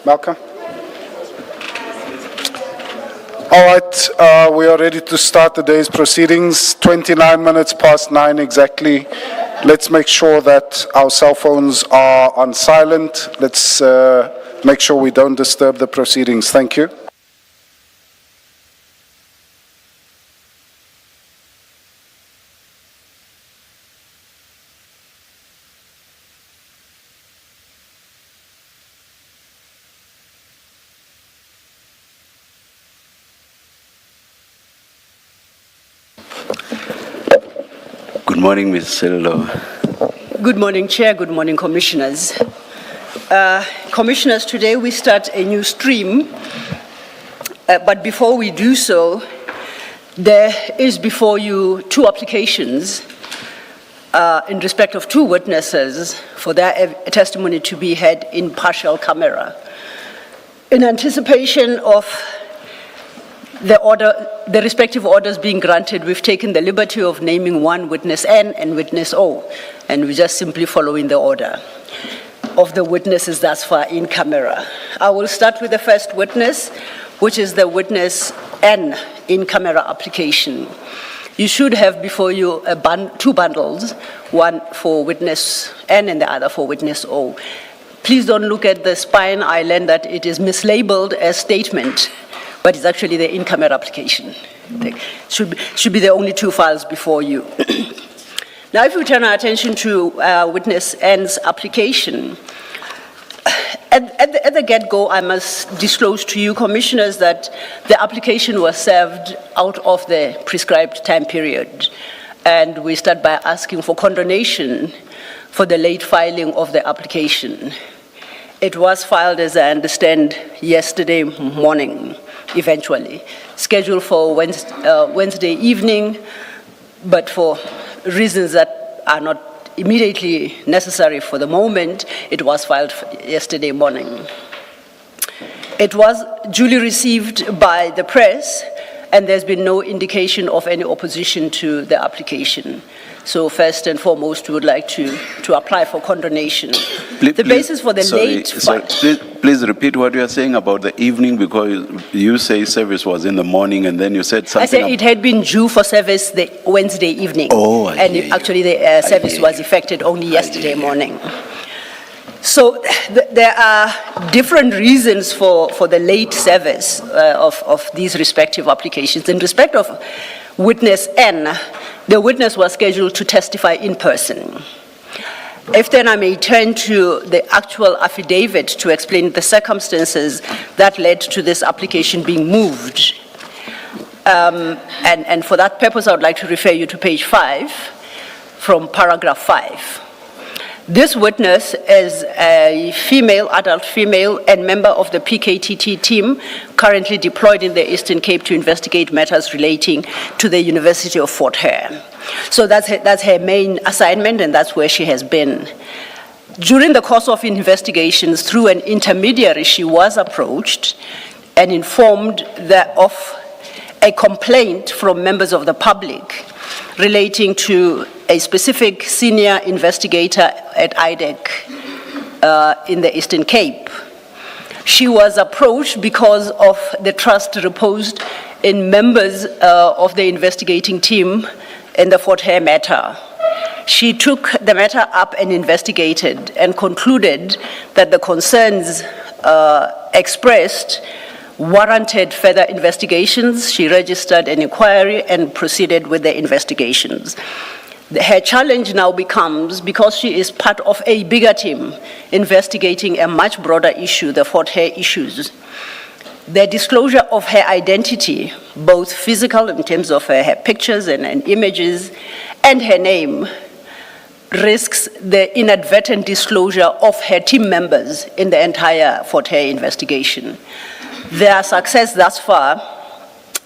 Malcolm? All right, we are ready to start the day's proceedings. 29 minutes past 9 exactly. Let's make sure that our cell phones are on silent. Let's make sure we don't disturb the proceedings. Thank you. Good morning, Ms. Sello. Good morning, Chair. Good morning, Commissioners. Commissioners, today we start a new stream, but before we do so, there is before you two applications in respect of two witnesses for their testimony to be heard in partial camera. In anticipation of the respective orders being granted, we've taken the liberty of naming one witness N and witness O, and we're just simply following the order of the witnesses thus far in camera. I will start with the first witness, which is the witness N in camera application. You should have before you two bundles, one for witness N and the other for witness O. Please don't look at the spine. I learned that it is mislabeled as statement, but it's actually the in-camera application. Should be the only two files before you. Now, if we turn our attention to witness N's application, at the get-go, I must disclose to you, Commissioners, that the application was served out of the prescribed time period. And we start by asking for condonation for the late filing of the application. It was filed, as I understand, yesterday morning, eventually, scheduled for Wednesday evening, but for reasons that are not immediately necessary for the moment, it was filed yesterday morning. It was duly received by the press, and there's been no indication of any opposition to the application. So first and foremost, we would like to apply for condonation. The basis for the late... Please repeat what you are saying about the evening, because you say service was in the morning and then you said something... I said it had been due for service the Wednesday evening. Oh, actually the service was effected only yesterday morning. So there are different reasons for the late service of these respective applications. In respect of witness N, the witness was scheduled to testify in person. If then I may turn to the actual affidavit to explain the circumstances that led to this application being moved. And for that purpose, I would like to refer you to page 5 from paragraph 5. This witness is a adult female, and member of the PKTT team currently deployed in the Eastern Cape to investigate matters relating to the University of Fort Hare. So that's her main assignment, and that's where she has been. During the course of investigations, through an intermediary, she was approached and informed of a complaint from members of the public relating to a specific senior investigator at IDEC in the Eastern Cape. She was approached because of the trust reposed in members of the investigating team in the Fort Hare matter. She took the matter up and investigated and concluded that the concerns expressed warranted further investigations. She registered an inquiry and proceeded with the investigations. Her challenge now becomes, because she is part of a bigger team investigating a much broader issue, the Fort Hare issues, the disclosure of her identity, both physical in terms of her pictures and images, and her name, risks the inadvertent disclosure of her team members in the entire Fort Hare investigation. Their success thus far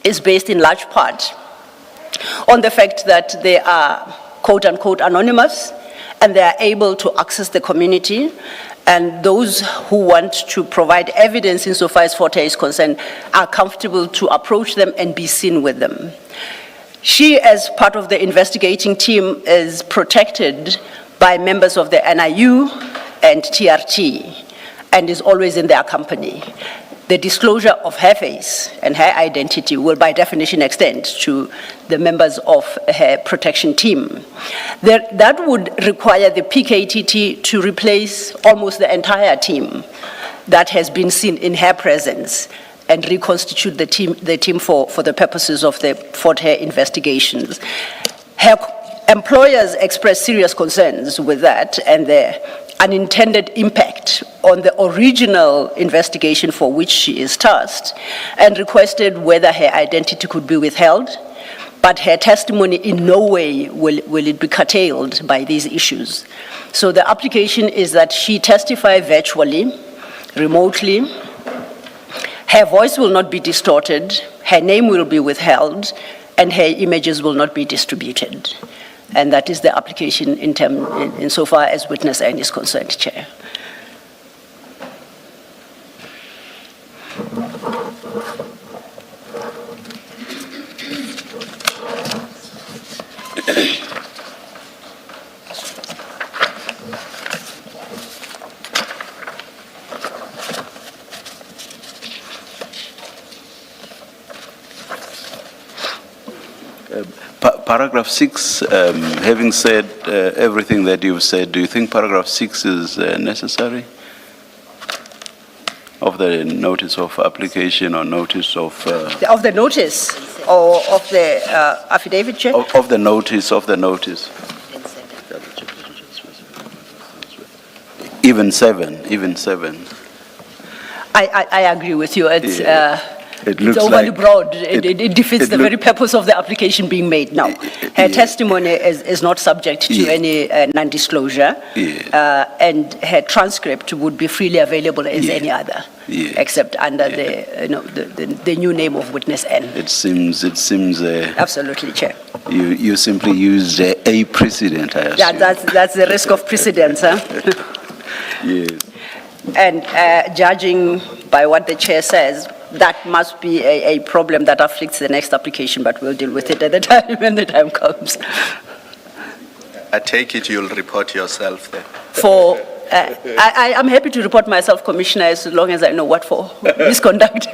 is based in large part on the fact that they are quote-unquote anonymous, and they are able to access the community, and those who want to provide evidence insofar as Fort Hare is concerned are comfortable to approach them and be seen with them. She, as part of the investigating team, is protected by members of the NIU and TRT, and is always in their company. The disclosure of her face and her identity will by definition extend to the members of her protection team. That would require the PKTT to replace almost the entire team that has been seen in her presence and reconstitute the team for the purposes of the Fort Hare investigations. Her employers expressed serious concerns with that and the unintended impact on the original investigation for which she is tasked, and requested whether her identity could be withheld, but her testimony in no way will it be curtailed by these issues. So the application is that she testify virtually, remotely. Her voice will not be distorted, her name will be withheld, and her images will not be distributed. And that is the application insofar as witness N is concerned, Chair. Paragraph 6, having said everything that you've said, do you think paragraph 6 is necessary? Of the notice of application or notice of... Of the notice or of the affidavit, Chair? Of the notice, Even seven. I agree with you. It's, It looks it's overly like broad. It defeats the very purpose of the application being made. Now, her testimony is not subject to any non-disclosure, and her transcript would be freely available as any other, except under the new name of witness N. It seems. Absolutely, Chair. You simply used a precedent, I assume. Yeah, that's the risk of precedence, huh? Yes. And judging by what the Chair says, that must be a problem that afflicts the next application, but we'll deal with it at the time when the time comes. I take it you'll report yourself there. I'm happy to report myself, Commissioner, as long as I know what for. Misconduct.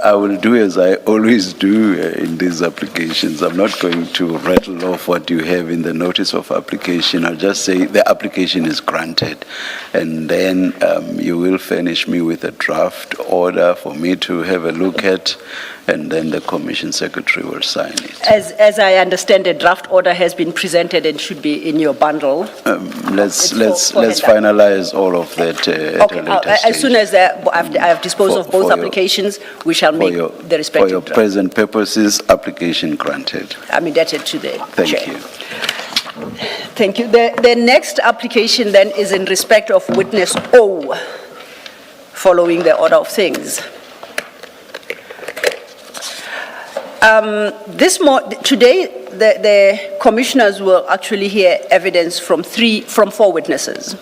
I will do as I always do in these applications. I'm not going to rattle off what you have in the notice of application. I'll just say the application is granted. And then you will furnish me with a draft order for me to have a look at, and then the Commission Secretary will sign it. As I understand, the draft order has been presented and should be in your bundle. Let's finalize all of that at a later stage. As soon as I have disposed of both applications, we shall make the respective For your draft. present purposes, application granted. I'm indebted to the Thank Chair. you. Thank you. The next application then is in respect of witness O, following the order of things. Today, the commissioners will actually hear evidence from four witnesses.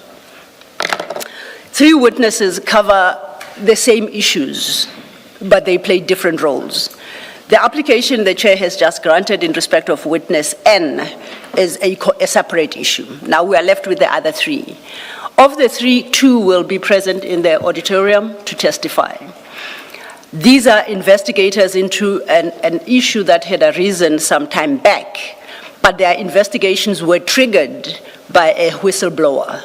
3 witnesses cover the same issues, but they play different roles. The application the Chair has just granted in respect of witness N is a separate issue. Now we are left with the other 3. Of the 3, 2 will be present in the auditorium to testify. These are investigators into an issue that had arisen some time back, but their investigations were triggered by a whistleblower.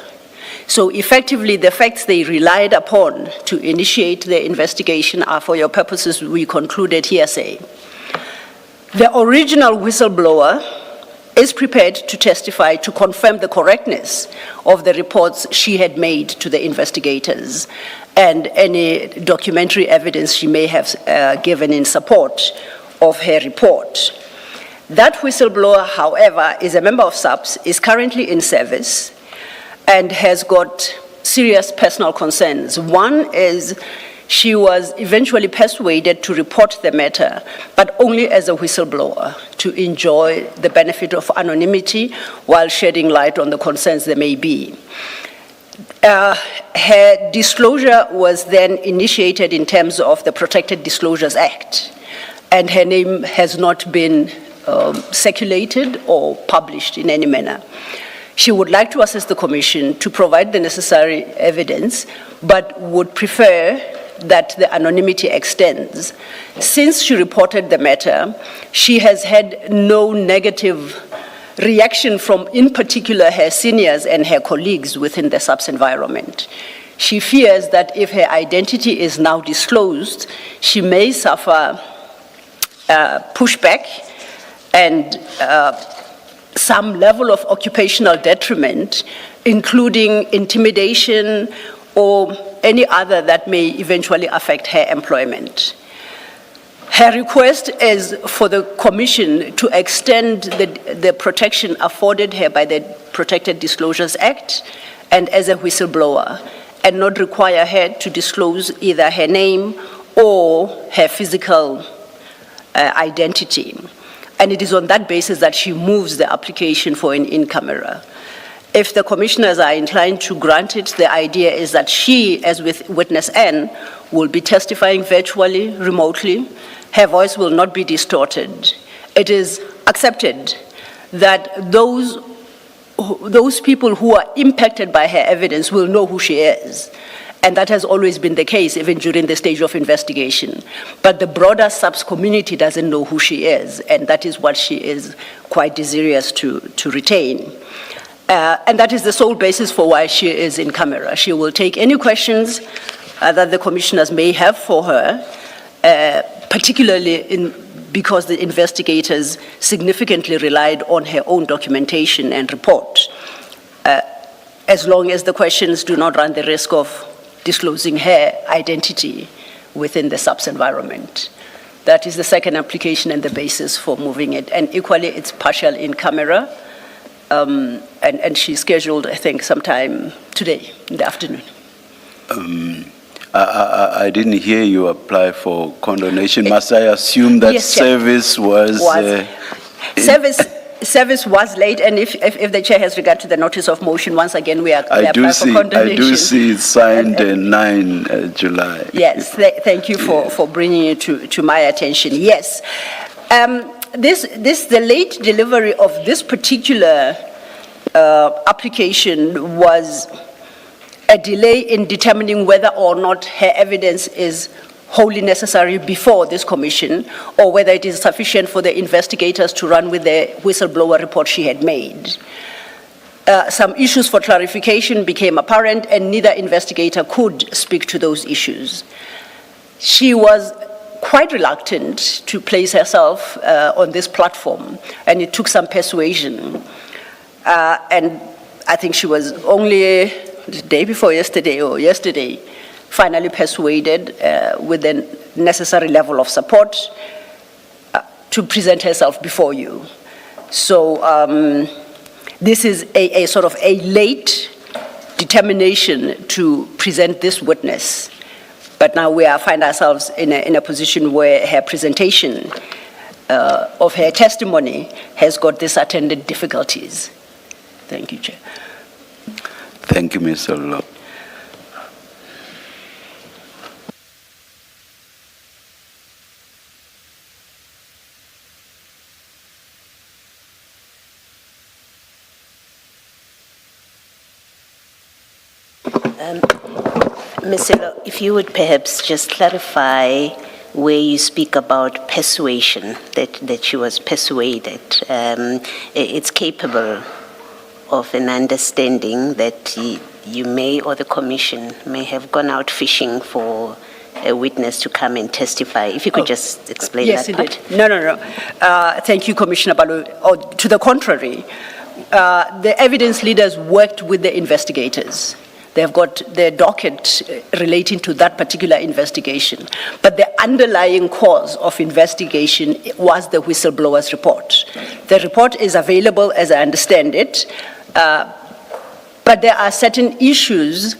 So effectively, the facts they relied upon to initiate the investigation are, for your purposes, we concluded hearsay. The original whistleblower is prepared to testify to confirm the correctness of the reports she had made to the investigators and any documentary evidence she may have given in support of her report. That whistleblower, however, is a member of SAPS, is currently in service, and has got serious personal concerns. One is she was eventually persuaded to report the matter, but only as a whistleblower, to enjoy the benefit of anonymity while shedding light on the concerns there may be. Her disclosure was then initiated in terms of the Protected Disclosures Act, and her name has not been circulated or published in any manner. She would like to assist the Commission to provide the necessary evidence, but would prefer that the anonymity extends. Since she reported the matter, she has had no negative reaction from, in particular, her seniors and her colleagues within the SAPS environment. She fears that if her identity is now disclosed, she may suffer pushback and some level of occupational detriment, including intimidation or any other that may eventually affect her employment. Her request is for the Commission to extend the protection afforded her by the Protected Disclosures Act and as a whistleblower, and not require her to disclose either her name or her physical identity. And it is on that basis that she moves the application for an in-camera. If the commissioners are inclined to grant it, the idea is that she, as with witness N, will be testifying virtually, remotely. Her voice will not be distorted. It is accepted that those people who are impacted by her evidence will know who she is. And that has always been the case, even during the stage of investigation. But the broader SAPS community doesn't know who she is, and that is what she is quite desirous to retain. And that is the sole basis for why she is in camera. She will take any questions that the commissioners may have for her, particularly because the investigators significantly relied on her own documentation and report, as long as the questions do not run the risk of disclosing her identity within the SAPS environment. That is the second application and the basis for moving it. And equally, it's partial in camera, and she's scheduled, I think, sometime today in the afternoon. I didn't hear you apply for condonation. Must I assume that Yes, Chair. service was... Service was late, and if the chair has regard to the notice of motion, once again we apply for condonation. I do see it signed 9 July. Yes, thank you for bringing it to my attention. Yes, the late delivery of this particular application was a delay in determining whether or not her evidence is wholly necessary before this commission, or whether it is sufficient for the investigators to run with the whistleblower report she had made. Some issues for clarification became apparent, and neither investigator could speak to those issues. She was quite reluctant to place herself on this platform, and it took some persuasion. And I think she was only the day before yesterday or yesterday finally persuaded with the necessary level of support to present herself before you. So this is a sort of a late determination to present this witness. But now we find ourselves in a position where her presentation of her testimony has got these attendant difficulties. Thank you, Chair. Thank you, Mr. Law. Mr. Law, if you would perhaps just clarify where you speak about persuasion, that she was persuaded. It's capable of an understanding that you may, or the commission may have gone out fishing for a witness to come and testify. If you could just explain yes, that part. No. Thank you, Commissioner Balu. To the contrary, the evidence leaders worked with the investigators. They've got their docket relating to that particular investigation. But the underlying cause of investigation was the whistleblower's report. The report is available, as I understand it, but there are certain issues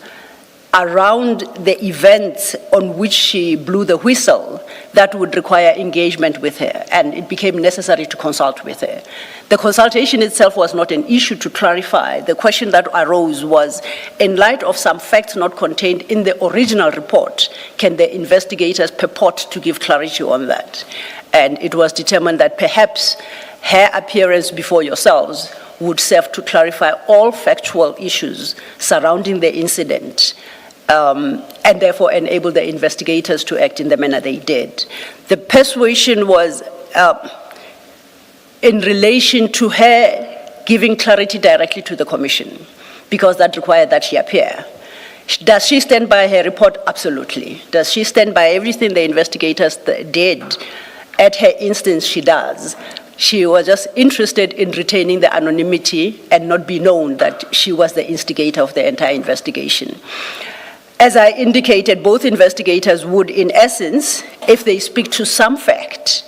around the events on which she blew the whistle that would require engagement with her, and it became necessary to consult with her. The consultation itself was not an issue to clarify. The question that arose was, in light of some facts not contained in the original report, can the investigators purport to give clarity on that? And it was determined that perhaps her appearance before yourselves would serve to clarify all factual issues surrounding the incident, and therefore enable the investigators to act in the manner they did. The persuasion was in relation to her giving clarity directly to the commission, because that required that she appear. Does she stand by her report? Absolutely. Does she stand by everything the investigators did? At her instance, she does. She was just interested in retaining the anonymity and not be known that she was the instigator of the entire investigation. As I indicated, both investigators would, in essence, if they speak to some fact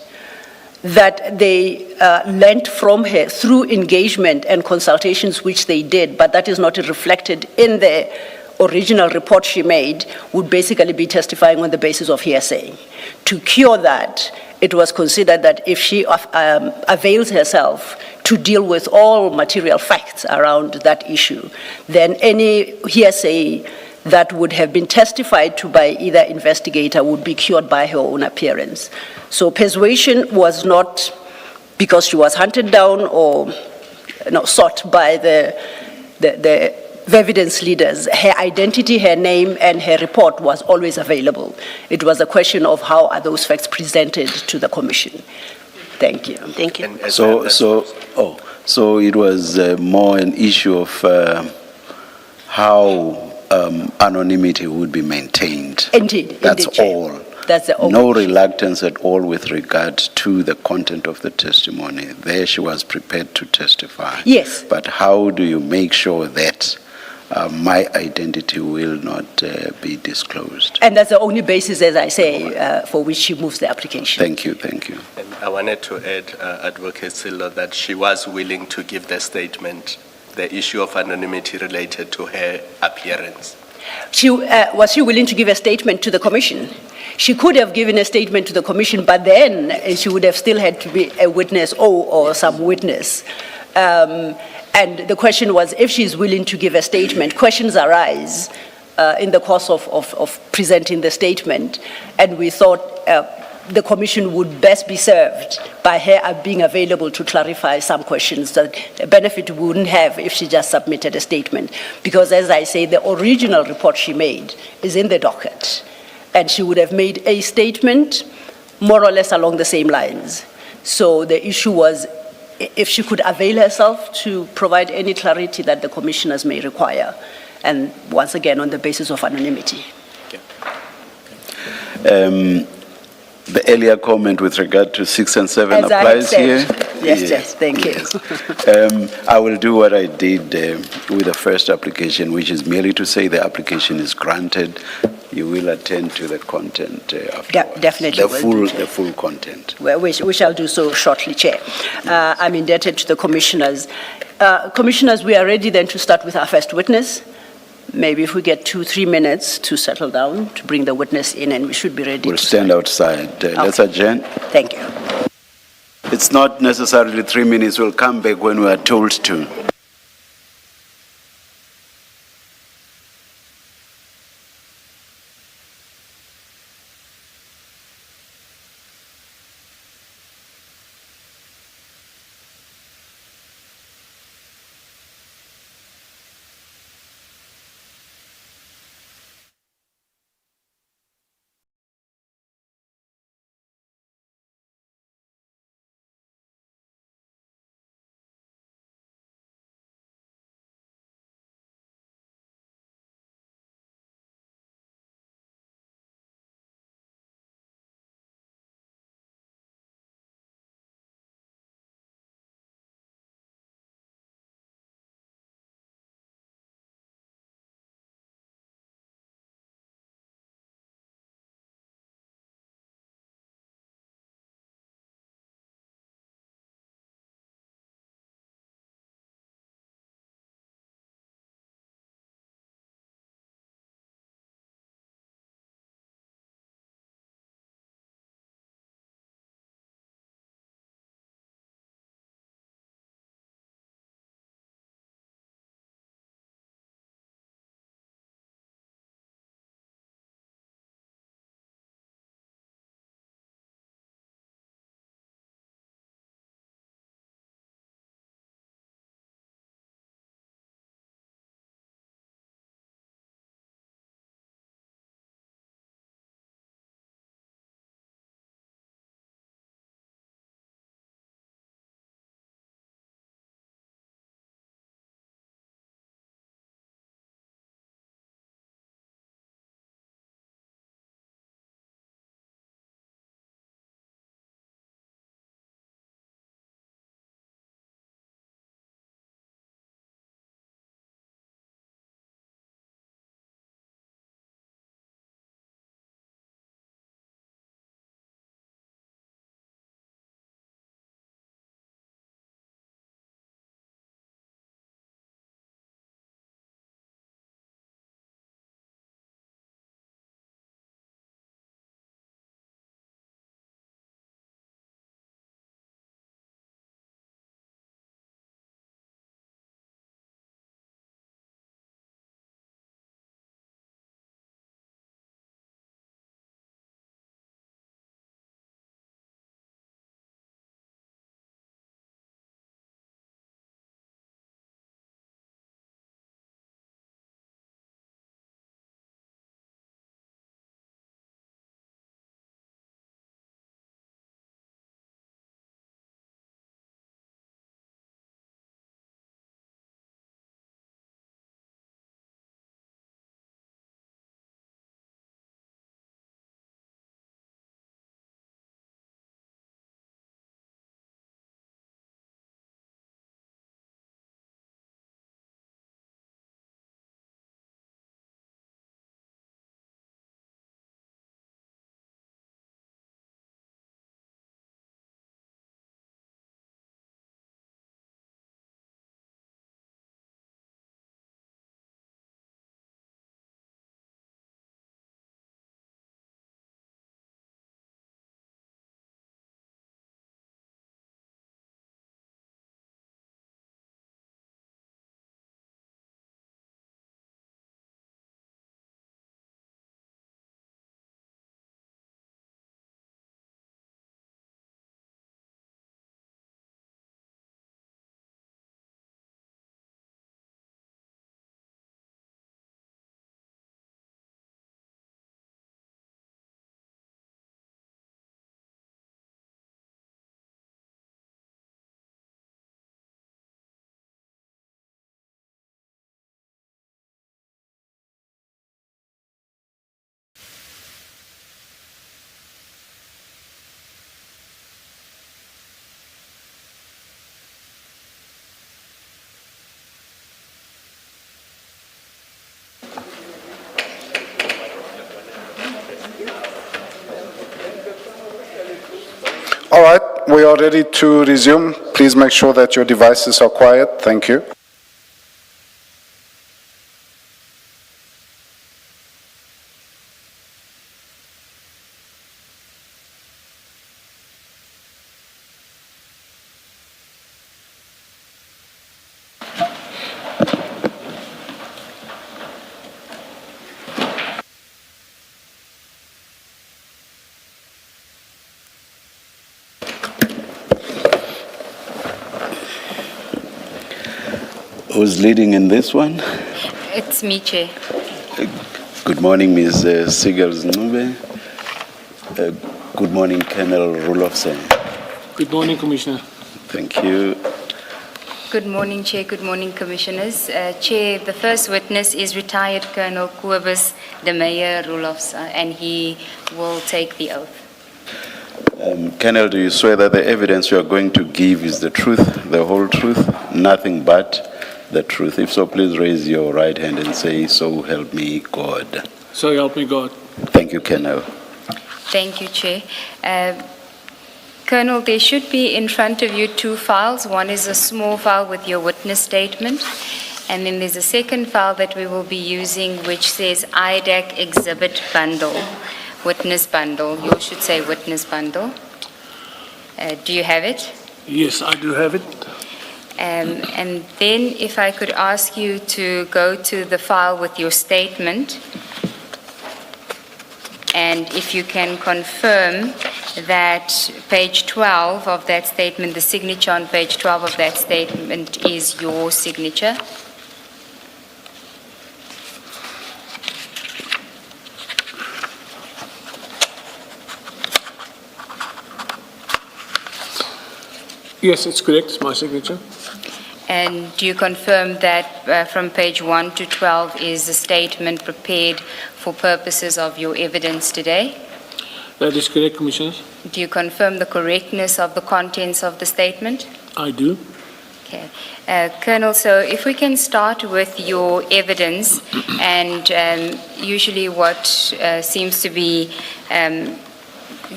that they learned from her through engagement and consultations which they did, but that is not reflected in the original report she made, would basically be testifying on the basis of hearsay. To cure that, it was considered that if she avails herself to deal with all material facts around that issue, then any hearsay that would have been testified to by either investigator would be cured by her own appearance. So persuasion was not because she was hunted down or sought by the evidence leaders. Her identity, her name, and her report was always available. It was a question of how are those facts presented to the commission. Thank you. Thank you. So it was more an issue of how anonymity would be maintained. Indeed. That's indeed, Chair. all. That's the only No reluctance at all with regard to the content of the testimony. There she was prepared to testify. Yes. But how do you make sure that my identity will not be disclosed? And that's the only basis, as I say, for which she moves the application. Thank you, thank you. And I wanted to add, Advocate Silo, that she was willing to give the statement, the issue of anonymity related to her appearance. Was she willing to give a statement to the commission? She could have given a statement to the commission, but then she would have still had to be a witness or some witness. And the question was, if she's willing to give a statement, questions arise in the course of presenting the statement, and we thought the commission would best be served by her being available to clarify some questions that the benefit we wouldn't have if she just submitted a statement. Because as I say, the original report she made is in the docket, and she would have made a statement more or less along the same lines. So the issue was if she could avail herself to provide any clarity that the commissioners may require, and once again on the basis of anonymity. The earlier comment with regard to 6 and 7 As I applies had here? said. Yes, thank you. I will do what I did with the first application, which is merely to say the application is granted. You will attend to the content afterwards. Definitely will do, Chair. The full content. Well, we shall do so shortly, Chair. I'm indebted to the commissioners. Commissioners, we are ready then to start with our first witness. Maybe if we get 2-3 minutes to settle down, to bring the witness in, and we should be ready. We'll stand outside. Let's Okay. adjourn. Thank you. It's not necessarily 3 minutes. We'll come back when we are told to. we are ready to resume. Please make sure that your devices are quiet. Thank you. Who's leading in this one? It's me, Chair. Good morning, Ms. Sigels-Ncube. Good morning, Colonel Roelofse. Good morning, Commissioner. Thank you. Good morning, Chair. Good morning, Commissioners. Chair, the first witness is retired Colonel Kobus de Meyer Roelofse, and he will take the oath. Colonel, do you swear that the evidence you are going to give is the truth, the whole truth, nothing but the truth? If so, please raise your right hand and say, "So help me God." So help me God. Thank you, Colonel. Thank you, Chair. Colonel, there should be in front of you two files. One is a small file with your witness statement, and then there's a second file that we will be using which says IDAC Exhibit Bundle, Witness Bundle. You should say Witness Bundle. Do you have it? Yes, I do have it. And then if I could ask you to go to the file with your statement, and if you can confirm that page 12 of that statement, the signature on page 12 of that statement is your signature. Yes, it's correct. It's my signature. And do you confirm that from page 1 to 12 is a statement prepared for purposes of your evidence today? That is correct, Commissioner. Do you confirm the correctness of the contents of the statement? I do. Okay. Colonel, so if we can start with your evidence, and usually what seems to be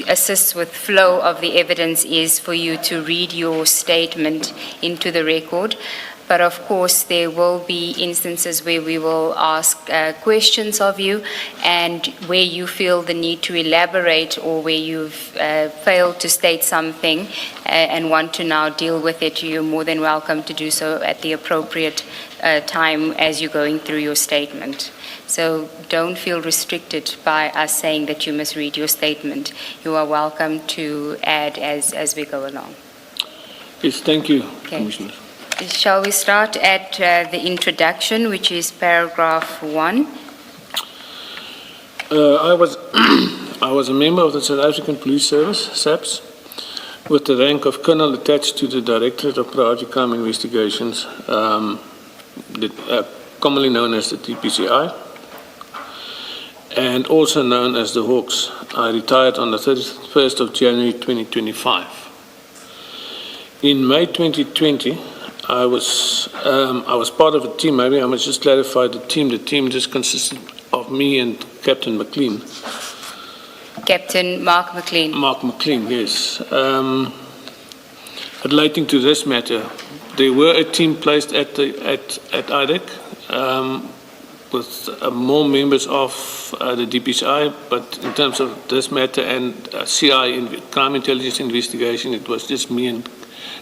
assists with flow of the evidence is for you to read your statement into the record. But of course, there will be instances where we will ask questions of you, and where you feel the need to elaborate, or where you've failed to state something and want to now deal with it, you're more than welcome to do so at the appropriate time as you're going through your statement. So don't feel restricted by us saying that you must read your statement. You are welcome to add as we go along. Yes, thank you, Okay. Commissioner. Shall we start at the introduction, which is paragraph 1? I was a member of the South African Police Service, SAPS, with the rank of Colonel attached to the Directorate of Priority Crime Investigations, commonly known as the TPCI, and also known as the Hawks. I retired on the 31st of January 2025. In May 2020, I was part of a team. Maybe I must just clarify the team. The team just consisted of me and Captain McLEAN. Captain Mark McLean. Mark McLean, yes. Relating to this matter, there were a team placed at IDAC with more members of the DPCI, but in terms of this matter and CI, Crime Intelligence Investigation, it was just me and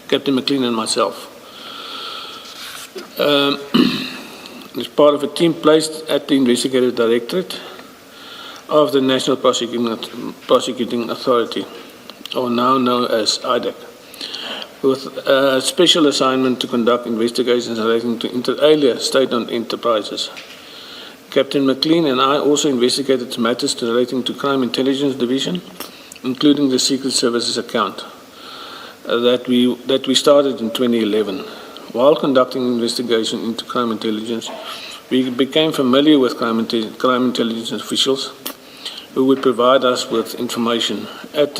Captain McLean and myself. As part of a team placed at the Investigative Directorate of the National Prosecuting Authority, or now known as IDAC, with a special assignment to conduct investigations relating to inter alia state-owned enterprises. Captain McLean and I also investigated matters relating to Crime Intelligence Division, including the Secret Services account that we started in 2011. While conducting investigation into crime intelligence, we became familiar with crime intelligence officials who would provide us with information. At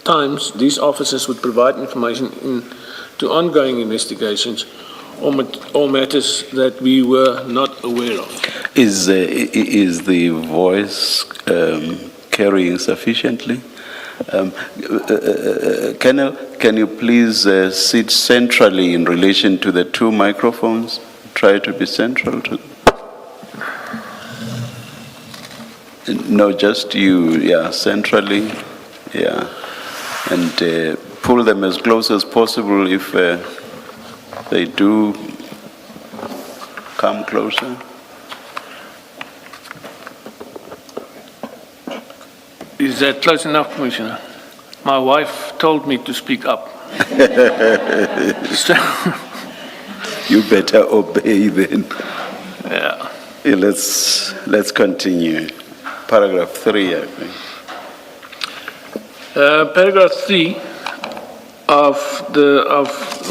times, these officers would provide information into ongoing investigations or matters that we were not aware of. Is the voice carrying sufficiently? Colonel, can you please sit centrally in relation to the two microphones? Try to be central to. No, just you, yeah, centrally, yeah. And pull them as close as possible if they do come closer. Is that close enough, Commissioner? My wife told me to speak up. So, You better obey then. yeah. Yeah, let's continue. Paragraph 3, I think. Paragraph 3 of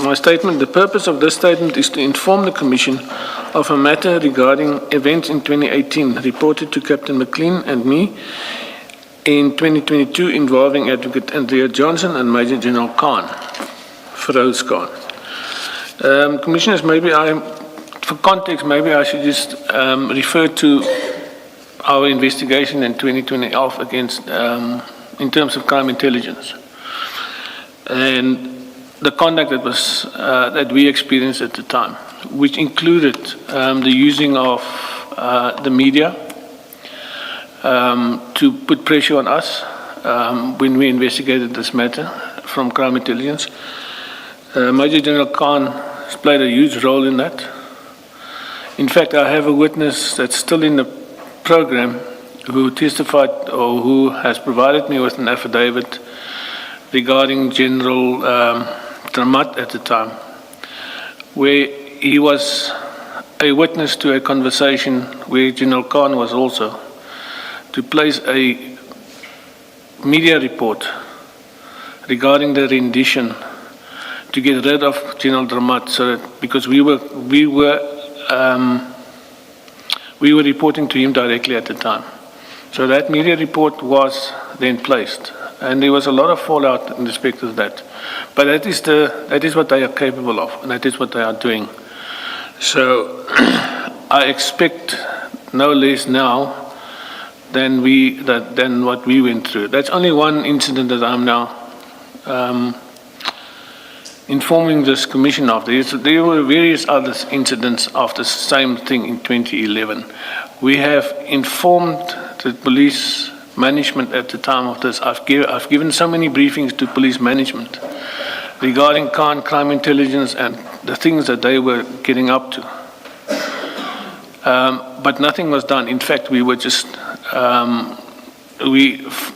my statement. The purpose of this statement is to inform the Commission of a matter regarding events in 2018 reported to Captain McLEAN and me in 2022 involving Advocate Andrea Johnson and Major General Khan, Feroz Khan. Commissioners, for context, maybe I should just refer to our investigation in 2020 against, in terms of crime intelligence, and the conduct that was that we experienced at the time, which included the using of the media to put pressure on us when we investigated this matter from crime intelligence. Major General Khan has played a huge role in that. In fact, I have a witness that's still in the program who testified or who has provided me with an affidavit regarding General Dramat at the time, where he was a witness to a conversation where General Khan was also, to place a media report regarding the rendition to get rid of General Dramat, so that, because we were reporting to him directly at the time. So that media report was then placed, and there was a lot of fallout in respect of that. But that is what they are capable of, and that is what they are doing. So I expect no less now than what we went through. That's only one incident that I'm now informing this commission of. There were various other incidents of the same thing in 2011. We have informed the police management at the time of this. I've given so many briefings to police management regarding crime intelligence and the things that they were getting up to. But nothing was done. In fact, we were just,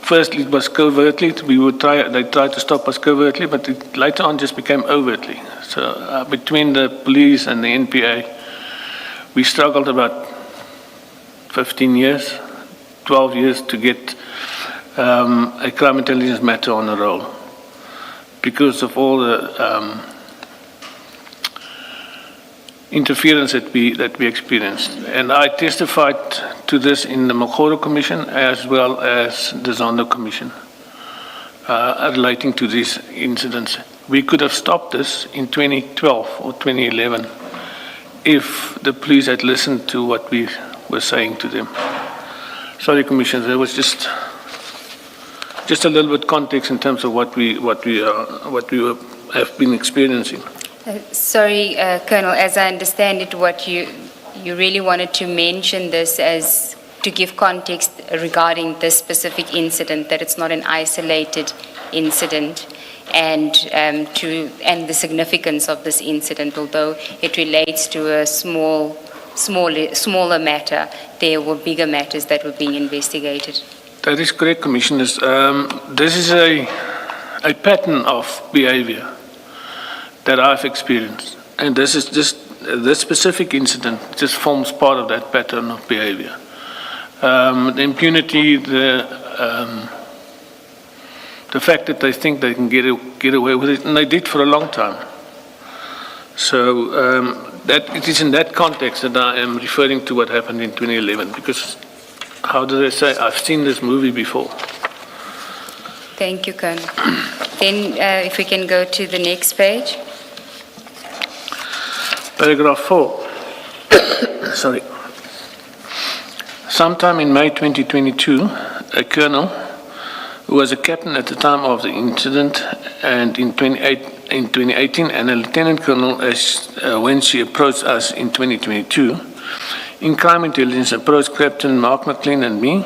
firstly it was covertly, they tried to stop us covertly, but it later on just became overtly. So between the police and the NPA, we struggled about 15 years, 12 years to get a crime intelligence matter on the roll because of all the interference that we experienced. And I testified to this in the Makgoro Commission as well as the Zondo Commission relating to these incidents. We could have stopped this in 2012 or 2011 if the police had listened to what we were saying to them. Sorry, Commissioner, there was just a little bit context in terms of what we have been experiencing. Sorry, Colonel, as I understand it, what you really wanted to mention this as to give context regarding this specific incident, that it's not an isolated incident, and the significance of this incident, although it relates to a smaller matter, there were bigger matters that were being investigated. That is correct, Commissioners. This is a pattern of behavior that I've experienced. And this specific incident just forms part of that pattern of behavior. The impunity, the fact that they think they can get away with it, and they did for a long time. So that it is in that context that I am referring to what happened in 2011, because how do they say, I've seen this movie before. Thank you, Colonel. Then if we can go to the next page. Paragraph 4. Sorry. Sometime in May 2022, a colonel who was a captain at the time of the incident and in 2018, and a lieutenant colonel when she approached us in 2022. In crime intelligence, approached Captain Mark McLean and me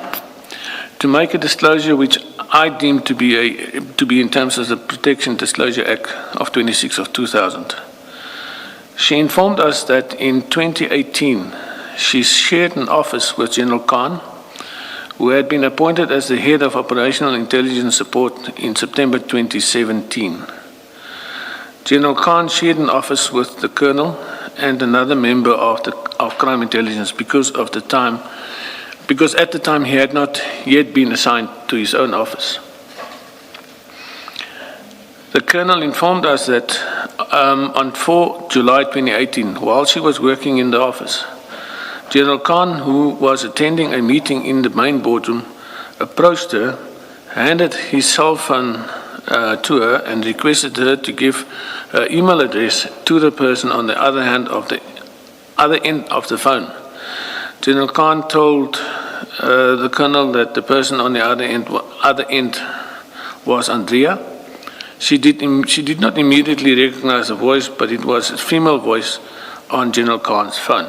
to make a disclosure which I deem to be in terms of the Protection Disclosure Act of 26 of 2000. She informed us that in 2018 she shared an office with General Khan, who had been appointed as the head of Operational Intelligence Support in September 2017. General Khan shared an office with the Colonel and another member of Crime Intelligence because at the time he had not yet been assigned to his own office. The Colonel informed us that on 4 July 2018, while she was working in the office, General Khan, who was attending a meeting in the main boardroom, approached her, handed his cell phone to her, and requested her to give her email address to the person on the other end of the phone. General Khan told the Colonel that the person on the other end was Andrea. She did not immediately recognize the voice, but it was a female voice on General Khan's phone.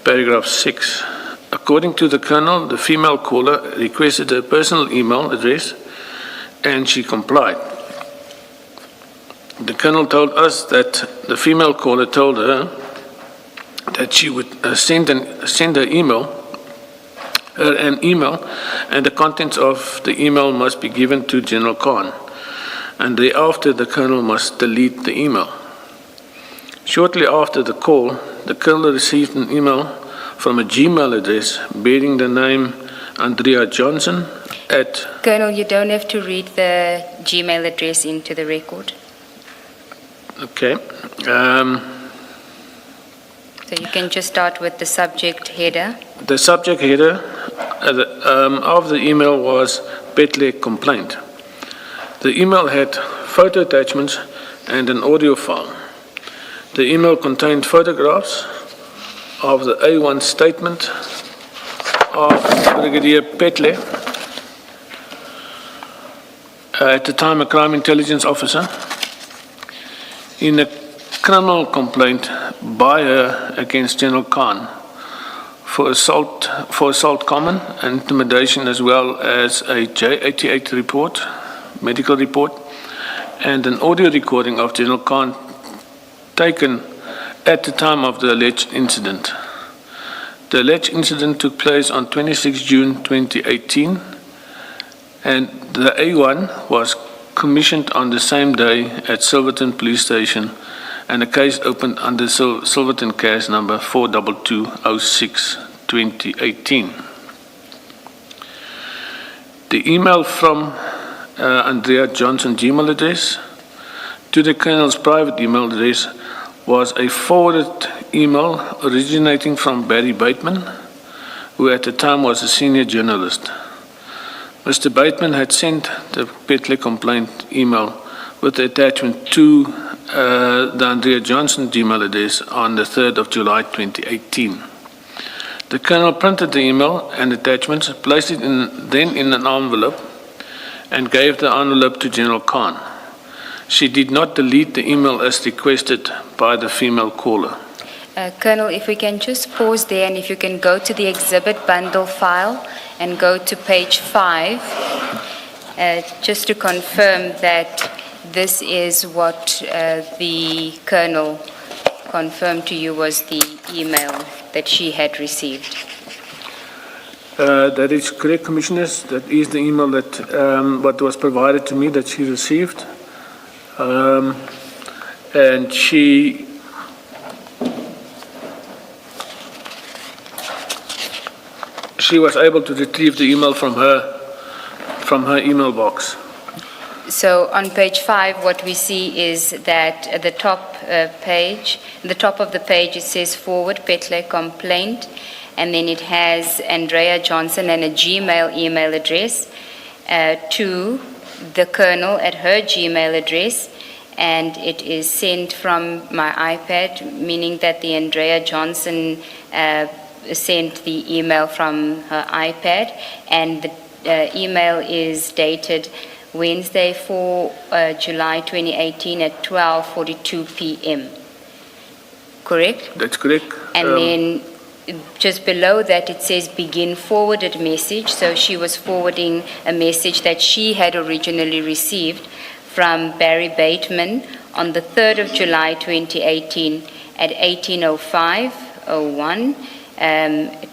Paragraph 6. According to the Colonel, the female caller requested her personal email address and she complied. The Colonel told us that the female caller told her that she would send her an email, and the contents of the email must be given to General Khan, and thereafter the Colonel must delete the email. Shortly after the call, the Colonel received an email from a Gmail address bearing the name Andrea Johnson at... Colonel, you don't have to read the Gmail address into the record. Okay. So you can just start with the subject header. The subject header of the email was Phetla complaint. The email had photo attachments and an audio file. The email contained photographs of the A1 statement of Brigadier Phetla, at the time a crime intelligence officer, in a criminal complaint by her against General Khan for assault common and intimidation, as well as a J88 report, medical report, and an audio recording of General Khan taken at the time of the alleged incident. The alleged incident took place on 26 June 2018, and the A1 was commissioned on the same day at Silverton Police Station, and a case opened under Silverton case number 42206-2018. The email from Andrea Johnson Gmail address to the Colonel's private email address was a forwarded email originating from Barry Bateman, who at the time was a senior journalist. Mr. Bateman had sent the Phetla complaint email with the attachment to the Andrea Johnson Gmail address on the 3rd of July 2018. The Colonel printed the email and attachments, placed it then in an envelope, and gave the envelope to General Khan. She did not delete the email as requested by the female caller. Colonel, if we can just pause there, and if you can go to the exhibit bundle file and go to page 5, just to confirm that this is what the Colonel confirmed to you was the email that she had received. That is correct, Commissioners. That is the email that what was provided to me that she received. And she was able to retrieve the email from her email box. So on page 5, what we see is that at the top page, the top of the page, it says forward Phetla complaint, and then it has Andrea Johnson and a Gmail email address to the Colonel at her Gmail address, and it is sent from my iPad, meaning that the Andrea Johnson sent the email from her iPad, and the email is dated Wednesday, 4 July 2018 at 12:42 p.m. Correct? That's correct. And then just below that, it says begin forwarded message. So she was forwarding a message that she had originally received from Barry Bateman on the 3rd of July 2018 at 18:05:01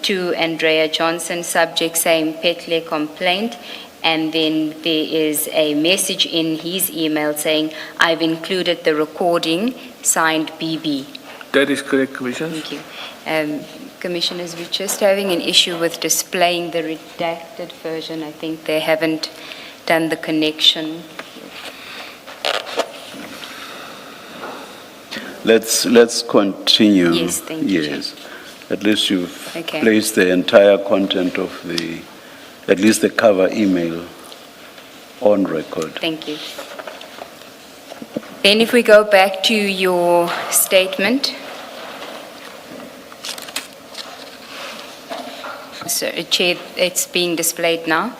to Andrea Johnson, subject same Phetla complaint. And then there is a message in his email saying, I've included the recording, signed BB. That is correct, Commissioner. Thank you. Commissioners, we're just having an issue with displaying the redacted version. I think they haven't done the connection. Let's continue. Yes, thank you, Yes. At least you've Okay. placed the entire content of at least the cover email on record. Thank you. Then if we go back to your statement. So, Chair, it's being displayed now.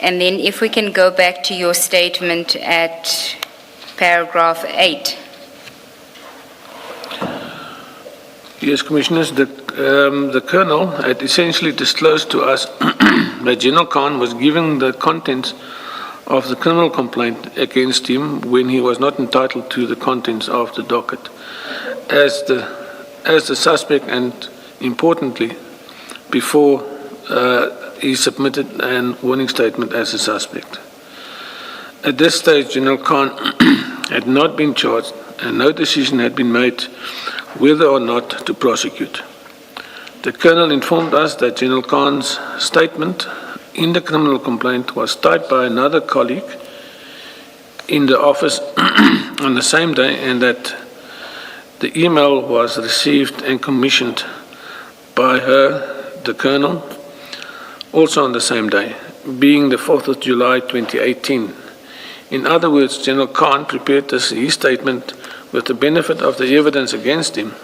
And then if we can go back to your statement at paragraph 8. Yes, Commissioners, the Colonel had essentially disclosed to us that General Khan was given the contents of the criminal complaint against him when he was not entitled to the contents of the docket as the suspect, and importantly, before he submitted a warning statement as a suspect. At this stage, General Khan had not been charged and no decision had been made whether or not to prosecute. The Colonel informed us that General Khan's statement in the criminal complaint was typed by another colleague in the office on the same day, and that the email was received and commissioned by her, the Colonel, also on the same day, being the 4th of July 2018. In other words, General Khan prepared his statement with the benefit of the evidence against him.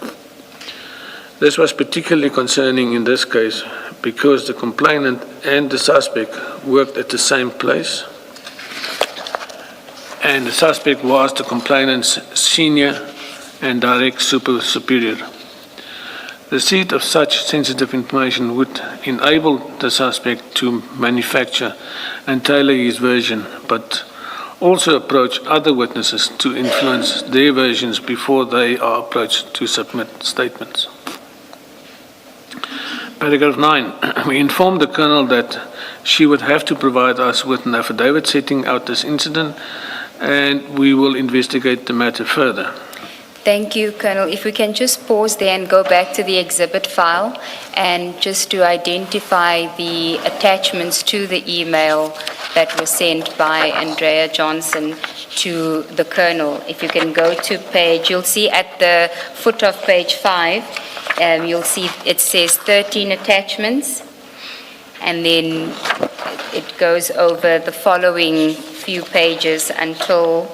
This was particularly concerning in this case because the complainant and the suspect worked at the same place, and the suspect was the complainant's senior and direct superior. Receipt of such sensitive information would enable the suspect to manufacture and tailor his version, but also approach other witnesses to influence their versions before they are approached to submit statements. Paragraph 9. We informed the Colonel that she would have to provide us with an affidavit setting out this incident, and we will investigate the matter further. Thank you, Colonel. If we can just pause there and go back to the exhibit file and just to identify the attachments to the email that was sent by Andrea Johnson to the Colonel. If you can go to you'll see at the foot of page 5, you'll see it says 13 attachments, and then it goes over the following few pages until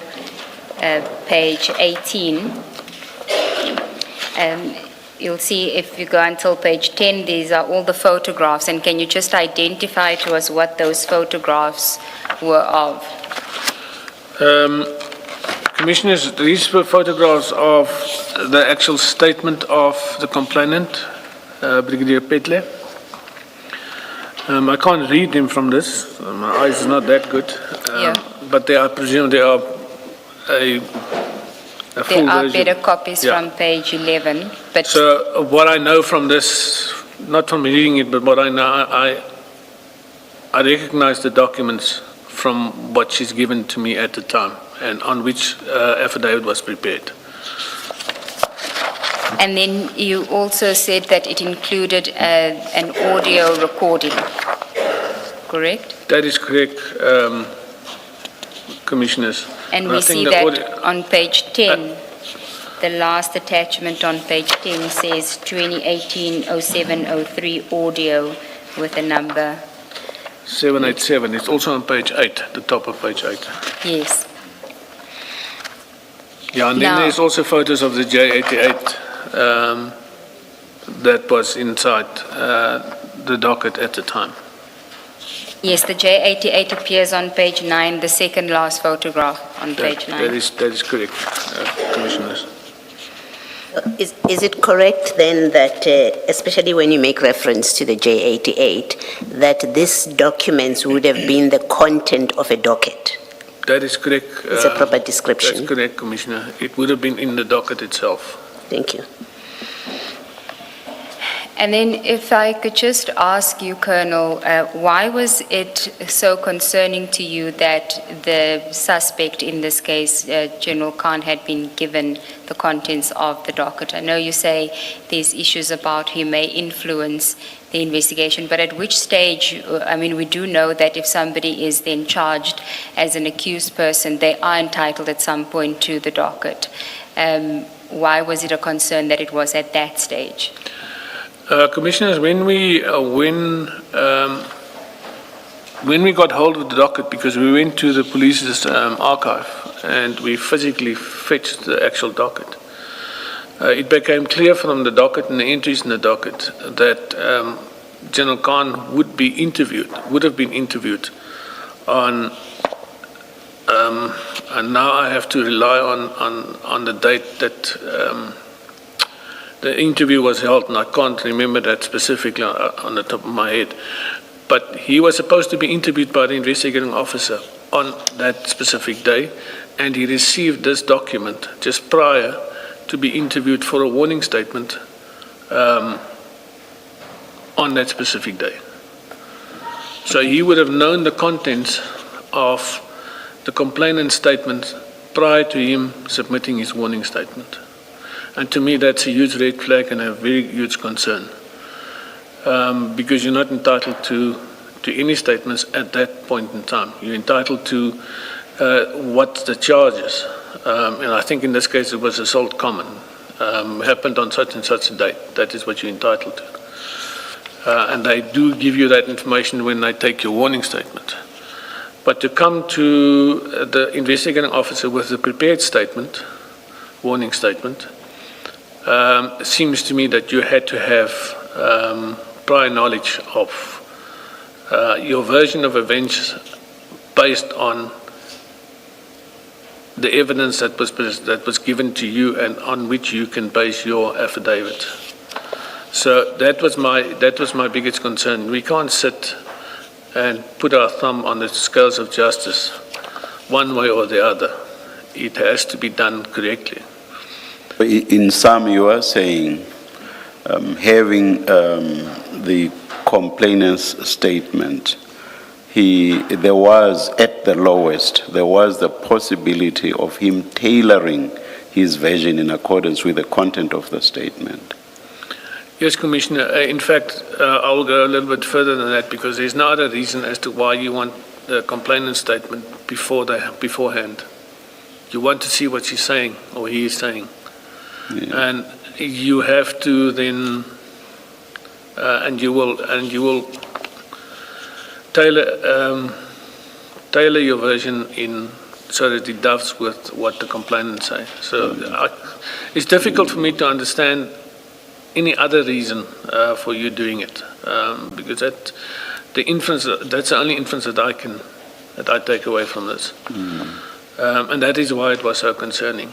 page 18. You'll see if you go until page 10, these are all the photographs, and can you just identify to us what those photographs were of? Commissioners, these were photographs of the actual statement of the complainant, Brigadier Phetla. I can't read them from this. My eyes are not that good. But I presume they are a full There are version. better copies Yeah. from page 11, but So what I know from this, not from reading it, but what I know, I recognize the documents from what she's given to me at the time and on which affidavit was prepared. and then you also said that it included an audio recording, correct? That is correct, Commissioners. And I we think see the that audio- on page 10, the last attachment on page 10 says 2018-0703 audio with a number. 787, it's also on page 8, the top of page 8. Yes. Yeah, and then Now- there's also photos of the J88 that was inside the docket at the time. Yes, the J88 appears on page 9, the second last photograph on page 9. That is correct, Commissioners. Is it correct then that, especially when you make reference to the J88, that these documents would have been the content of a docket? That is correct. It's a proper description. That's correct, Commissioner. It would have been in the docket itself. Thank you. And then if I could just ask you, Colonel, why was it so concerning to you that the suspect in this case, General Khan, had been given the contents of the docket? I know you say there's issues about he may influence the investigation, but at which stage, I mean, we do know that if somebody is then charged as an accused person, they are entitled at some point to the docket. Why was it a concern that it was at that stage? Commissioners, when we got hold of the docket, because we went to the police's archive and we physically fetched the actual docket, it became clear from the docket and the entries in the docket that General Khan would have been interviewed on, and now I have to rely on the date that the interview was held, and I can't remember that specifically on the top of my head. But he was supposed to be interviewed by the investigating officer on that specific day, and he received this document just prior to be interviewed for a warning statement on that specific day. So he would have known the contents of the complainant's statement prior to him submitting his warning statement. And to me, that's a huge red flag and a very huge concern, because you're not entitled to any statements at that point in time. You're entitled to what the charge is. And I think in this case it was assault common, happened on such and such a date. That is what you're entitled to. And they do give you that information when they take your warning statement. But to come to the investigating officer with a prepared statement, warning statement, seems to me that you had to have prior knowledge of your version of events based on the evidence that was given to you and on which you can base your affidavit. So that was my biggest concern. We can't sit and put our thumb on the scales of justice one way or the other. It has to be done correctly. In sum, you are saying having the complainant's statement, there was, at the lowest, there was the possibility of him tailoring his version in accordance with the content of the statement. Yes, Commissioner. In fact, I will go a little bit further than that, because there's no other reason as to why you want the complainant's statement beforehand. You want to see what she's saying or he is saying. Yeah. And you have to then, and you will tailor your version in so that it doves with what the complainant say. So it's difficult for me to understand any other reason for you doing it, because that's the only inference that I take away from this, and that is why it was so concerning.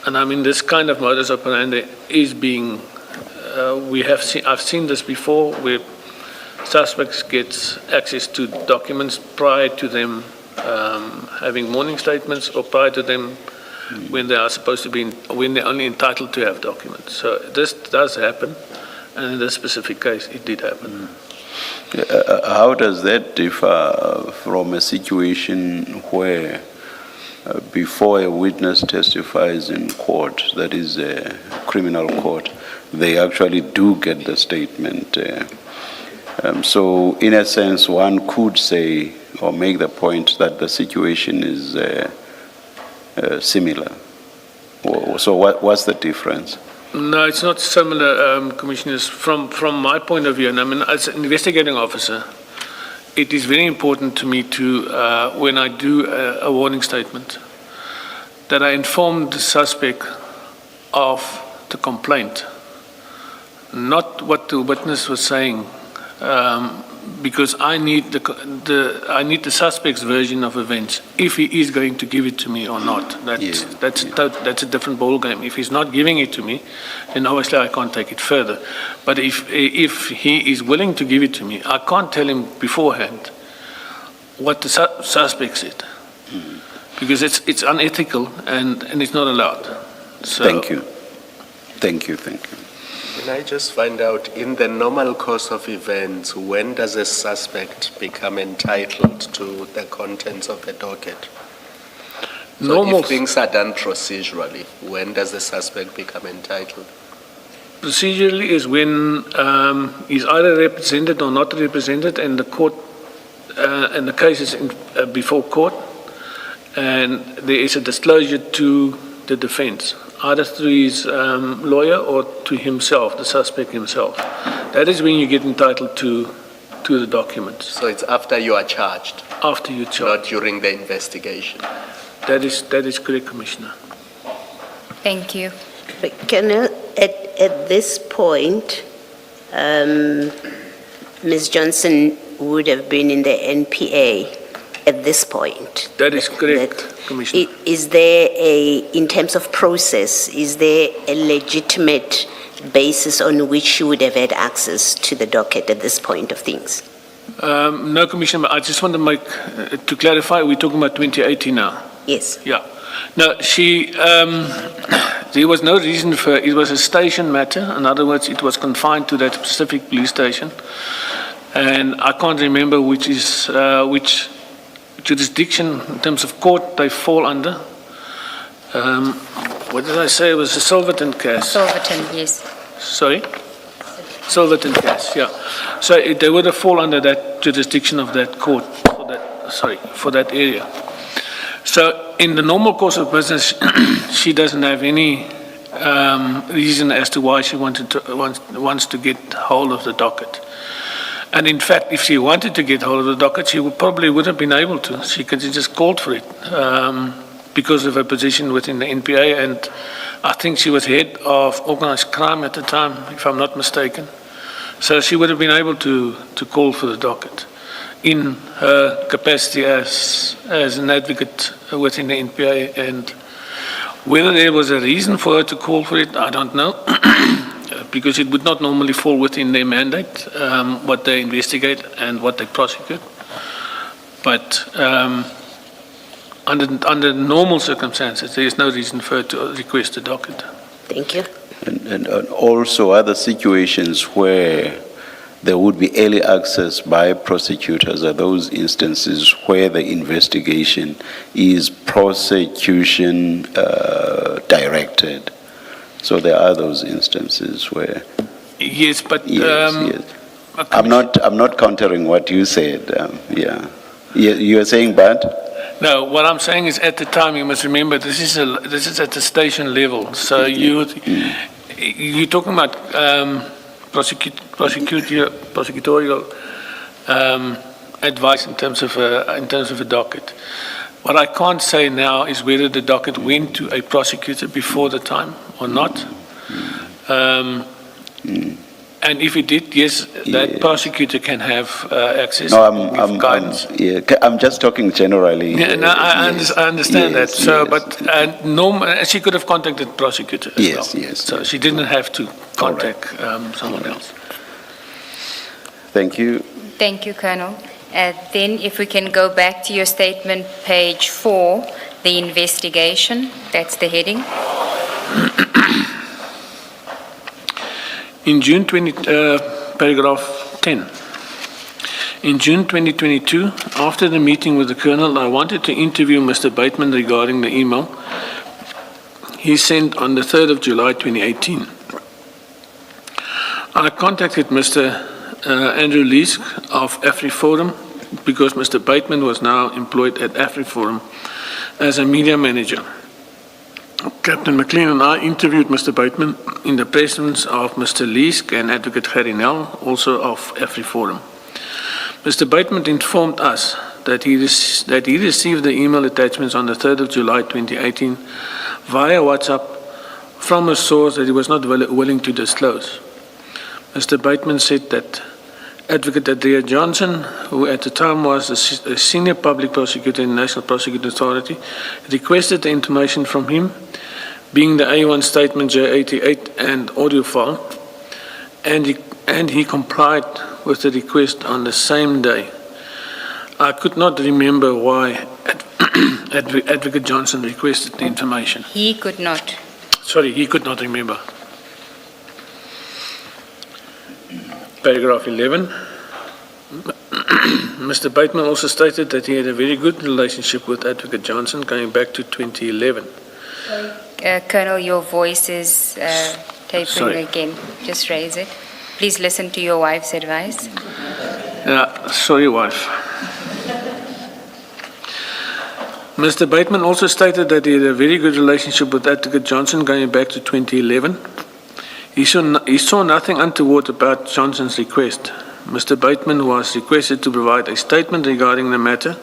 And I mean, this kind of modus operandi is being, I've seen this before, where suspects get access to documents prior to them having warning statements, or prior to them when they are supposed to be, when they're only entitled to have documents. So this does happen, and in this specific case, it did happen. How does that differ from a situation where before a witness testifies in court, that is a criminal court, they actually do get the statement? So in a sense, one could say or make the point that the situation is similar. So what's the difference? No, it's not similar, Commissioners. From my point of view, and I mean, as an investigating officer, it is very important to me to, when I do a warning statement, that I inform the suspect of the complaint, not what the witness was saying, because I need the suspect's version of events, if he is going to give it to me or not. That's a different ballgame. If he's not giving it to me, then obviously I can't take it further. But if he is willing to give it to me, I can't tell him beforehand what the suspect said, because it's unethical and it's not allowed. So, Thank you. Can I just find out, in the normal course of events, when does a suspect become entitled to the contents of a docket? So if things are done procedurally, when does the suspect become entitled? Procedurally is when he's either represented or not represented, and the court and the case is before court, and there is a disclosure to the defense, either through his lawyer or to himself, the suspect himself. That is when you get entitled to the documents. So it's after you are charged? After you're charged. Not during the investigation? That is correct, Commissioner. Thank you. But Colonel, at this point, Ms. Johnson would have been in the NPA at this point. That is correct, Commissioner. Is there in terms of process, is there a legitimate basis on which she would have had access to the docket at this point of things? No, Commissioner, but I just want to to clarify, we're talking about 2018 now. Yes. Yeah. No, there was no reason for, it was a station matter. In other words, it was confined to that specific police station. And I can't remember which jurisdiction in terms of court they fall under. What did I say? It was a Silverton case. Silverton, yes. Sorry? Silverton case, yeah. So they would have fall under that jurisdiction of that court for that area. So in the normal course of business, she doesn't have any reason as to why she wants to get hold of the docket. And in fact, if she wanted to get hold of the docket, she probably would have been able to. She could have just called for it because of her position within the NPA, and I think she was head of organized crime at the time, if I'm not mistaken. So she would have been able to call for the docket in her capacity as an advocate within the NPA. And whether there was a reason for her to call for it, I don't know. Because it would not normally fall within their mandate, what they investigate and what they prosecute. But under normal circumstances, there is no reason for her to request a docket. Thank you. And also other situations where there would be early access by prosecutors are those instances where the investigation is prosecution directed. So there are those instances where. Yes, but yes. I'm not countering what you said. You are saying, but no. What I'm saying is, at the time, you must remember this is at the station level. So you're talking about prosecutorial advice in terms of a docket. What I can't say now is whether the docket went to a prosecutor before the time or not. And if it did, yes, that prosecutor can have access to guidance. I'm just talking generally. Yeah, no, I understand that. So, but she could have contacted prosecutor as well. Yes. So she didn't have to contact someone else. Thank you. Thank you, Colonel. Then if we can go back to your statement, page 4, the investigation, that's the heading. In June paragraph 10. In June 2022, after the meeting with the Colonel, I wanted to interview Mr. Bateman regarding the email he sent on the 3rd of July 2018. I contacted Mr. Andrew Leask of AfriForum because Mr. Bateman was now employed at AfriForum as a media manager. Captain McLEAN and I interviewed Mr. Bateman in the presence of Mr. Leask and Advocate Gerrie Nel, also of AfriForum. Mr. Bateman informed us that he received the email attachments on the 3rd of July 2018 via WhatsApp from a source that he was not willing to disclose. Mr. Bateman said that Advocate Andrea Johnson, who at the time was a senior public prosecutor in the National Prosecuting Authority, requested the information from him, being the A1 statement J88 and audio file, and he complied with the request on the same day. I could not remember why Advocate Johnson requested the information. He could not. Sorry, he could not remember. Paragraph 11. Mr. Bateman also stated that he had a very good relationship with Advocate Johnson going back to 2011. Colonel, your voice is tapering Sorry. again. Just raise it. Please listen to your wife's advice. Sorry, wife. Mr. Bateman also stated that he had a very good relationship with Advocate Johnson going back to 2011. He saw nothing untoward about Johnson's request. Mr. Bateman was requested to provide a statement regarding the matter.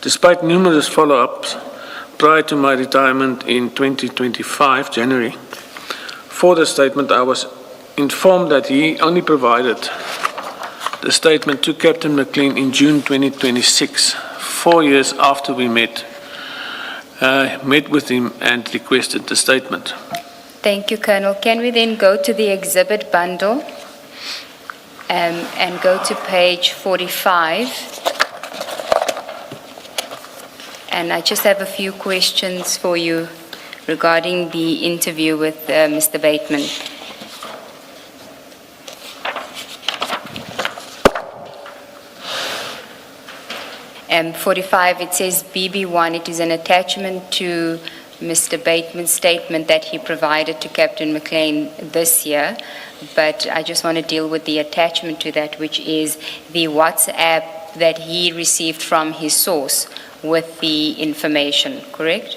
Despite numerous follow-ups prior to my retirement in 2025, January, for the statement I was informed that he only provided the statement to Captain McLEAN in June 2026, 4 years after we met with him and requested the statement. Thank you, Colonel. Can we then go to the exhibit bundle and go to page 45? And I just have a few questions for you regarding the interview with Mr. Bateman. 45, it says BB1. It is an attachment to Mr. Bateman's statement that he provided to Captain McLean this year, but I just want to deal with the attachment to that, which is the WhatsApp that he received from his source with the information, correct?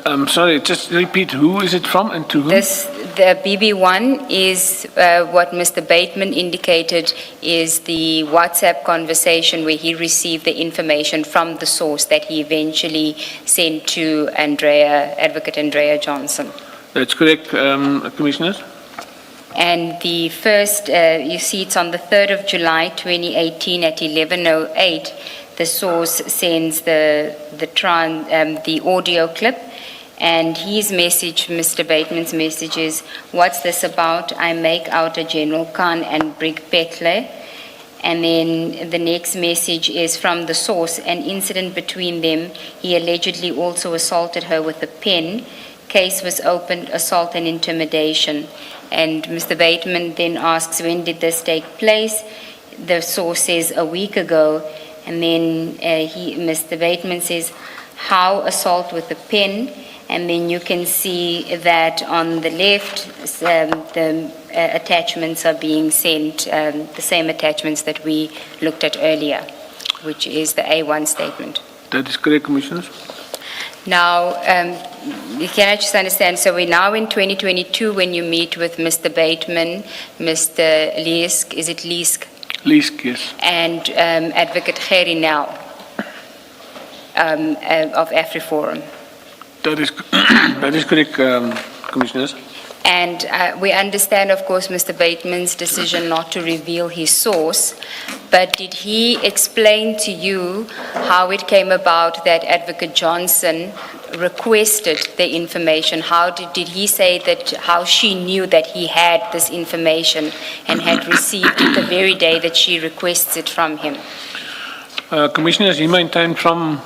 I'm sorry, just repeat, who is it from and to whom? The BB1 is what Mr. Bateman indicated is the WhatsApp conversation where he received the information from the source that he eventually sent to Advocate Andrea Johnson. That's correct, Commissioners. And the first, you see it's on the 3rd of July 2018 at 11:08, the source sends the audio clip. And his message, Mr. Bateman's message is, what's this about? I make out a General Khan and Brig Phetla. And then the next message is from the source, an incident between them. He allegedly also assaulted her with a pen. Case was opened, assault and intimidation. And Mr. Bateman then asks, when did this take place? The source says a week ago. And then Mr. Bateman says, how assault with a pen? And then you can see that on the left, the attachments are being sent, the same attachments that we looked at earlier, which is the A1 statement. That is correct, Commissioners. Now, can I just understand, so we're now in 2022 when you meet with Mr. Bateman, Mr. Liesk, is it Liesk? Liesk, yes. And Advocate Gerrie now of AfriForum. That is correct, Commissioners. And we understand, of course, Mr. Bateman's decision not to reveal his source, but did he explain to you how it came about that Advocate Johnson requested the information? How did he say that, how she knew that he had this information and had received it the very day that she requests it from him? Commissioners, he maintained from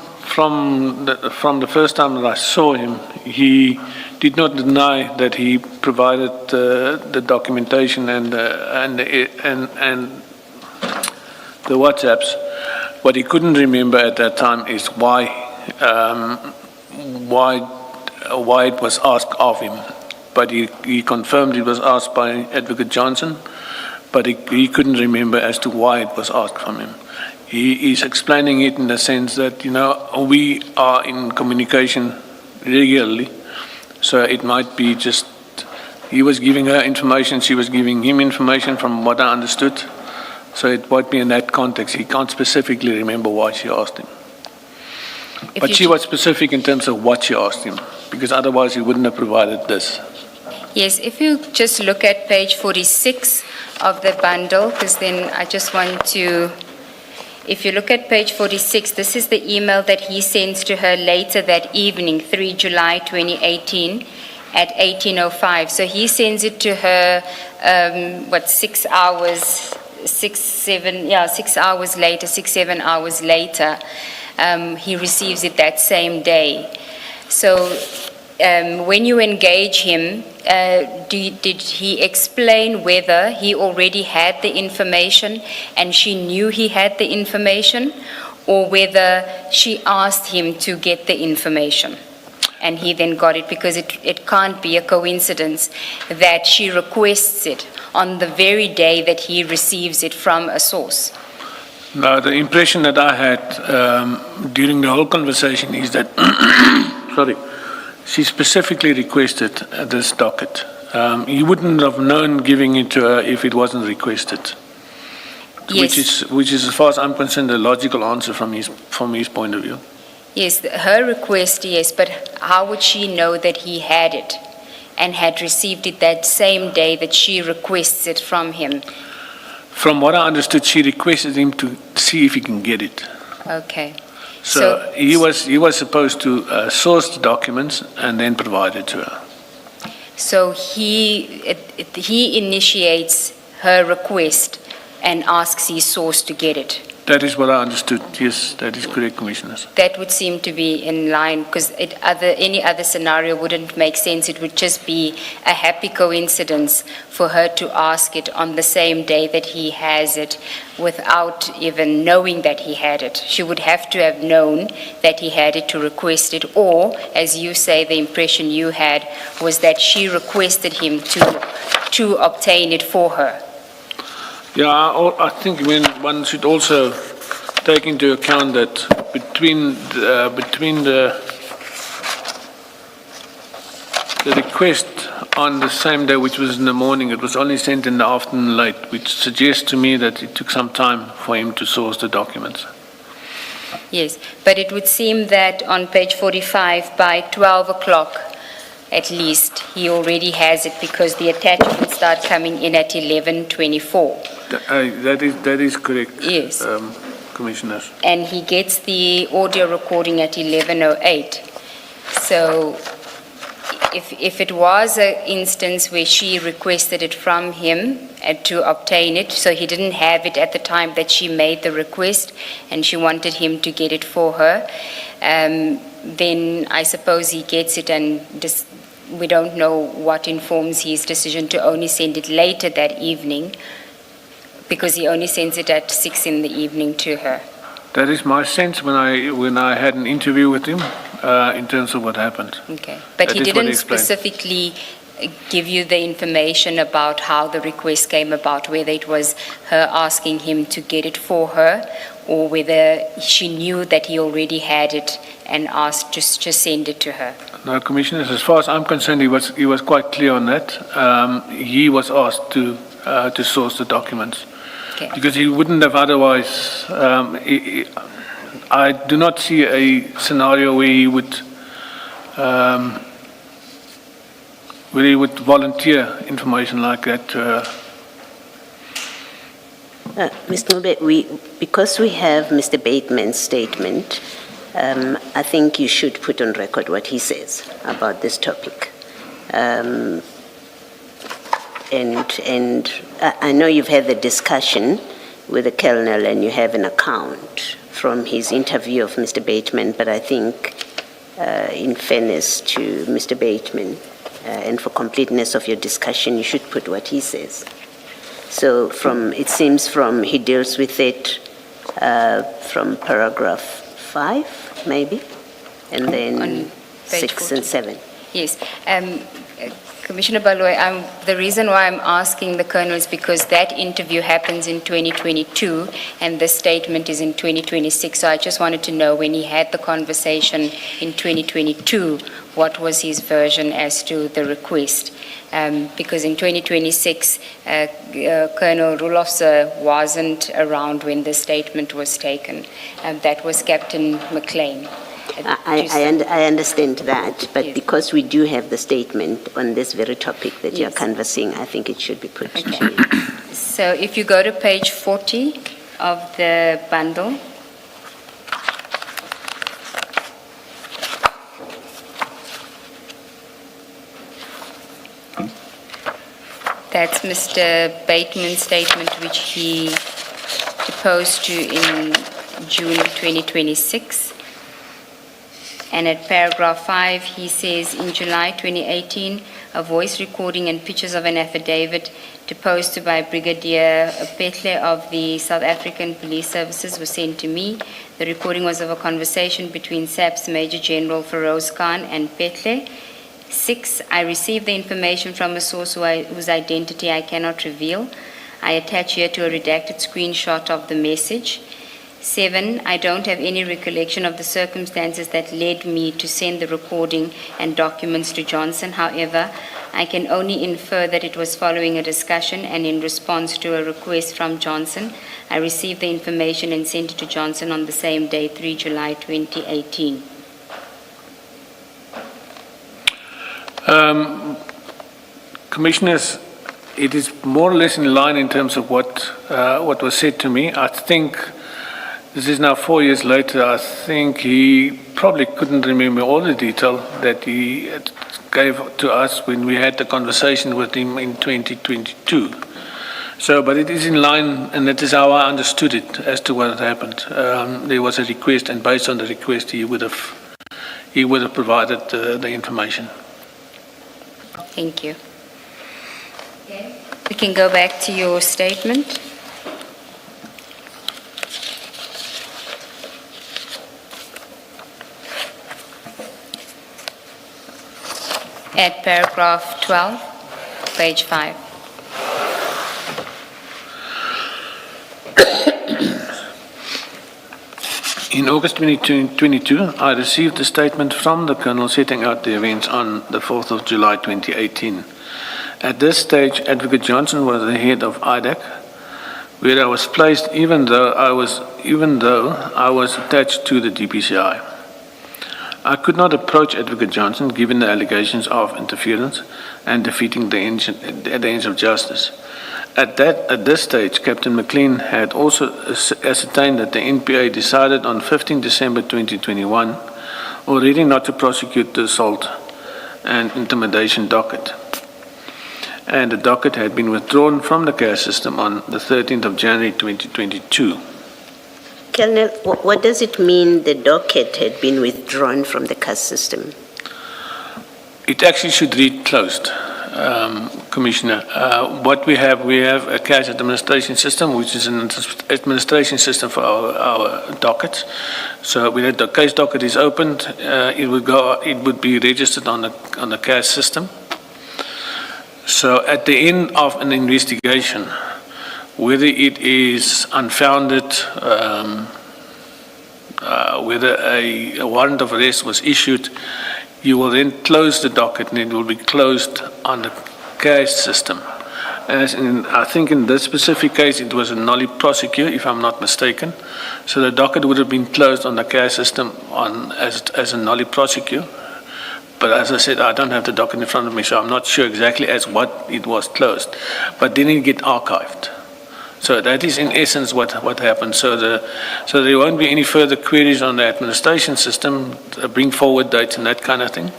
the first time that I saw him, he did not deny that he provided the documentation and the WhatsApps. What he couldn't remember at that time is why it was asked of him. But he confirmed it was asked by Advocate Johnson, but he couldn't remember as to why it was asked from him. He is explaining it in the sense that, we are in communication regularly, so it might be just he was giving her information, she was giving him information from what I understood. So it might be in that context. He can't specifically remember why she asked him. If But you she was specific in terms of what she asked him, because otherwise he wouldn't have provided this. Yes, if you just look at page 46 of the bundle, because then I just want to, if you look at page 46, this is the email that he sends to her later that evening, 3 July 2018, at 18:05. So he sends it to her, 6 hours, 7 hours later. He receives it that same day. So when you engage him, did he explain whether he already had the information and she knew he had the information, or whether she asked him to get the information and he then got it? Because it can't be a coincidence that she requests it on the very day that he receives it from a source. Now, the impression that I had during the whole conversation is that, she specifically requested this docket. He wouldn't have known giving it to her if it wasn't requested. Yes. Which is, as far as I'm concerned, a logical answer from his point of view. Yes, her request, yes, but how would she know that he had it and had received it that same day that she requests it from him? From what I understood, she requested him to see if he can get it. Okay. So he was supposed to source the documents and then provide it to her. So he initiates her request and asks his source to get it. That is what I understood. Yes, that is correct, Commissioners. That would seem to be in line, because any other scenario wouldn't make sense. It would just be a happy coincidence for her to ask it on the same day that he has it without even knowing that he had it. She would have to have known that he had it to request it, or, as you say, the impression you had was that she requested him to obtain it for her. Yeah, I think one should also take into account that between the request on the same day, which was in the morning, it was only sent in the afternoon late, which suggests to me that it took some time for him to source the documents. Yes, but it would seem that on page 45, by 12 o'clock at least, he already has it, because the attachments start coming in at 11:24. That is correct. Yes. Commissioners. And he gets the audio recording at 11:08. So if it was an instance where she requested it from him to obtain it, so he didn't have it at the time that she made the request and she wanted him to get it for her, then I suppose he gets it, and we don't know what informs his decision to only send it later that evening, because he only sends it at 6 in the evening to her. That is my sense when I had an interview with him in terms of what happened. Okay, but That he is what he didn't explained. specifically give you the information about how the request came about, whether it was her asking him to get it for her, or whether she knew that he already had it and asked just to send it to her. No, Commissioners, as far as I'm concerned, he was quite clear on that. He was asked to source the documents. Okay. Because he wouldn't have otherwise. I do not see a scenario where he would volunteer information like that to her. Mr. Mube, because we have Mr. Bateman's statement, I think you should put on record what he says about this topic. And I know you've had the discussion with the Colonel and you have an account from his interview of Mr. Bateman, but I think in fairness to Mr. Bateman and for completeness of your discussion, you should put what he says. So it seems he deals with it from paragraph 5, maybe, and then On page 6 and 7. Yes. Commissioner Baloyi, the reason why I'm asking the Colonel is because that interview happens in 2022 and this statement is in 2026. So I just wanted to know, when he had the conversation in 2022, what was his version as to the request? Because in 2026, Colonel Roelofse wasn't around when the statement was taken. That was Captain McLEAN. I understand that, but Yes. because we do have the statement on this very topic that you're Yes. canvassing, I think it should be put to Okay. you. So if you go to page 40 of the bundle, that's Mr. Bateman's statement, which he deposed to in June 2026. And at paragraph 5, he says, in July 2018, a voice recording and pictures of an affidavit deposed to by Brigadier Phetla of the South African Police Services was sent to me. The recording was of a conversation between SAP's Major General Feroz Khan and Phetla. 6, I received the information from a source whose identity I cannot reveal. I attach here to a redacted screenshot of the message. 7, I don't have any recollection of the circumstances that led me to send the recording and documents to Johnson. However, I can only infer that it was following a discussion and in response to a request from Johnson. I received the information and sent it to Johnson on the same day, 3 July 2018. Commissioners, it is more or less in line in terms of what was said to me. I think this is now 4 years later. I think he probably couldn't remember all the detail that he gave to us when we had the conversation with him in 2022. So, but it is in line, and that is how I understood it as to what had happened. There was a request, and based on the request, he would have provided the information. Thank you. We can go back to your statement. At paragraph 12, page 5. In August 2022, I received a statement from the Colonel setting out the events on the 4th of July 2018. At this stage, Advocate Johnson was the head of IDAC, where I was placed even though I was attached to the DPCI. I could not approach Advocate Johnson given the allegations of interference and defeating the ends of justice. At this stage, Captain McLEAN had also ascertained that the NPA decided on 15 December 2021 already not to prosecute the assault and intimidation docket. And the docket had been withdrawn from the care system on the 13th of January 2022. Colonel, what does it mean the docket had been withdrawn from the CAS system? It actually should read closed, Commissioner. What we have a cash administration system, which is an administration system for our dockets. So when the case docket is opened, it would be registered on the cash system. So at the end of an investigation, whether it is unfounded, whether a warrant of arrest was issued, you will then close the docket and it will be closed on the cash system. I think in this specific case it was a nolli prosecute, if I'm not mistaken. So the docket would have been closed on the cash system as a nolli prosecute. But as I said, I don't have the docket in front of me, so I'm not sure exactly as what it was closed. But then it get archived. So that is in essence what happened. So there won't be any further queries on the administration system, bring forward dates and that kind of thing.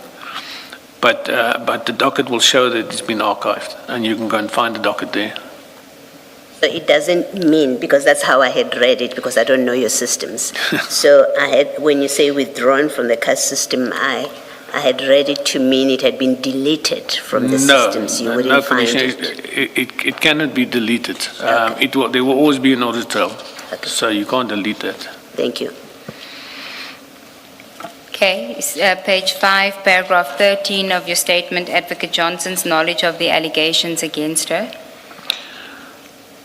But the docket will show that it's been archived, and you can go and find the docket there. So it doesn't mean, because that's how I had read it, because I don't know your systems. So when you say withdrawn from the CAS system, I had read it to mean it had been deleted from the systems. You wouldn't find it. It cannot be deleted. Okay. There will always be an audit trail, Okay. so you can't delete that. Thank you. Okay, page 5, paragraph 13 of your statement, Advocate Johnson's knowledge of the allegations against her.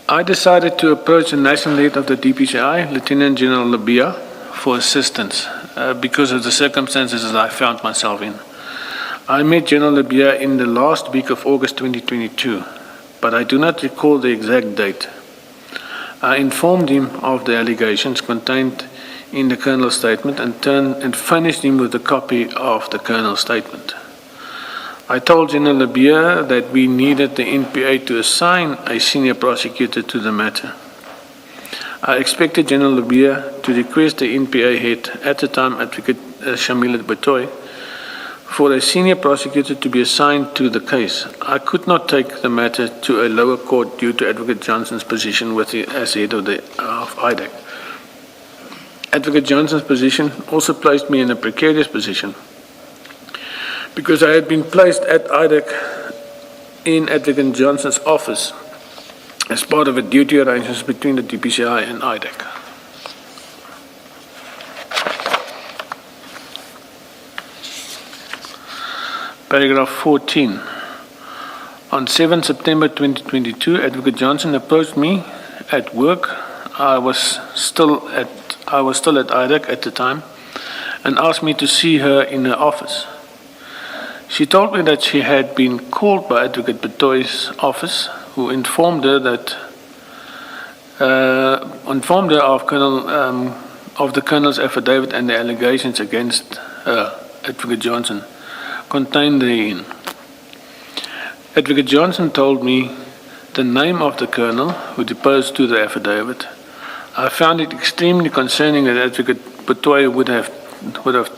I decided to approach the national lead of the DPCI, Lieutenant General Labia, for assistance because of the circumstances that I found myself in. I met General Labia in the last week of August 2022, but I do not recall the exact date. I informed him of the allegations contained in the Colonel's statement and furnished him with a copy of the Colonel's statement. I told General Lebier that we needed the NPA to assign a senior prosecutor to the matter. I expected General Lebier to request the NPA head, at the time Advocate Shamila Batoy, for a senior prosecutor to be assigned to the case. I could not take the matter to a lower court due to Advocate Johnson's position as head of IDAC. Advocate Johnson's position also placed me in a precarious position because I had been placed at IDAC in Advocate Johnson's office as part of a duty arrangement between the DPCI and IDAC. Paragraph 14. On 7 September 2022, Advocate Johnson approached me at work. I was still at IDAC at the time, and asked me to see her in her office. She told me that she had been called by Advocate Batoy's office, who informed her of the Colonel's affidavit and the allegations against her, Advocate Johnson, contained therein. Advocate Johnson told me the name of the Colonel who deposed to the affidavit. I found it extremely concerning that Advocate Batoy would have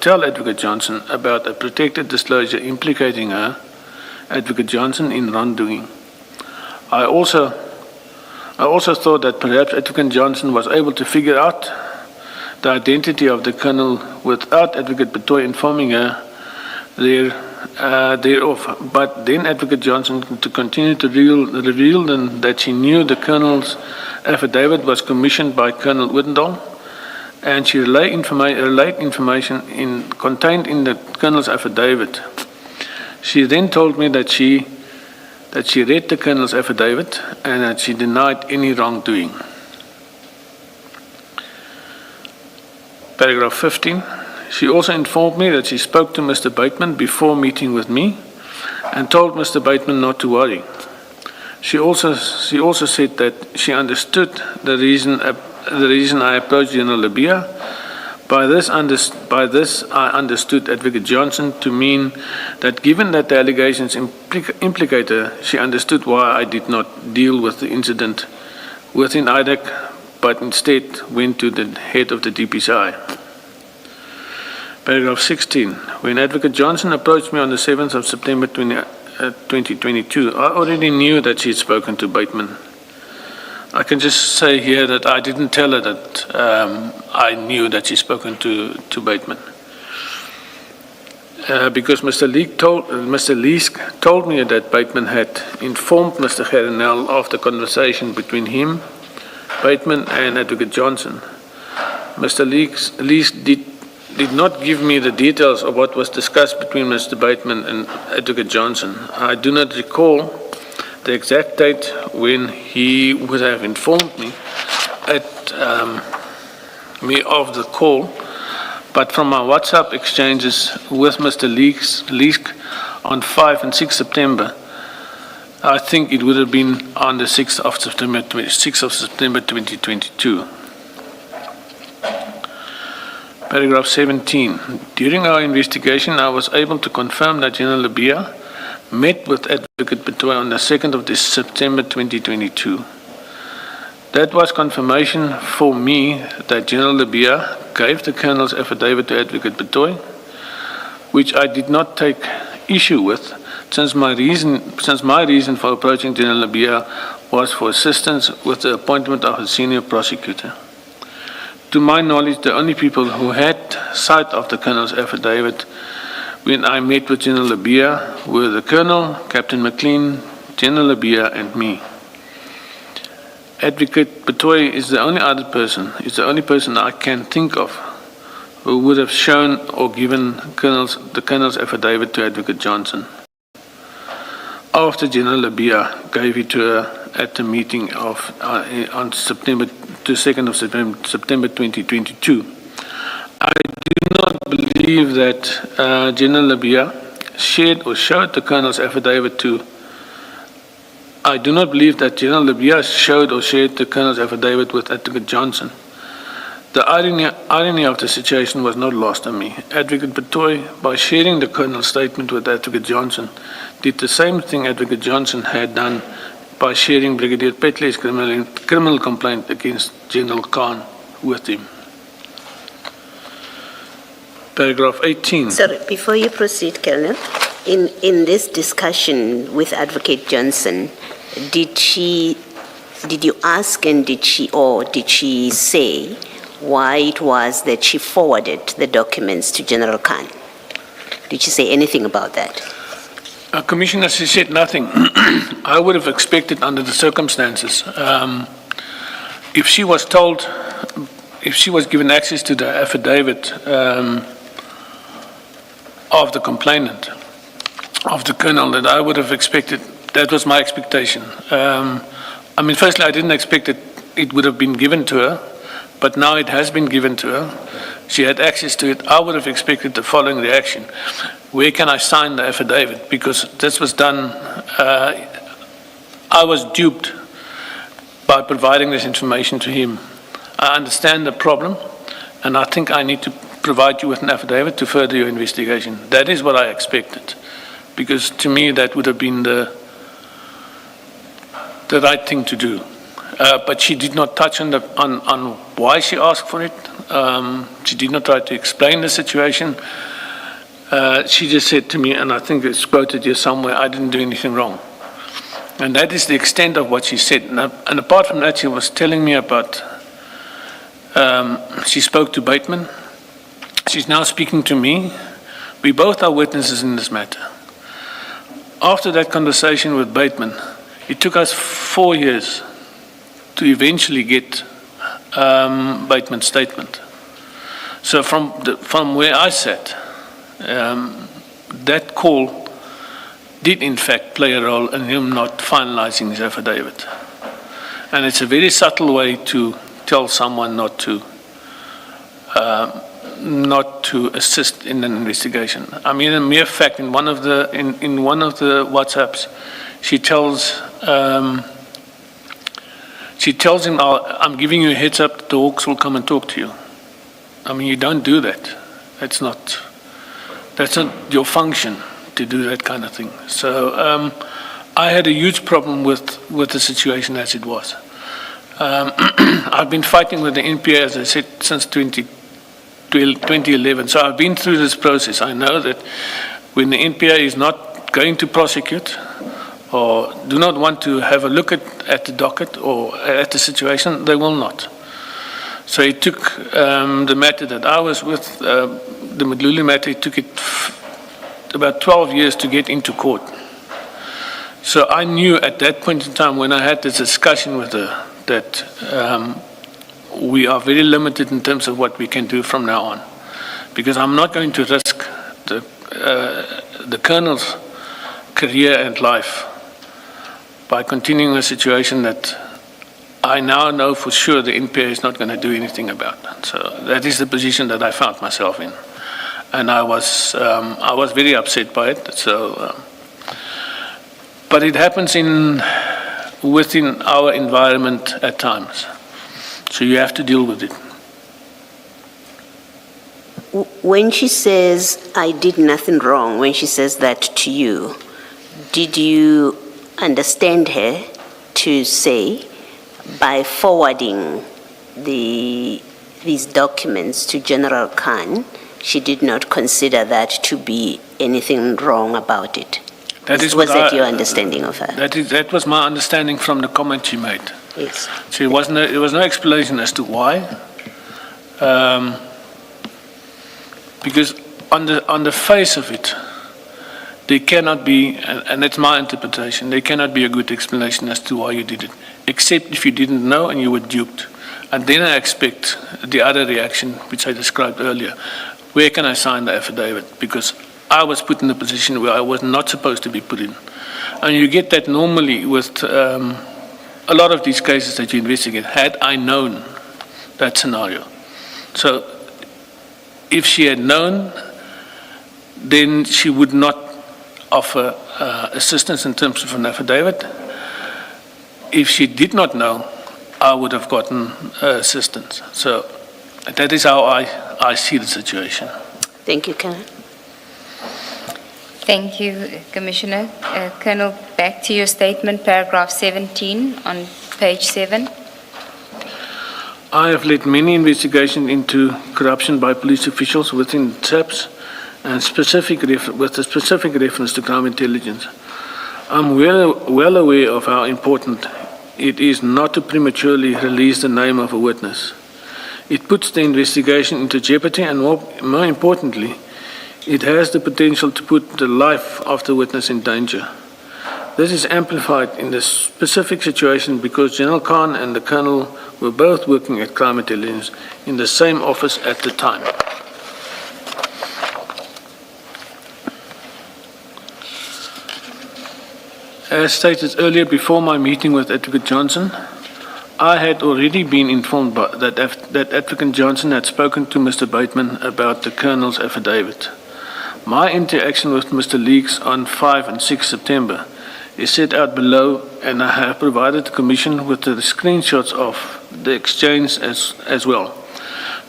told Advocate Johnson about a protected disclosure implicating her, Advocate Johnson, in wrongdoing. I also thought that perhaps Advocate Johnson was able to figure out the identity of the Colonel without Advocate Batoy informing her thereof. But then Advocate Johnson to continue to reveal that she knew the Colonel's affidavit was commissioned by Colonel Woodendall, and she relayed information contained in the Colonel's affidavit. She then told me that she read the Colonel's affidavit and that she denied any wrongdoing. Paragraph 15. She also informed me that she spoke to Mr. Bateman before meeting with me and told Mr. Bateman not to worry. She also said that she understood the reason I approached General Lebier. By this I understood Advocate Johnson to mean that given that the allegations implicate her, she understood why I did not deal with the incident within IDAC, but instead went to the head of the DPCI. Paragraph 16. When Advocate Johnson approached me on the 7th of September 2022, I already knew that she had spoken to Bateman. I can just say here that I didn't tell her that I knew that she'd spoken to Bateman. Because Mr. Leesk told me that Bateman had informed Mr. Gerenel of the conversation between him, Bateman, and Advocate Johnson. Mr. Leesk did not give me the details of what was discussed between Mr. Bateman and Advocate Johnson. I do not recall the exact date when he would have informed me of the call, but from my WhatsApp exchanges with Mr. Leesk on 5 and 6 September, I think it would have been on the 6th of September 2022. Paragraph 17. During our investigation, I was able to confirm that General Lebier met with Advocate Batoy on the 2nd of September 2022. That was confirmation for me that General Lebier gave the Colonel's affidavit to Advocate Batoy, which I did not take issue with, since my reason for approaching General Lebier was for assistance with the appointment of a senior prosecutor. To my knowledge, the only people who had sight of the Colonel's affidavit when I met with General Lebier were the Colonel, Captain McLEAN, General Lebier, and me. Advocate Batoy is the only person I can think of who would have shown or given the Colonel's affidavit to Advocate Johnson. After General Lebier gave it to her at the meeting on September 2nd of September 2022, I do not believe that General Lebier shared or showed the Colonel's affidavit to I do not believe that General Libya showed or shared the Colonel's affidavit with Advocate Johnson. The irony of the situation was not lost on me. Advocate Batoy, by sharing the Colonel's statement with Advocate Johnson, did the same thing Advocate Johnson had done by sharing Brigadier Phetla's criminal complaint against General Khan with him. Paragraph 18. Sorry, before you proceed, Colonel, in this discussion with Advocate Johnson, did you ask and did she say why it was that she forwarded the documents to General Khan? Did she say anything about that? Commissioner, she said nothing. I would have expected under the circumstances, if she was told, if she was given access to the affidavit of the complainant, of the Colonel, that I would have expected, that was my expectation. I mean, firstly, I didn't expect that it would have been given to her, but now it has been given to her. She had access to it. I would have expected the following reaction. Where can I sign the affidavit? Because this was done, I was duped by providing this information to him. I understand the problem, and I think I need to provide you with an affidavit to further your investigation. That is what I expected, because to me that would have been the right thing to do. But she did not touch on why she asked for it. She did not try to explain the situation. She just said to me, and I think it's quoted here somewhere, I didn't do anything wrong. And that is the extent of what she said. And apart from that, she was telling me about, she spoke to Bateman. She's now speaking to me. We both are witnesses in this matter. After that conversation with Bateman, it took us 4 years to eventually get Bateman's statement. So from where I sat, that call did in fact play a role in him not finalizing his affidavit. And it's a very subtle way to tell someone not to assist in an investigation. I mean, a mere fact, in one of the WhatsApps, she tells him, I'm giving you a heads up that the Hawks will come and talk to you. I mean, you don't do that. That's not your function to do that kind of thing. So I had a huge problem with the situation as it was. I've been fighting with the NPA, as I said, since 2011. So I've been through this process. I know that when the NPA is not going to prosecute or do not want to have a look at the docket or at the situation, they will not. So it took the matter that I was with, the Madlanga matter, it took it about 12 years to get into court. So I knew at that point in time when I had this discussion with her that we are very limited in terms of what we can do from now on, because I'm not going to risk the Colonel's career and life by continuing a situation that I now know for sure the NPA is not going to do anything about. So that is the position that I found myself in, and I was very upset by it. So, but it happens within our environment at times. So you have to deal with it. When she says, I did nothing wrong, when she says that to you, did you understand her to say, by forwarding these documents to General Khan, she did not consider that to be anything wrong about it? Was that your understanding of her? That was my understanding from the comment she made. Yes. So there was no explanation as to why. Because on the face of it, there cannot be, and that's my interpretation, there cannot be a good explanation as to why you did it, except if you didn't know and you were duped. And then I expect the other reaction, which I described earlier. Where can I sign the affidavit? Because I was put in a position where I was not supposed to be put in. And you get that normally with a lot of these cases that you investigate, had I known that scenario. So if she had known, then she would not offer assistance in terms of an affidavit. if she did not know, I would have gotten assistance. So that is how I see the situation. Thank you, Colonel. Thank you, Commissioner. Colonel, back to your statement, paragraph 17 on page 7. I have led many investigations into corruption by police officials within TSAPS and with a specific reference to crime intelligence. I'm well aware of how important it is not to prematurely release the name of a witness. It puts the investigation into jeopardy and more importantly, it has the potential to put the life of the witness in danger. This is amplified in this specific situation because General Khan and the Colonel were both working at crime intelligence in the same office at the time. As stated earlier before my meeting with Advocate Johnson, I had already been informed that Advocate Johnson had spoken to Mr. Bateman about the Colonel's affidavit. My interaction with Mr. Leeks on 5 and 6 September is set out below, and I have provided the Commission with the screenshots of the exchange as well.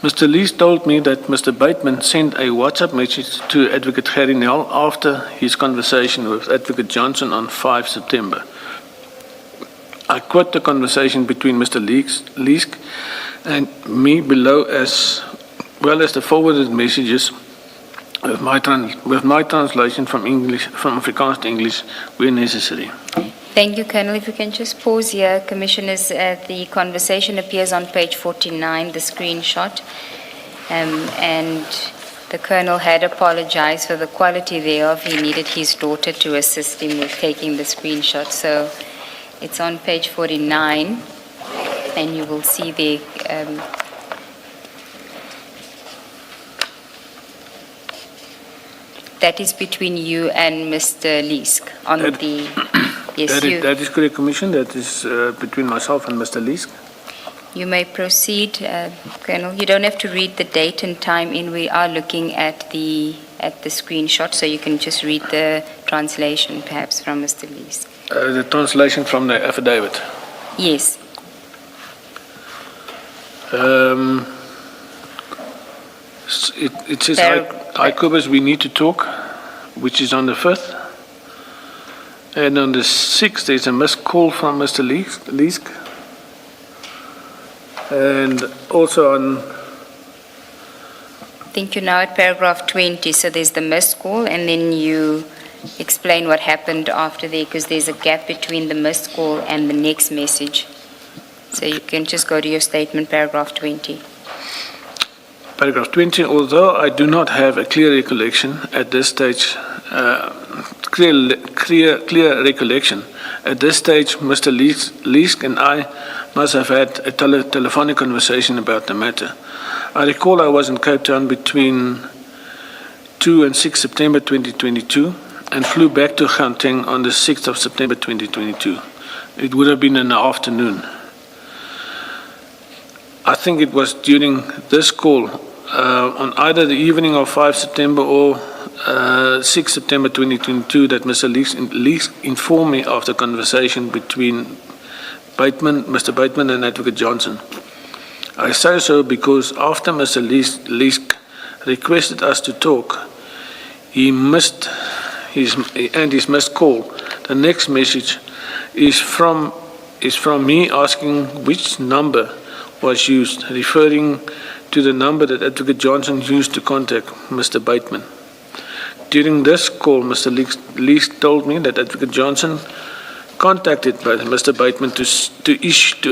Mr. Leeks told me that Mr. Bateman sent a WhatsApp message to Advocate Harry Nell after his conversation with Advocate Johnson on 5 September. I quote the conversation between Mr. Leeks and me below, as well as the forwarded messages with my translation from Afrikaans to English where necessary. Thank you, Colonel. If you can just pause here, Commissioners, the conversation appears on page 49, the screenshot, and the Colonel had apologized for the quality thereof. He needed his daughter to assist him with taking the screenshot. So it's on page 49, and you will see the that is between you and Mr. Leesk on the... Yes, that is correct, Commissioner. That is between myself and Mr. Leesk. You may proceed, Colonel. You don't have to read the date and time in. We are looking at the screenshot, so you can just read the translation, perhaps, from Mr. Leesk. The translation from the affidavit. Yes. It says, I, Kobus, we need to talk, which is on the 5th. And on the 6th, there's a missed call from Mr. Leesk. And also on... I think you're now at paragraph 20, so there's the missed call, and then you explain what happened after there, because there's a gap between the missed call and the next message. So you can just go to your statement, paragraph 20. Paragraph 20, although I do not have a clear recollection at this stage, clear recollection, at this stage, Mr. Leesk and I must have had a telephonic conversation about the matter. I recall I was in Cape Town between 2 and 6 September 2022 and flew back to Gauteng on the 6th of September 2022. It would have been in the afternoon. I think it was during this call on either the evening of 5 September or 6 September 2022 that Mr. Leesk informed me of the conversation between Mr. Bateman and Advocate Johnson. I say so because after Mr. Leesk requested us to talk, he missed his missed call. The next message is from me asking which number was used, referring to the number that Advocate Johnson used to contact Mr. Bateman. During this call, Mr. Leesk told me that Advocate Johnson contacted Mr. Bateman to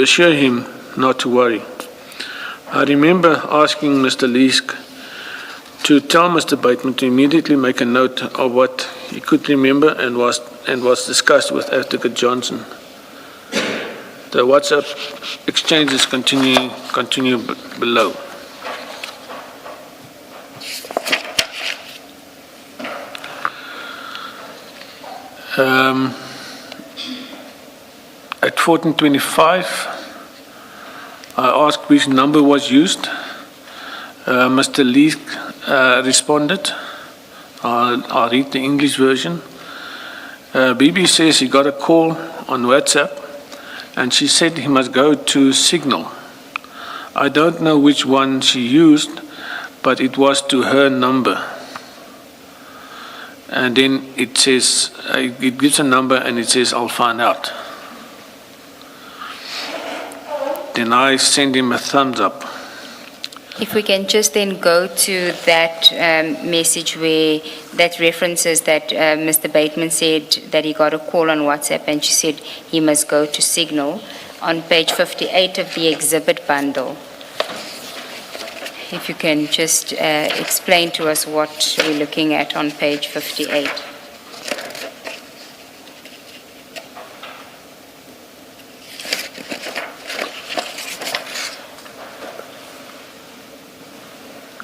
assure him not to worry. I remember asking Mr. Leesk to tell Mr. Bateman to immediately make a note of what he could remember and was discussed with Advocate Johnson. The WhatsApp exchanges continue below. At 14:25, I asked which number was used. Mr. Leesk responded. I'll read the English version. BB says he got a call on WhatsApp and she said he must go to Signal. I don't know which one she used, but it was to her number. And then it says, it gives a number and it says, I'll find out. Then I send him a thumbs up. If we can just then go to that message where that references that Mr. Bateman said that he got a call on WhatsApp and she said he must go to Signal on page 58 of the exhibit bundle. If you can just explain to us what we're looking at on page 58.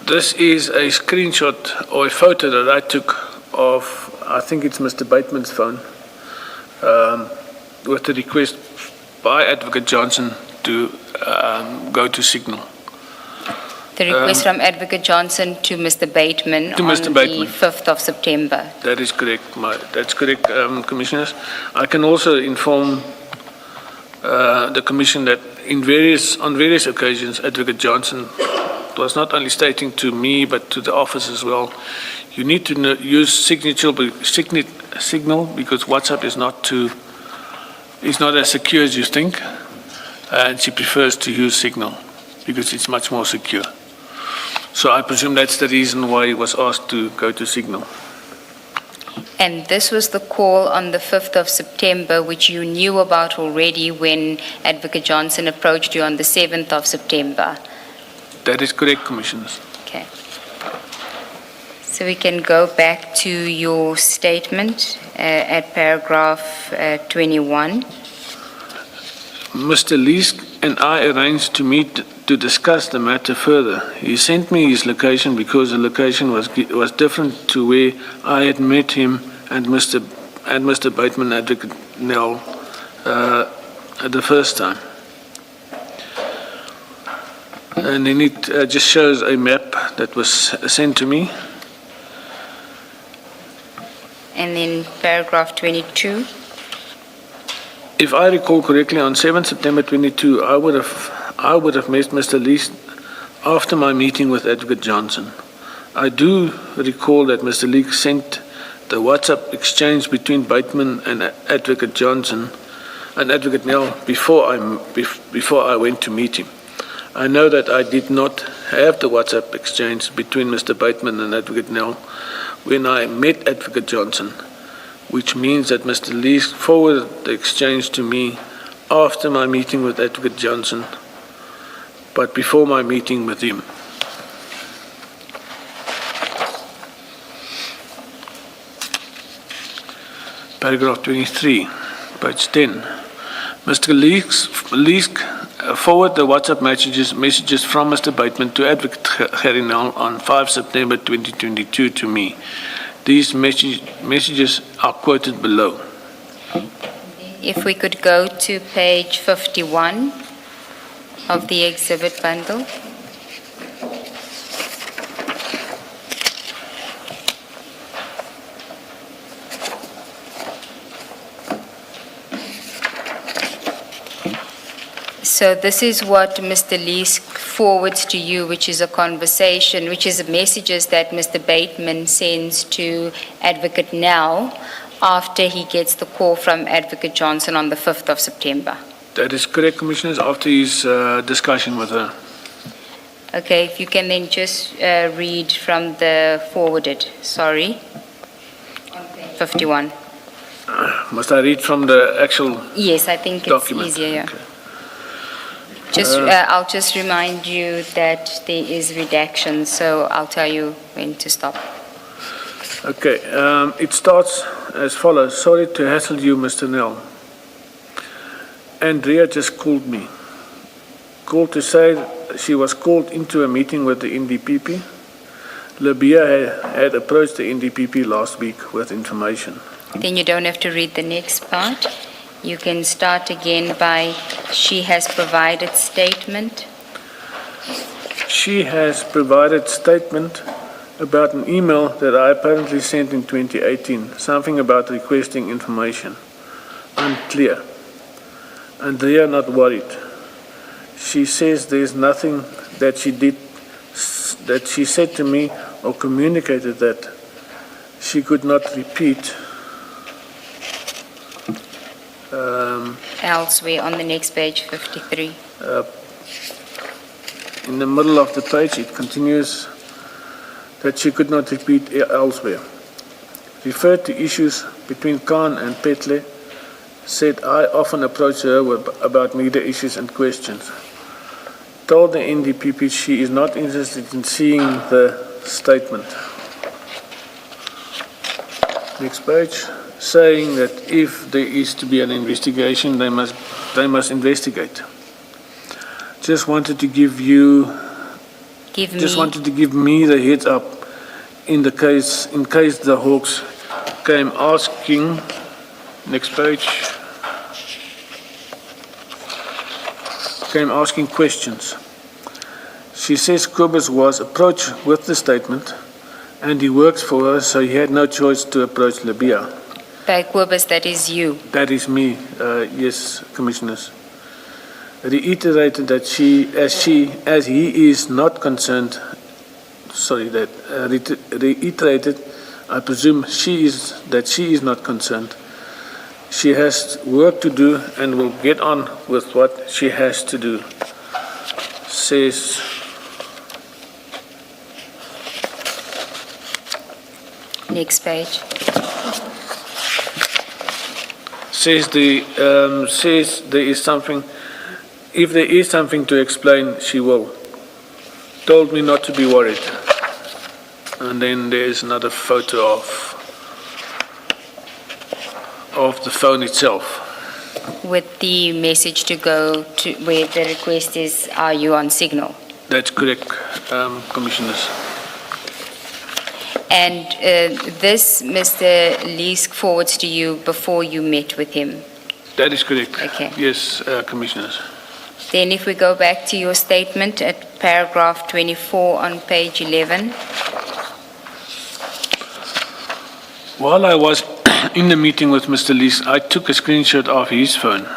This is a screenshot or a photo that I took of, I think it's Mr. Bateman's phone, with the request by Advocate Johnson to go to Signal. The request from Advocate Johnson to Mr. Bateman on the 5th of September. That is correct. That's correct, Commissioners. I can also inform the Commission that on various occasions, Advocate Johnson was not only stating to me but to the office as well, you need to use Signal because WhatsApp is not as secure as you think, and she prefers to use Signal because it's much more secure. So I presume that's the reason why he was asked to go to Signal. And this was the call on the 5th of September, which you knew about already when Advocate Johnson approached you on the 7th of September. That is correct, Commissioners. Okay. So we can go back to your statement at paragraph 21. Mr. Leesk and I arranged to meet to discuss the matter further. He sent me his location because the location was different to where I had met him and Mr. Bateman, Advocate Nell, the first time. And then it just shows a map that was sent to me. And then paragraph 22. If I recall correctly, on 7 September 22, I would have met Mr. Leesk after my meeting with Advocate Johnson. I do recall that Mr. Leesk sent the WhatsApp exchange between Bateman and Advocate Johnson and Advocate Nell before I went to meet him. I know that I did not have the WhatsApp exchange between Mr. Bateman and Advocate Nell when I met Advocate Johnson, which means that Mr. Leesk forwarded the exchange to me after my meeting with Advocate Johnson, but before my meeting with him. Paragraph 23, page 10. Mr. Leesk forwarded the WhatsApp messages from Mr. Bateman to Advocate Gerinal on 5 September 2022 to me. These messages are quoted below. If we could go to page 51 of the exhibit bundle. So this is what Mr. Leesk forwards to you, which is a conversation, which is messages that Mr. Bateman sends to Advocate Nell after he gets the call from Advocate Johnson on the 5th of September. That is correct, Commissioners, after his discussion with her. Okay, if you can then just read from the forwarded, sorry, on page 51. Must I read from the actual Yes, I think it's document? easier, yeah. Okay. I'll just remind you that there is redaction, so I'll tell you when to stop. Okay, it starts as follows. Sorry to hassle you, Mr. Nell. Andrea just called me. Called to say she was called into a meeting with the NDPP. Libya had approached the NDPP last week with information. Then you don't have to read the next part. You can start again by, she has provided statement. She has provided statement about an email that I apparently sent in 2018, something about requesting information. Unclear. and they are not worried. She says there is nothing that she did, that she said to me or communicated that she could not repeat. Elsewhere on the next page, 53. In the middle of the page, it continues that she could not repeat elsewhere. Referred to issues between Khan and Phetla, said I often approach her about media issues and questions. Told the NDPP she is not interested in seeing the statement. Next page, saying that if there is to be an investigation, they must investigate. Just wanted to give me the heads up in case the Hawks came asking. Next page. Came asking questions. She says Kobus was approached with the statement and he works for her, so he had no choice to approach Libya. By Kobus, that is you. That is me, yes, Commissioners. Reiterated that as he is not concerned, reiterated, I presume she is not concerned. She has work to do and will get on with what she has to do. Says Next page. says there is something. If there is something to explain, she will. Told me not to be worried. And then there's another photo of the phone itself. With the message to go to where the request is, are you on signal? That's correct, Commissioners. And this Mr. Leesk forwards to you before you met with him. That is correct. Okay. Yes, Commissioners. Then if we go back to your statement at paragraph 24 on page 11. While I was in the meeting with Mr. Leesk, I took a screenshot of his phone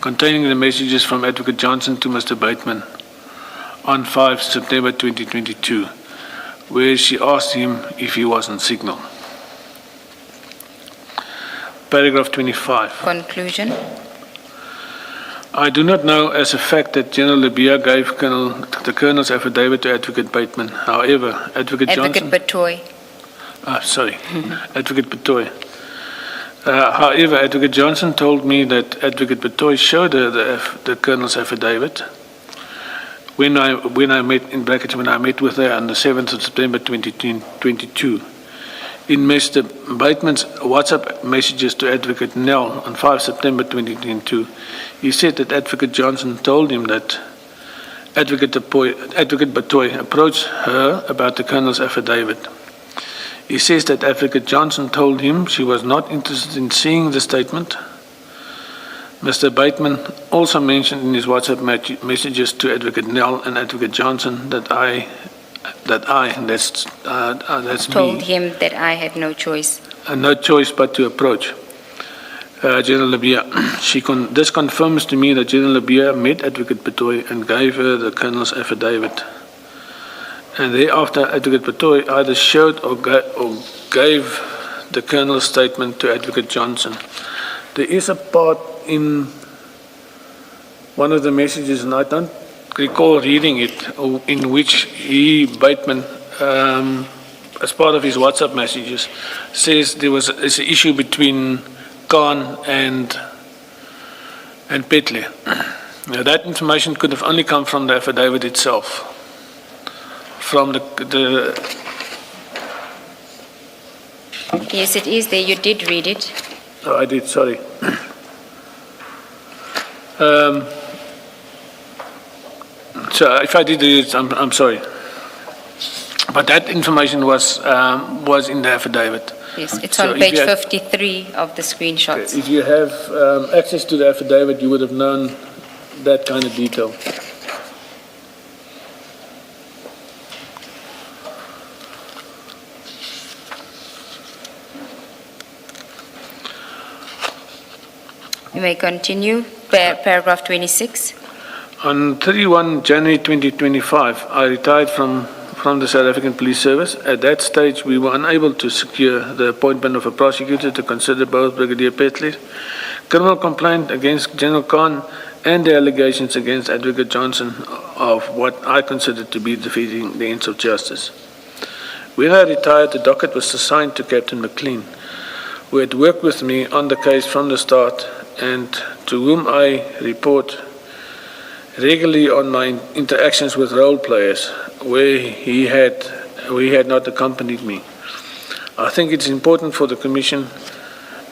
containing the messages from Advocate Johnson to Mr. Bateman on 5 September 2022, where she asked him if he was on signal. Paragraph 25. Conclusion. I do not know as a fact that General Libya gave the Colonel's affidavit to Advocate Bateman. However, Advocate Johnson... Batoy. Advocate Batoy. However, Advocate Johnson told me that Advocate Batoy showed her the Colonel's affidavit when I met, in brackets, when I met with her on the 7th of September 2022. In Mr. Bateman's WhatsApp messages to Advocate Nell on 5 September 2022, he said that Advocate Johnson told him that Advocate Batoy approached her about the Colonel's affidavit. He says that Advocate Johnson told him she was not interested in seeing the statement. Mr. Bateman also mentioned in his WhatsApp messages to Advocate Nell and Advocate Johnson that's Told me, him that I had no choice. no choice but to approach General Libya. This confirms to me that General Libya met Advocate Batoy and gave her the Colonel's affidavit. And thereafter, Advocate Batoy either showed or gave the Colonel's statement to Advocate Johnson. There is a part in one of the messages, and I don't recall reading it, in which Bateman, as part of his WhatsApp messages, says it's an issue between Khan and Phetla. Now, that information could have only come from the affidavit itself. From Yes, it is there. You did read it. Oh, I did, sorry. So if I did read it, I'm sorry. But that information was in the affidavit. Yes, it's So on if page you had- 53 of the screenshots. If you have access to the affidavit, you would have known that kind of detail. You may continue. paragraph 26. On 31 January 2025, I retired from the South African Police Service. At that stage, we were unable to secure the appointment of a prosecutor to consider both Brigadier Phetla's criminal complaint against General Khan and the allegations against Advocate Johnson of what I considered to be defeating the ends of justice. When I retired, the docket was assigned to Captain McLEAN, who had worked with me on the case from the start and to whom I report regularly on my interactions with role players where he had not accompanied me. I think it's important for the Commission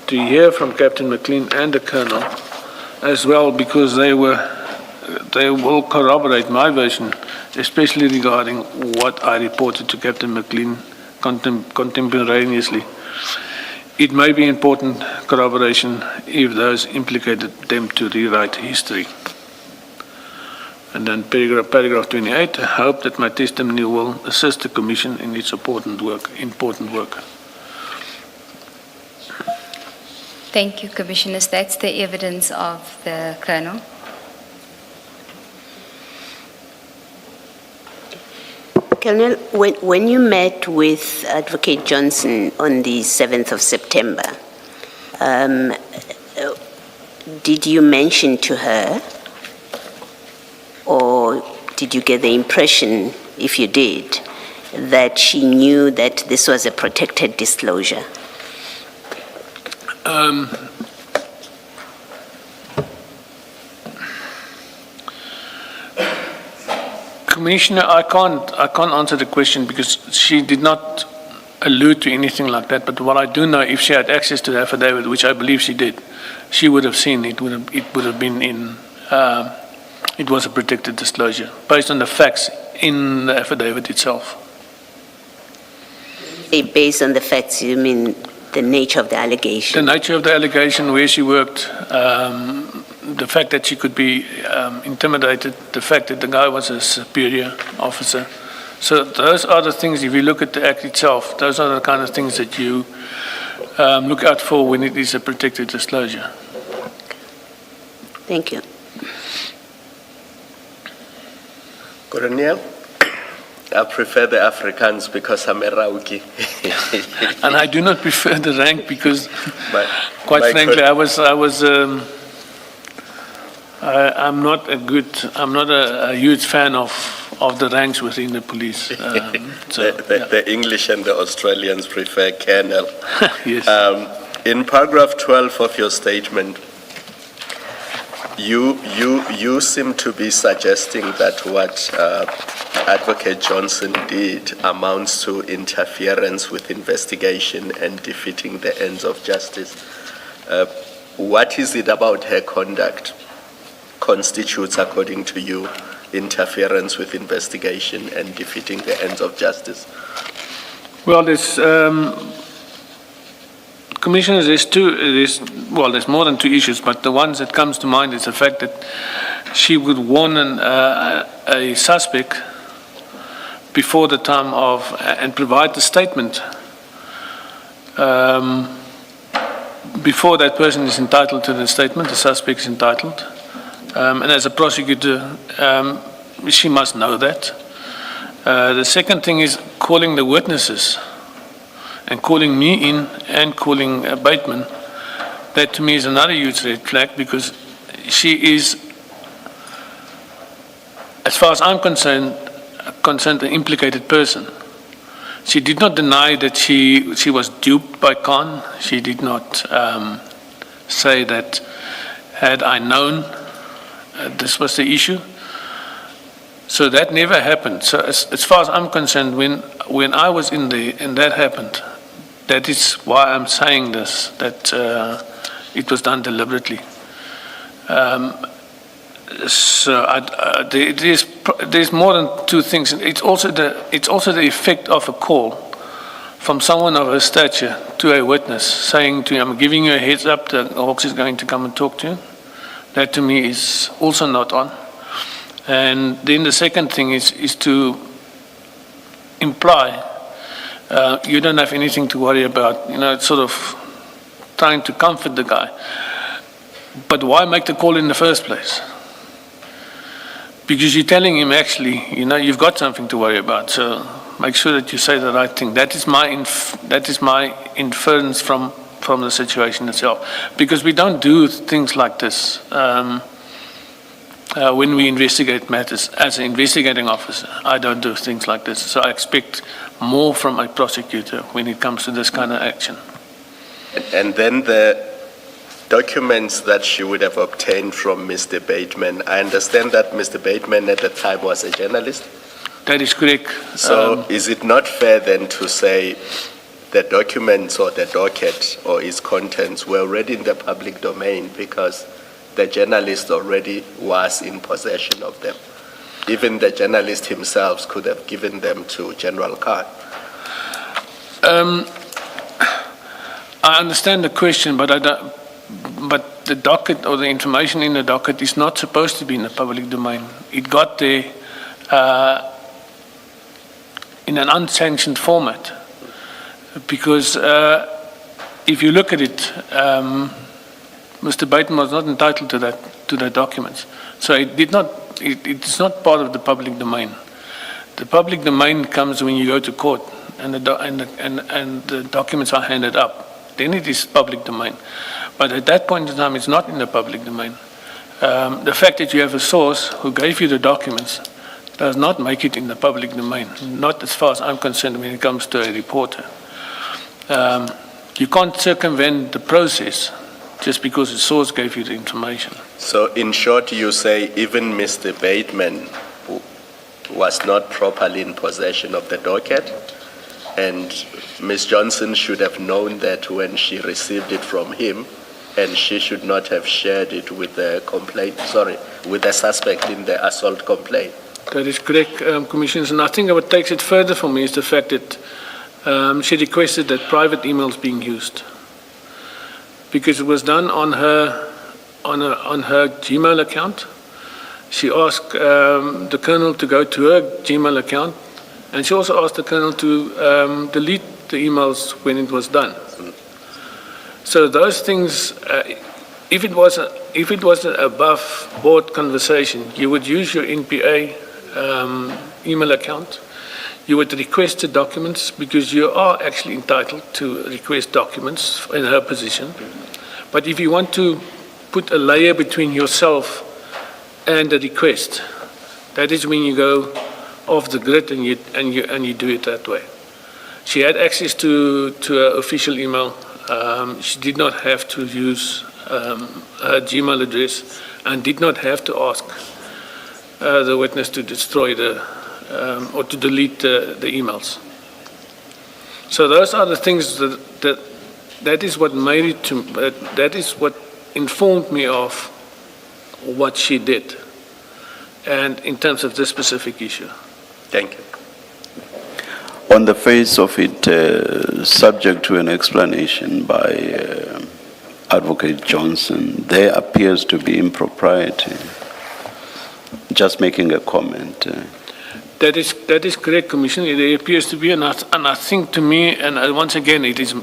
to hear from Captain McLEAN and the Colonel as well, because they will corroborate my version, especially regarding what I reported to Captain McLEAN contemporaneously. It may be important corroboration if those implicated attempt to rewrite history. And then paragraph 28, I hope that my testimony will assist the Commission in its important work. Thank you, Commissioners. That's the evidence of the Colonel. Colonel, when you met with Advocate Johnson on the 7th of September, did you mention to her, or did you get the impression, if you did, that she knew that this was a protected disclosure? Commissioner, I can't answer the question because she did not allude to anything like that. But what I do know, if she had access to the affidavit, which I believe she did, she would have seen it. It would have been in. It was a protected disclosure based on the facts in the affidavit itself. Based on the facts, you mean the nature of the allegation? The nature of the allegation, where she worked, the fact that she could be intimidated, the fact that the guy was a superior officer. So those are the things, if you look at the act itself, those are the kind of things that you look out for when it is a protected disclosure. Thank you. Colonel, I prefer the Afrikaans because I'm a Rauki. And I do not prefer the rank because, quite my frankly, I'm not a huge fan of the ranks within the police. The English and the Australians prefer Colonel. Yes. In paragraph 12 of your statement, you seem to be suggesting that what Advocate Johnson did amounts to interference with investigation and defeating the ends of justice. What is it about her conduct constitutes, according to you, interference with investigation and defeating the ends of justice? Well, there's Commissioners, there's more than two issues, but the ones that comes to mind is the fact that she would warn a suspect before the time of, and provide the statement before that person is entitled to the statement, the suspect is entitled. And as a prosecutor, she must know that. The second thing is calling the witnesses and calling me in and calling Bateman. That to me is another huge red flag, because she is, as far as I'm concerned, an implicated person. She did not deny that she was duped by Khan. She did not say that had I known this was the issue. So that never happened. So as far as I'm concerned, when I was in there and that happened, that is why I'm saying this, that it was done deliberately. There's more than two things. It's also the effect of a call from someone of her stature to a witness saying to him, I'm giving you a heads up, the Hawks is going to come and talk to you. That to me is also not on. And then the second thing is to imply you don't have anything to worry about, sort of trying to comfort the guy. But why make the call in the first place? Because you're telling him, actually, you've got something to worry about, so make sure that you say the right thing. That is my inference from the situation itself. Because we don't do things like this when we investigate matters. As an investigating officer, I don't do things like this. So I expect more from a prosecutor when it comes to this kind of action. And then the documents that she would have obtained from Mr. Bateman, I understand that Mr. Bateman at the time was a journalist. That is correct. So is it not fair then to say the documents or the docket or its contents were already in the public domain because the journalist already was in possession of them? Even the journalist himself could have given them to General Khan. I understand the question, but but the docket or the information in the docket is not supposed to be in the public domain. It got there in an unsanctioned format, because if you look at it, Mr. Bateman was not entitled to the documents, so it is not part of the public domain. The public domain comes when you go to court and the documents are handed up. Then it is public domain. But at that point in time, it's not in the public domain. The fact that you have a source who gave you the documents does not make it in the public domain, not as far as I'm concerned when it comes to a reporter. You can't circumvent the process just because the source gave you the information. So in short, you say even Mr. Bateman was not properly in possession of the docket, and Ms. Johnson should have known that when she received it from him, and she should not have shared it with the with the suspect in the assault complaint. That is correct, Commissioners. And I think what takes it further for me is the fact that she requested that private emails being used, because it was done on her Gmail account. She asked the Colonel to go to her Gmail account, and she also asked the Colonel to delete the emails when it was done. So those things, if it was an above board conversation, you would use your NPA email account. You would request the documents, because you are actually entitled to request documents in her position. But if you want to put a layer between yourself and the request, that is when you go off the grid and you do it that way. She had access to her official email. She did not have to use her Gmail address and did not have to ask the witness to destroy or to delete the emails. So those are the things that is what made it to, that is what informed me of what she did, and in terms of this specific issue. Thank you. On the face of it, subject to an explanation by Advocate Johnson, there appears to be impropriety. Just making a comment. That is correct, Commissioner. There appears to be, and I think to me, and once again, it's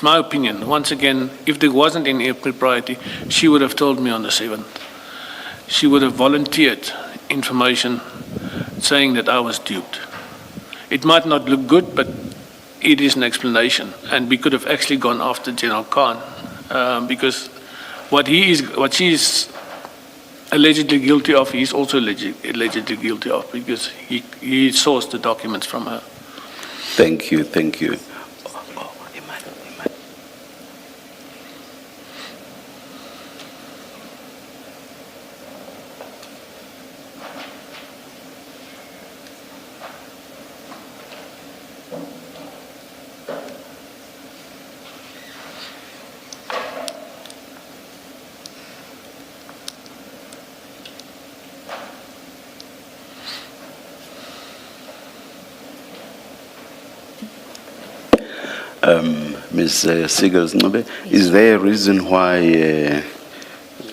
my opinion. Once again, if there wasn't any impropriety, she would have told me on the 7th. She would have volunteered information saying that I was duped. It might not look good, but it is an explanation, and we could have actually gone after General Khan because what she is allegedly guilty of, he is also allegedly guilty of, because he sourced the documents from her. Thank you, thank you. Ms. Sigels-Ncube, is there a reason why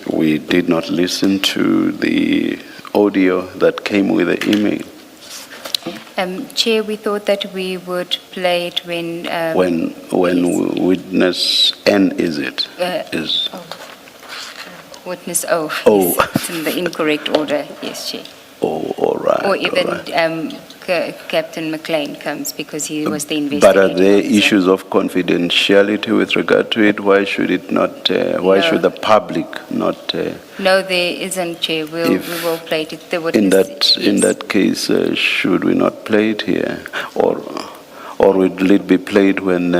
we did not listen to the audio that came with the email? Chair, we thought that we would play it when... When witness N, is it? Is Witness O. O. Yes, it's in the incorrect order, yes, Chair. Oh, all right. Or even all right. Captain McLEAN comes because he was the investigating But are there officer. issues of confidentiality with regard to it? Why should it not, why No. should the public not, No, there isn't, Chair. we will play it. The in witness, in yes. that case, should we not play it here? Or will it be played when,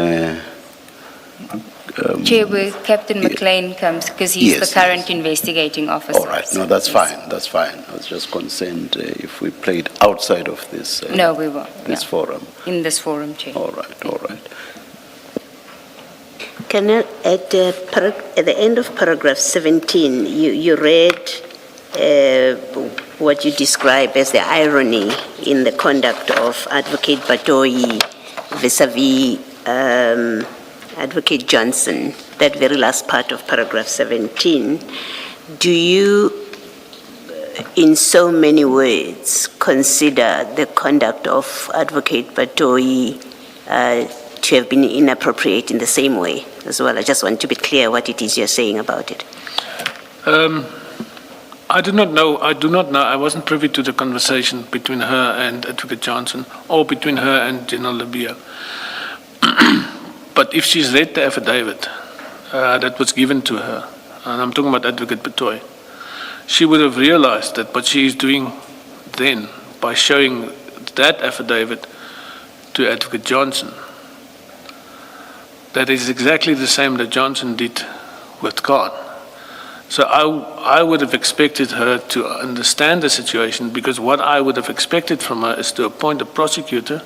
Chair, where Captain McLean comes, because he's Yes, the current investigating officer. all right, no, that's fine, that's fine. I was just concerned if we played outside of this. No, we won't. This no. forum. In this forum, Chair. All right, all right. Colonel, at the end of paragraph 17, you read what you describe as the irony in the conduct of Advocate Batoyi vis-a-vis Advocate Johnson, that very last part of paragraph 17. Do you, in so many words, consider the conduct of Advocate Batoyi to have been inappropriate in the same way as well? I just want to be clear what it is you're saying about it. I do not know. I wasn't privy to the conversation between her and Advocate Johnson, or between her and General Labia. But if she's read the affidavit that was given to her, and I'm talking about Advocate Batoyi, she would have realized that what she is doing then, by showing that affidavit to Advocate Johnson, that is exactly the same that Johnson did with Khan. So I would have expected her to understand the situation, because what I would have expected from her is to appoint a prosecutor,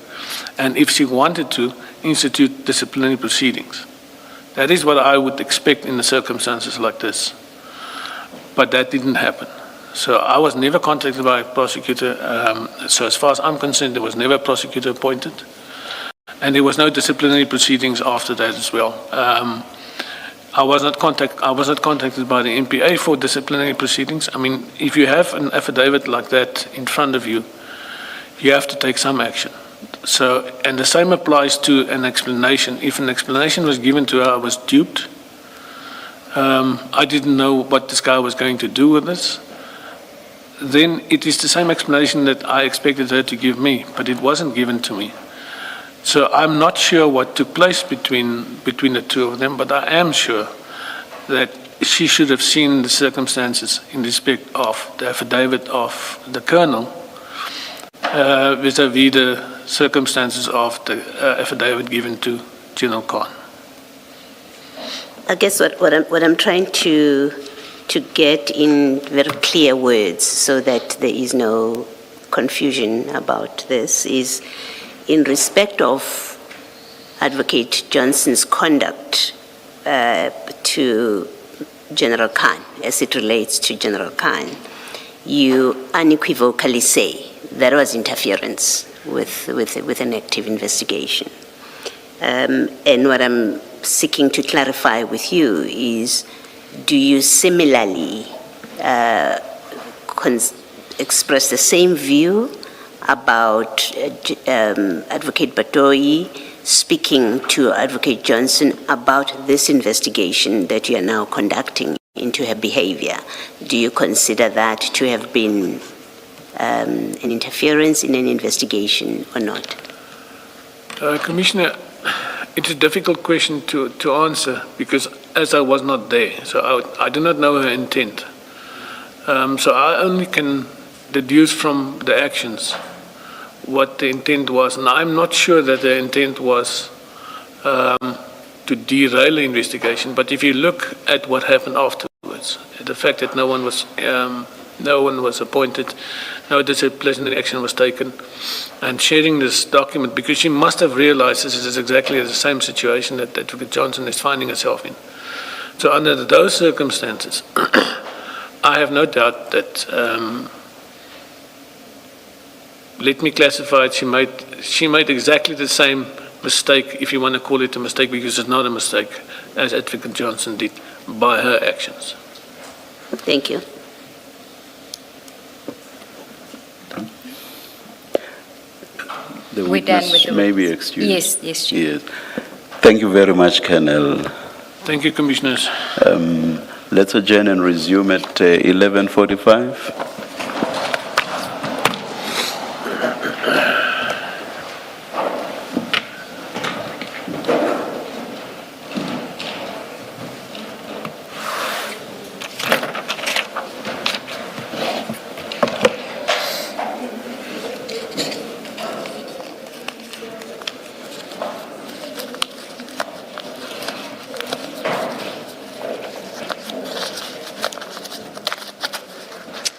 and if she wanted to, institute disciplinary proceedings. That is what I would expect in the circumstances like this. But that didn't happen. So I was never contacted by a prosecutor. So as far as I'm concerned, there was never a prosecutor appointed. And there was no disciplinary proceedings after that as well. I was not contacted by the MPA for disciplinary proceedings. I mean, if you have an affidavit like that in front of you, you have to take some action. So, and the same applies to an explanation. If an explanation was given to her, I was duped. I didn't know what this guy was going to do with this. Then it is the same explanation that I expected her to give me, but it wasn't given to me. So I'm not sure what took place between the two of them, but I am sure that she should have seen the circumstances in respect of the affidavit of the colonel vis-a-vis the circumstances of the affidavit given to General Khan. I guess what I'm trying to get in very clear words so that there is no confusion about this is in respect of Advocate Johnson's conduct to General Khan, as it relates to General Khan, you unequivocally say there was interference with an active investigation. And what I'm seeking to clarify with you is, do you similarly express the same view about Advocate Batoyi speaking to Advocate Johnson about this investigation that you are now conducting into her behavior? Do you consider that to have been an interference in an investigation or not? Commissioner, it's a difficult question to answer because as I was not there, so I do not know her intent. So I only can deduce from the actions what the intent was, and I'm not sure that the intent was to derail the investigation. But if you look at what happened afterwards, the fact that no one was appointed, no disciplinary action was taken, and sharing this document, because she must have realized this is exactly the same situation that Advocate Johnson is finding herself in. So under those circumstances, I have no doubt that, let me classify it, she made exactly the same mistake, if you want to call it a mistake, because it's not a mistake, as Advocate Johnson did by her actions. Thank you. The We're done witness with the may be witness. excused. Yes, yes, Chair. Yes. Thank you very much, Colonel. Thank you, Commissioners. Let's adjourn and resume at 11:45.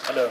Hello.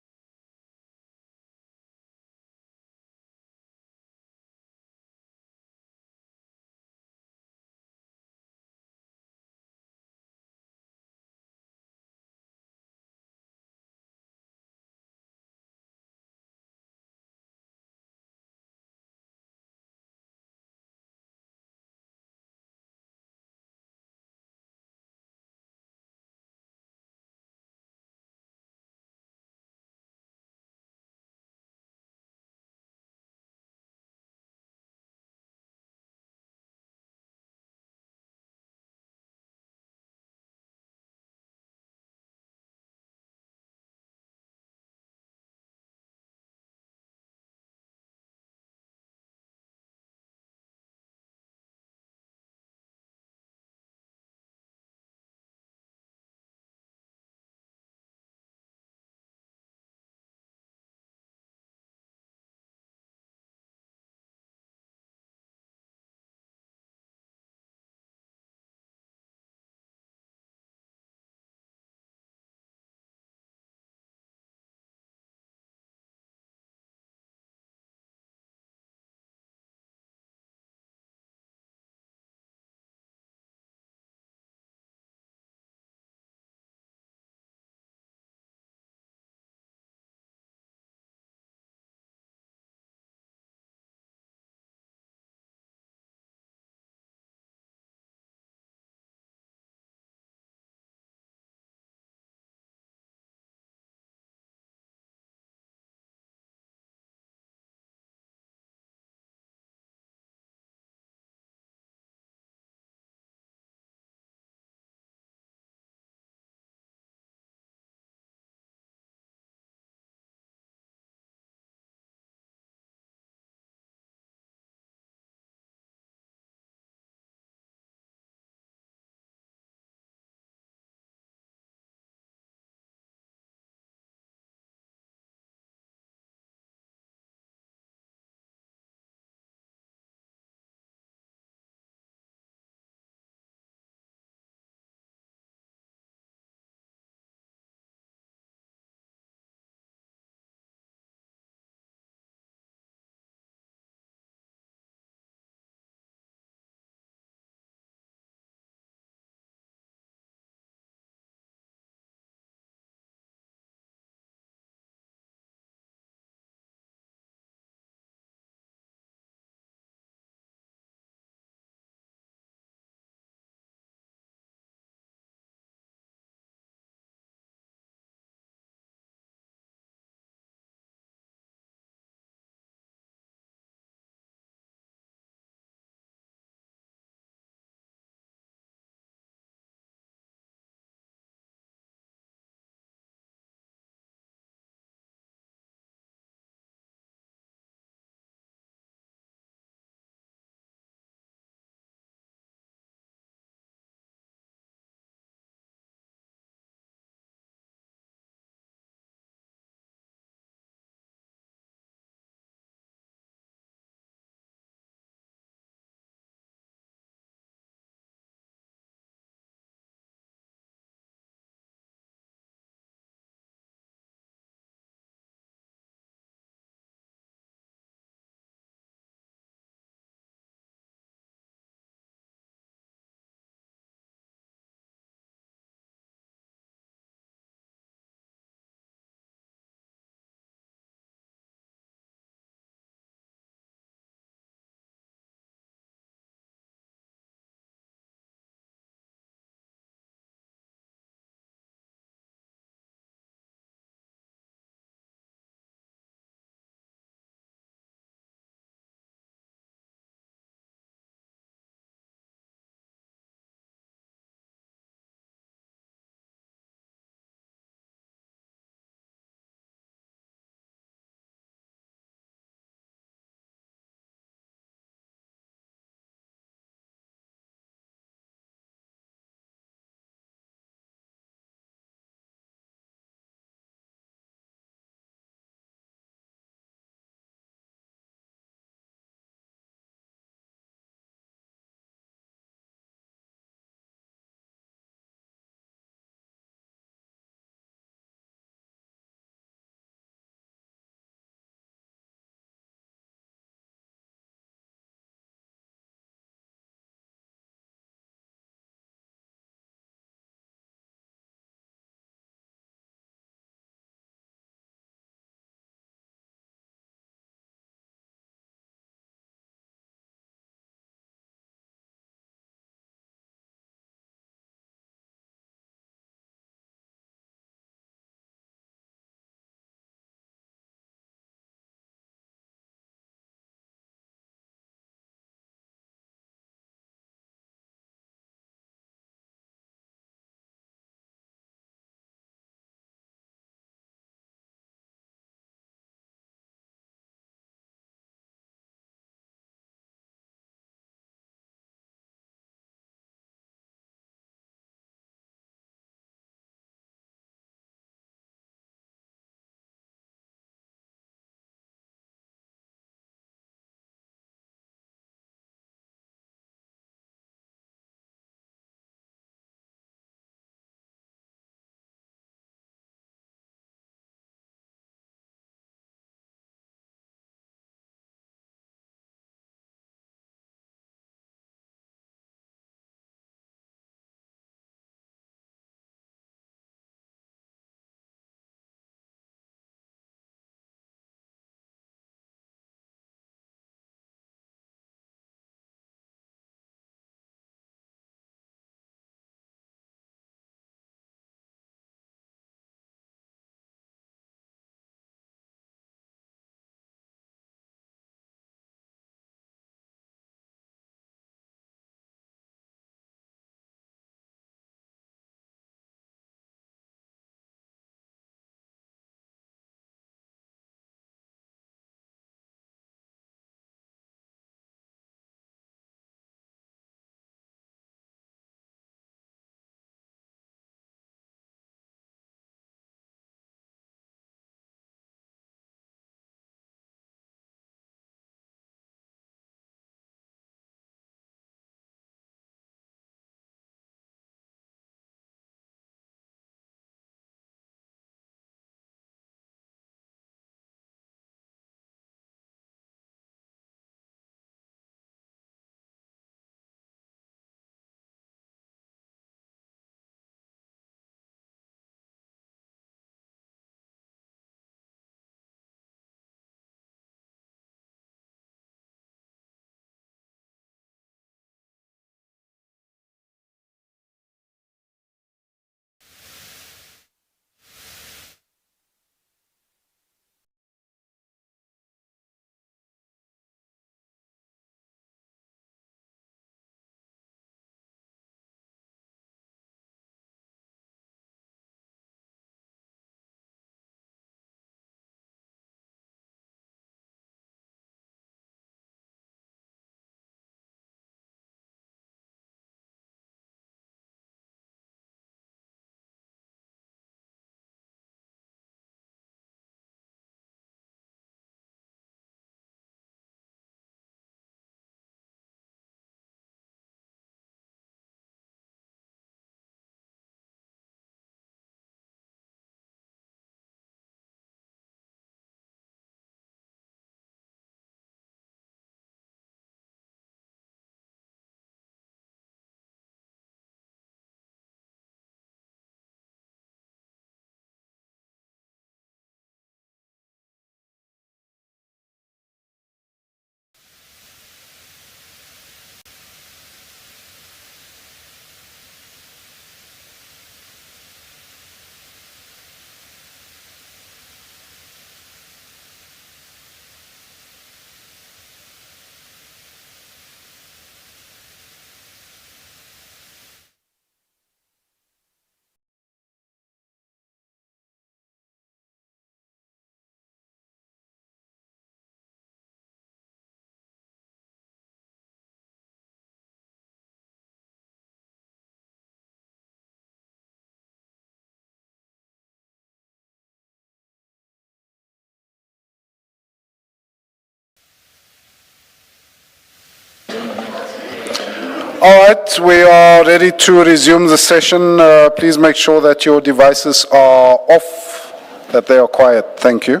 All right, we are ready to resume the session. Please make sure that your devices are off, that they are quiet. Thank you.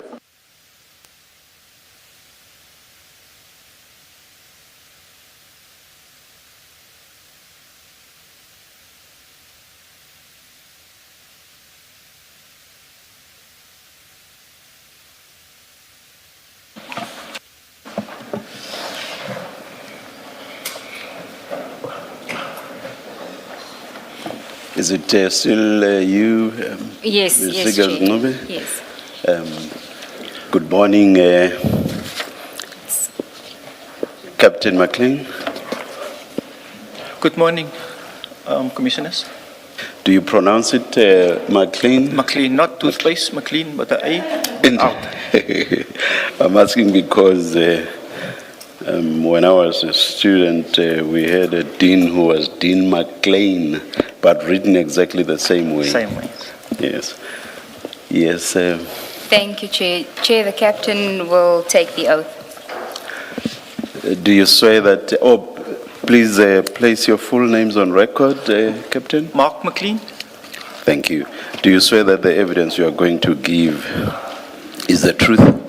Is it still you? Yes, Ms. yes, Sigurd Chair. Nobe? Yes. Good morning, Captain McLEAN. Good morning, Commissioners. Do you pronounce it McLEAN? McLEAN, not toothpaste, McLEAN, but the A out. I'm asking because when I was a student, we had a dean who was Dean McLEAN, but written exactly the same way. Same way. Yes. Yes. Thank you, Chair. Chair, the captain will take the oath. Do you swear that? Oh, please place your full names on record, Captain. Mark McLEAN. Thank you. Do you swear that the evidence you are going to give is the truth,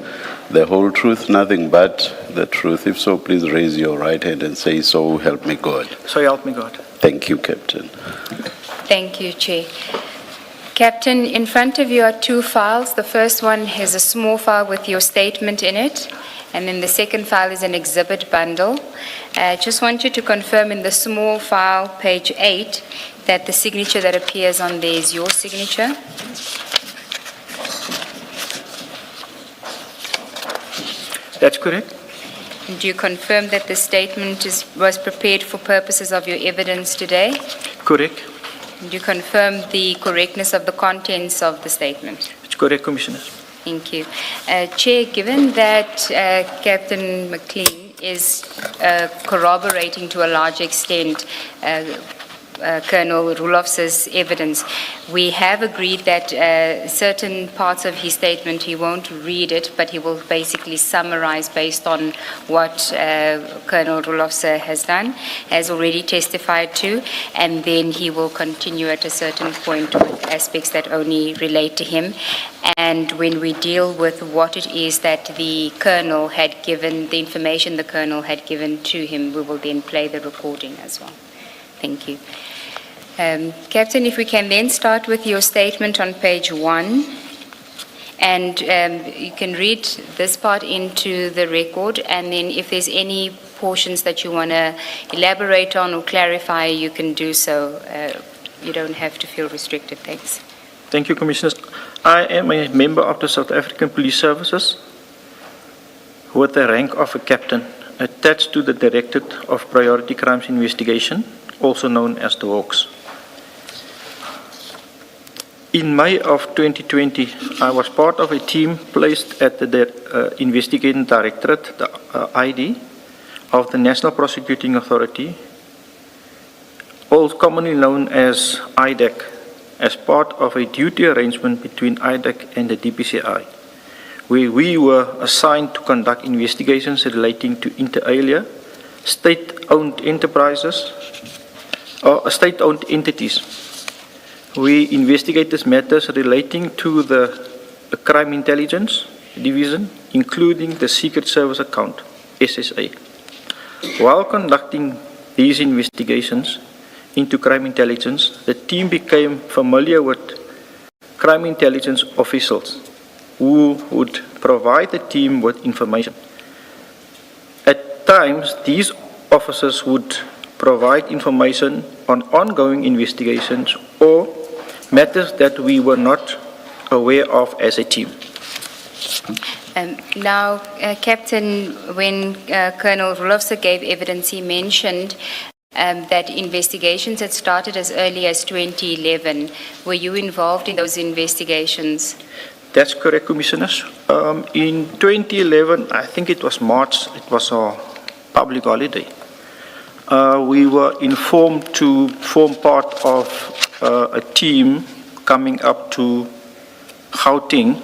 the whole truth, nothing but the truth? If so, please raise your right hand and say, "So help me God." So help me God. Thank you, Captain. Thank you, Chair. Captain, in front of you are two files. The first one has a small file with your statement in it, and then the second file is an exhibit bundle. I just want you to confirm in the small file, page 8, that the signature that appears on there is your signature. That's correct. And do you confirm that the statement was prepared for purposes of your evidence today? Correct. And do you confirm the correctness of the contents of the statement? It's correct, Commissioners. Thank you. Chair, given that Captain McLEAN is corroborating to a large extent Colonel Roelofse's evidence, we have agreed that certain parts of his statement, he won't read it, but he will basically summarize based on what Colonel Roelofse has done, has already testified to, and then he will continue at a certain point with aspects that only relate to him. And when we deal with what it is that the Colonel had given, the information the Colonel had given to him, we will then play the recording as well. Thank you. Captain, if we can then start with your statement on page 1, and you can read this part into the record, and then if there's any portions that you want to elaborate on or clarify, you can do so. You don't have to feel restricted. Thanks. Thank you, Commissioners. I am a member of the South African Police Services with the rank of a captain attached to the Directorate of Priority Crimes Investigation, also known as the Hawks. In May of 2020, I was part of a team placed at the Investigating Directorate, the ID, of the National Prosecuting Authority, also commonly known as IDAC, as part of a duty arrangement between IDAC and the DPCI, where we were assigned to conduct investigations relating to inter alia, state-owned enterprises, or state-owned entities. We investigated matters relating to the Crime Intelligence Division, including the Secret Service Account, SSA. While conducting these investigations into crime intelligence, the team became familiar with crime intelligence officials who would provide the team with information. At times, these officers would provide information on ongoing investigations or matters that we were not aware of as a team. Now, Captain, when Colonel Roelofse gave evidence, he mentioned that investigations had started as early as 2011. Were you involved in those investigations? That's correct, Commissioners. In 2011, I think it was March, it was a public holiday. We were informed to form part of a team coming up to Gauteng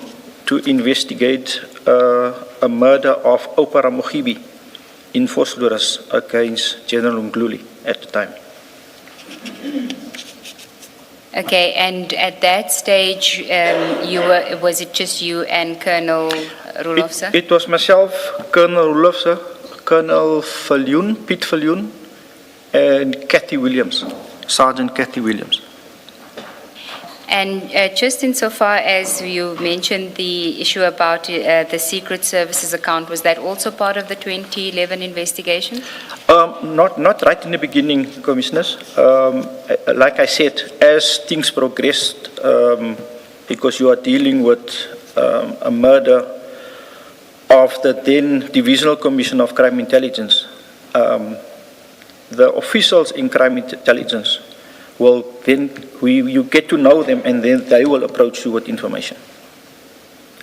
to investigate a murder of Opera Mogibi in Vosloorus against General Mgluli at the time. Okay, and at that stage, was it just you and Colonel Roelofse? It was myself, Colonel Roelofse, Colonel Pete Viljoen, and Catchy Williams, Sergeant Catchy Williams. And just insofar as you mentioned the issue about the Secret Services account, was that also part of the 2011 investigation? Not right in the beginning, Commissioners. Like I said, as things progressed, because you are dealing with a murder of the then Divisional Commission of Crime Intelligence, the officials in crime intelligence will then, you get to know them, and then they will approach you with information.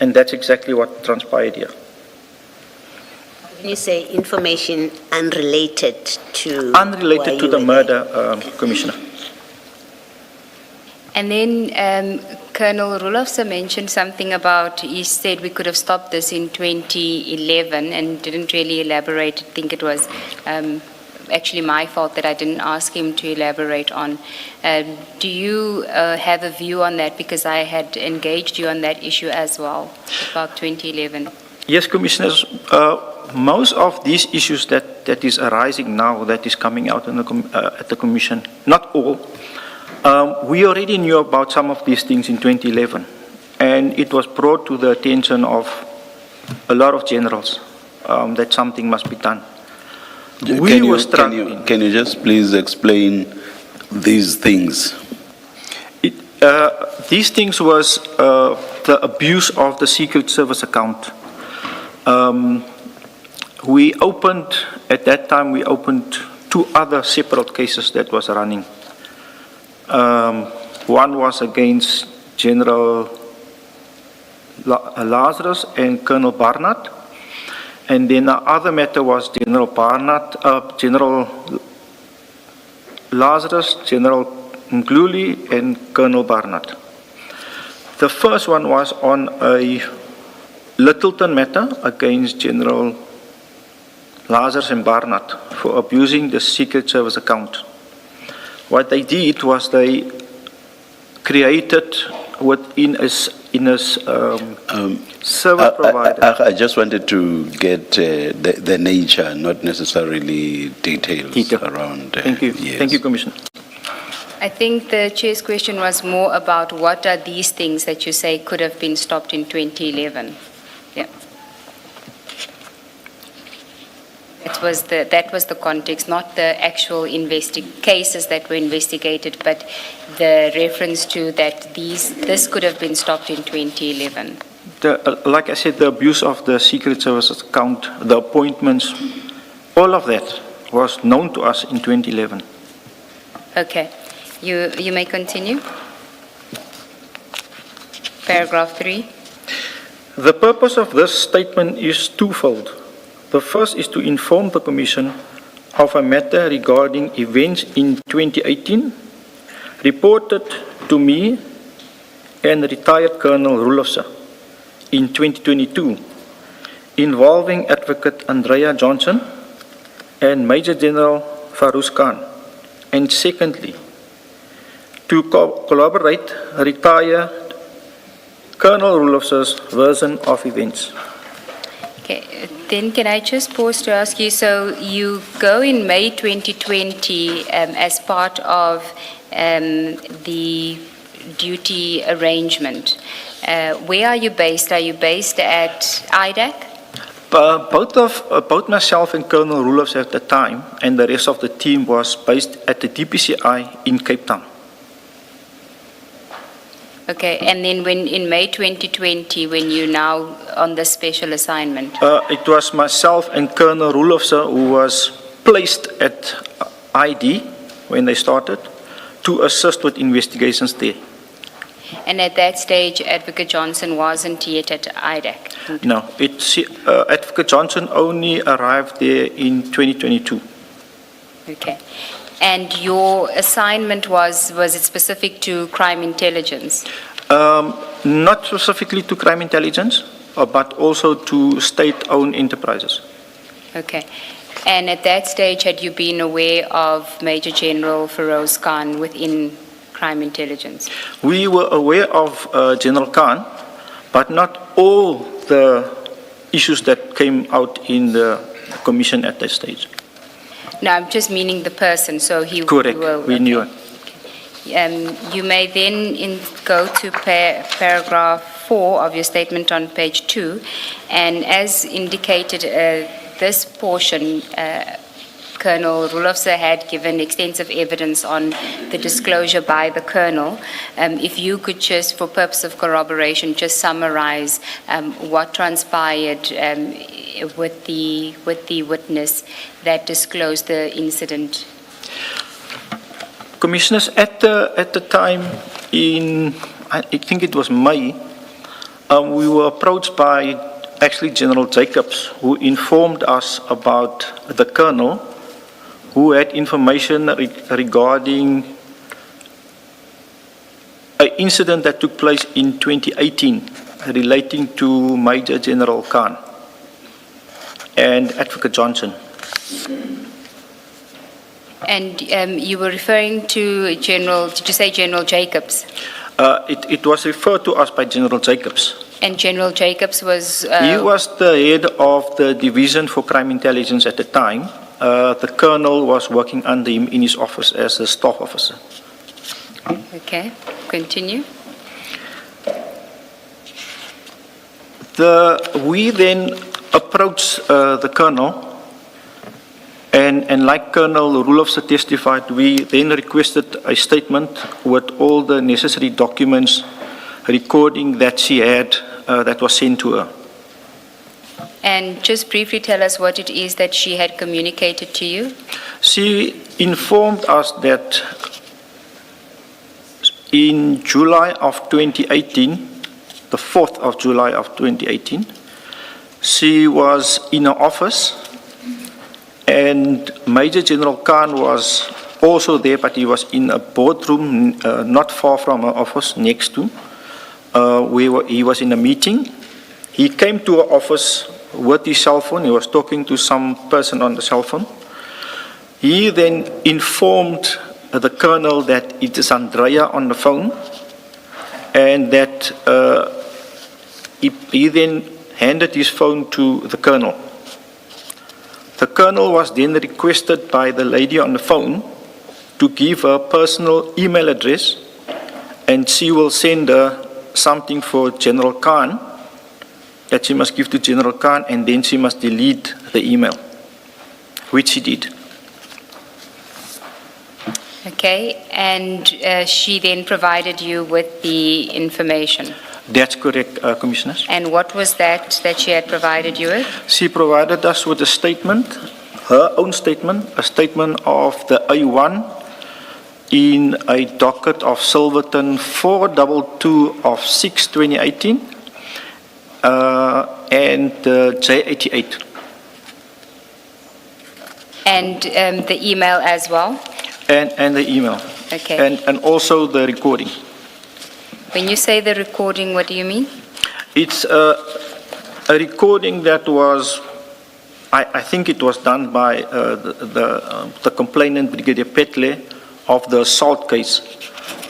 And that's exactly what transpired here. When you say information unrelated to... Unrelated to the murder, Commissioner. And then Colonel Roelofse mentioned something about, he said we could have stopped this in 2011 and didn't really elaborate. I think it was actually my fault that I didn't ask him to elaborate on. Do you have a view on that? Because I had engaged you on that issue as well, about 2011. Yes, Commissioners. Most of these issues that is arising now, that is coming out in at the Commission, not all, we already knew about some of these things in 2011. And it was brought to the attention of a lot of generals that something must be done. Can you just please explain these things? These things was the abuse of the Secret Service account. We opened, at that time, we opened 2 other separate cases that was running. One was against General Lazarus and Colonel Barnard. And then the other matter was General Barnard, General Lazarus, General Mgluli, and Colonel Barnard. The first one was on a Littleton matter against General Lazarus and Barnard for abusing the Secret Service account. What they did was they created within a service provider. I just wanted to get the nature, not necessarily details around. Thank you. Yes. Thank you, Commissioner. I think the Chair's question was more about what are these things that you say could have been stopped in 2011. Yeah. That was the context, not the actual cases that were investigated, but the reference to that this could have been stopped in 2011. Like I said, the abuse of the Secret Services account, the appointments, all of that was known to us in 2011. Okay. You may continue. Paragraph 3. The purpose of this statement is twofold. The first is to inform the Commission of a matter regarding events in 2018 reported to me and retired Colonel Roelofse in 2022 involving Advocate Andrea Johnson and Major General Farouz Khan. And secondly, to collaborate retired Colonel Roelofse's version of events. Okay, then can I just pause to ask you, so you go in May 2020 as part of the duty arrangement. Where are you based? Are you based at IDAC? Both myself and Colonel Roelofse at the time and the rest of the team was based at the DPCI in Cape Town. Okay, and then when in May 2020, when you're now on the special assignment? It was myself and Colonel Roelofse who was placed at ID when they started to assist with investigations there. And at that stage, Advocate Johnson wasn't yet at IDAC? No, Advocate Johnson only arrived there in 2022. Okay. And your assignment was it specific to crime intelligence? Not specifically to crime intelligence, but also to state-owned enterprises. Okay. And at that stage, had you been aware of Major General Feroz Khan within crime intelligence? We were aware of General Khan, but not all the issues that came out in the commission at that stage. No, I'm just meaning the person, so he... Correct, we knew it. You may then go to paragraph 4 of your statement on page 2, and as indicated, this portion, Colonel Roelofse had given extensive evidence on the disclosure by the Colonel. If you could just, for purpose of corroboration, just summarize what transpired with the witness that disclosed the incident. Commissioners, at the time in, I think it was May, we were approached by actually General Jacobs, who informed us about the Colonel, who had information regarding an incident that took place in 2018 relating to Major General Khan and Advocate Johnson. And you were referring to General, did you say General Jacobs? It was referred to us by General Jacobs. And General Jacobs was... He was the head of the Division for Crime Intelligence at the time. The Colonel was working under him in his office as a staff officer. Okay, continue. We then approached the Colonel, and like Colonel Roelofse testified, we then requested a statement with all the necessary documents recording that she had that was sent to her. And just briefly tell us what it is that she had communicated to you. She informed us that in July of 2018, the 4th of July of 2018, she was in her office and Major General Khan was also there, but he was in a boardroom not far from her office, next to. He was in a meeting. He came to her office with his cell phone. He was talking to some person on the cell phone. He then informed the Colonel that it is Andrea on the phone, and that he then handed his phone to the Colonel. The Colonel was then requested by the lady on the phone to give her personal email address, and she will send her something for General Khan that she must give to General Khan, and then she must delete the email, which she did. Okay, and she then provided you with the information. That's correct, Commissioners. And what was that she had provided you with? She provided us with a statement, her own statement, a statement of the A1 in a docket of Silverton 422 of 6/2018 and J88. And the email as well? And the email. Okay. And also the recording. When you say the recording, what do you mean? It's a recording that was, I think it was done by the complainant, Brigadier Phetla, of the assault case.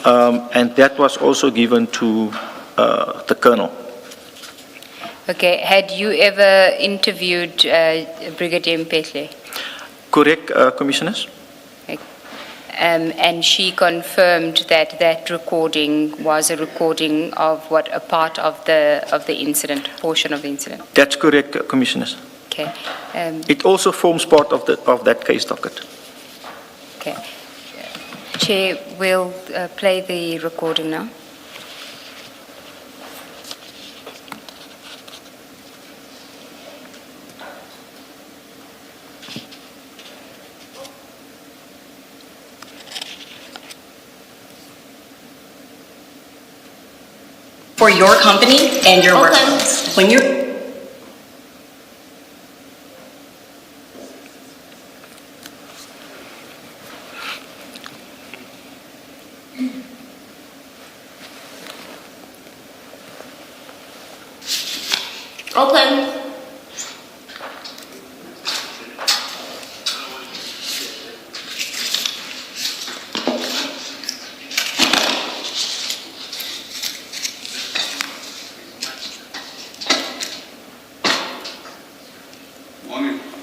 And that was also given to the Colonel. Okay. Had you ever interviewed Brigadier Phetla? Correct, Commissioners. And she confirmed that that recording was a recording of what, a part of the incident, portion of the incident. That's correct, Commissioners. Okay. It also forms part of that case docket. Okay. Chair, we'll play the recording now. For your company and your workloads. When you're open.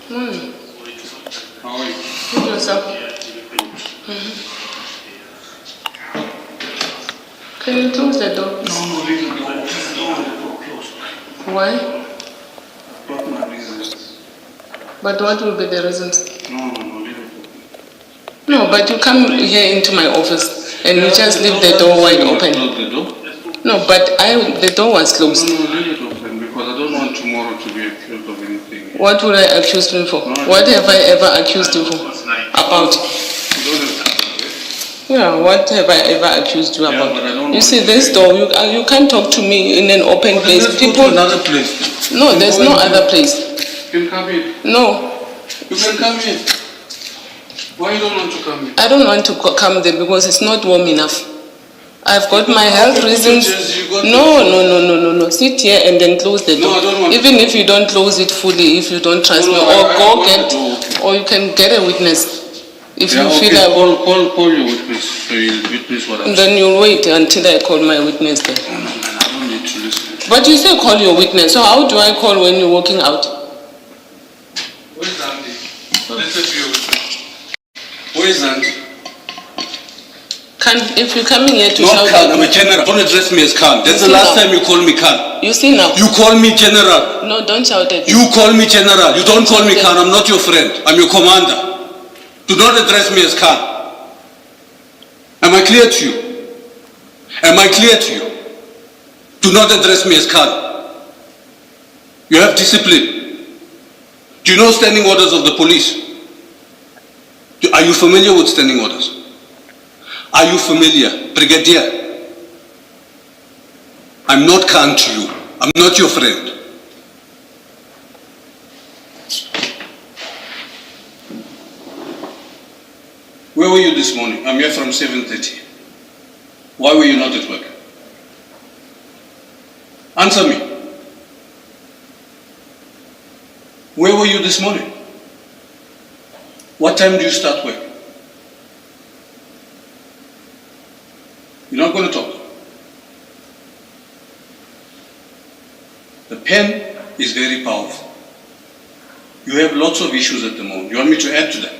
Morning. How are you? Good yourself. Can you close the door? No, leave the door. No, the door closed. Why? What my reasons? But what will be the reasons? No, leave it. No, but you come here into my office and you just leave the door wide open. Close the door? No, but the door was closed. No, leave it open because I don't want tomorrow to be accused of anything. What would I accuse me for? No, What have I ever accused you for? About? You don't have to. Yeah, what have I ever accused you about? but I don't You want see, to this say- door, you can't talk to me in an open place. Let's go to another place. No, You there's go no in- other place. You can come in. No, You can come in. Why you don't want to come in? I don't want to come there because it's not warm enough. I've got my health reasons. No. Sit here and then close the No, door. I don't want Even if you don't close it fully, if you don't trust me, I or go want get, the door open. or you can get a witness. If Yeah, you okay, feel like, call your witness so you'll witness what I'm saying. then you'll wait until I call my witness then. No, man, I don't need to listen. But you say call your witness, so how do I call when you're walking out? Where's Andy? Let's be your witness. Where's Andy? If you're coming here to Not shout Khan, at I'm a me, general. Don't address me as Khan. That's the You see last now. time you call me Khan. you see now. You call me general. No, don't shout at me. You call me general. You don't call me Okay. Khan. I'm not your friend. I'm your commander. Do not address me as Khan. Am I clear to you? Am I clear to you? Do not address me as Khan. You have discipline. Do you know standing orders of the police? Are you familiar with standing orders? Are you familiar? Brigadier, I'm not Khan to you. I'm not your friend. Where were you this morning? I'm here from 7:30. Why were you not at work? Answer me. Where were you this morning? What time do you start work? You're not going to talk. The pen is very powerful. You have lots of issues at the moment. You want me to add to that?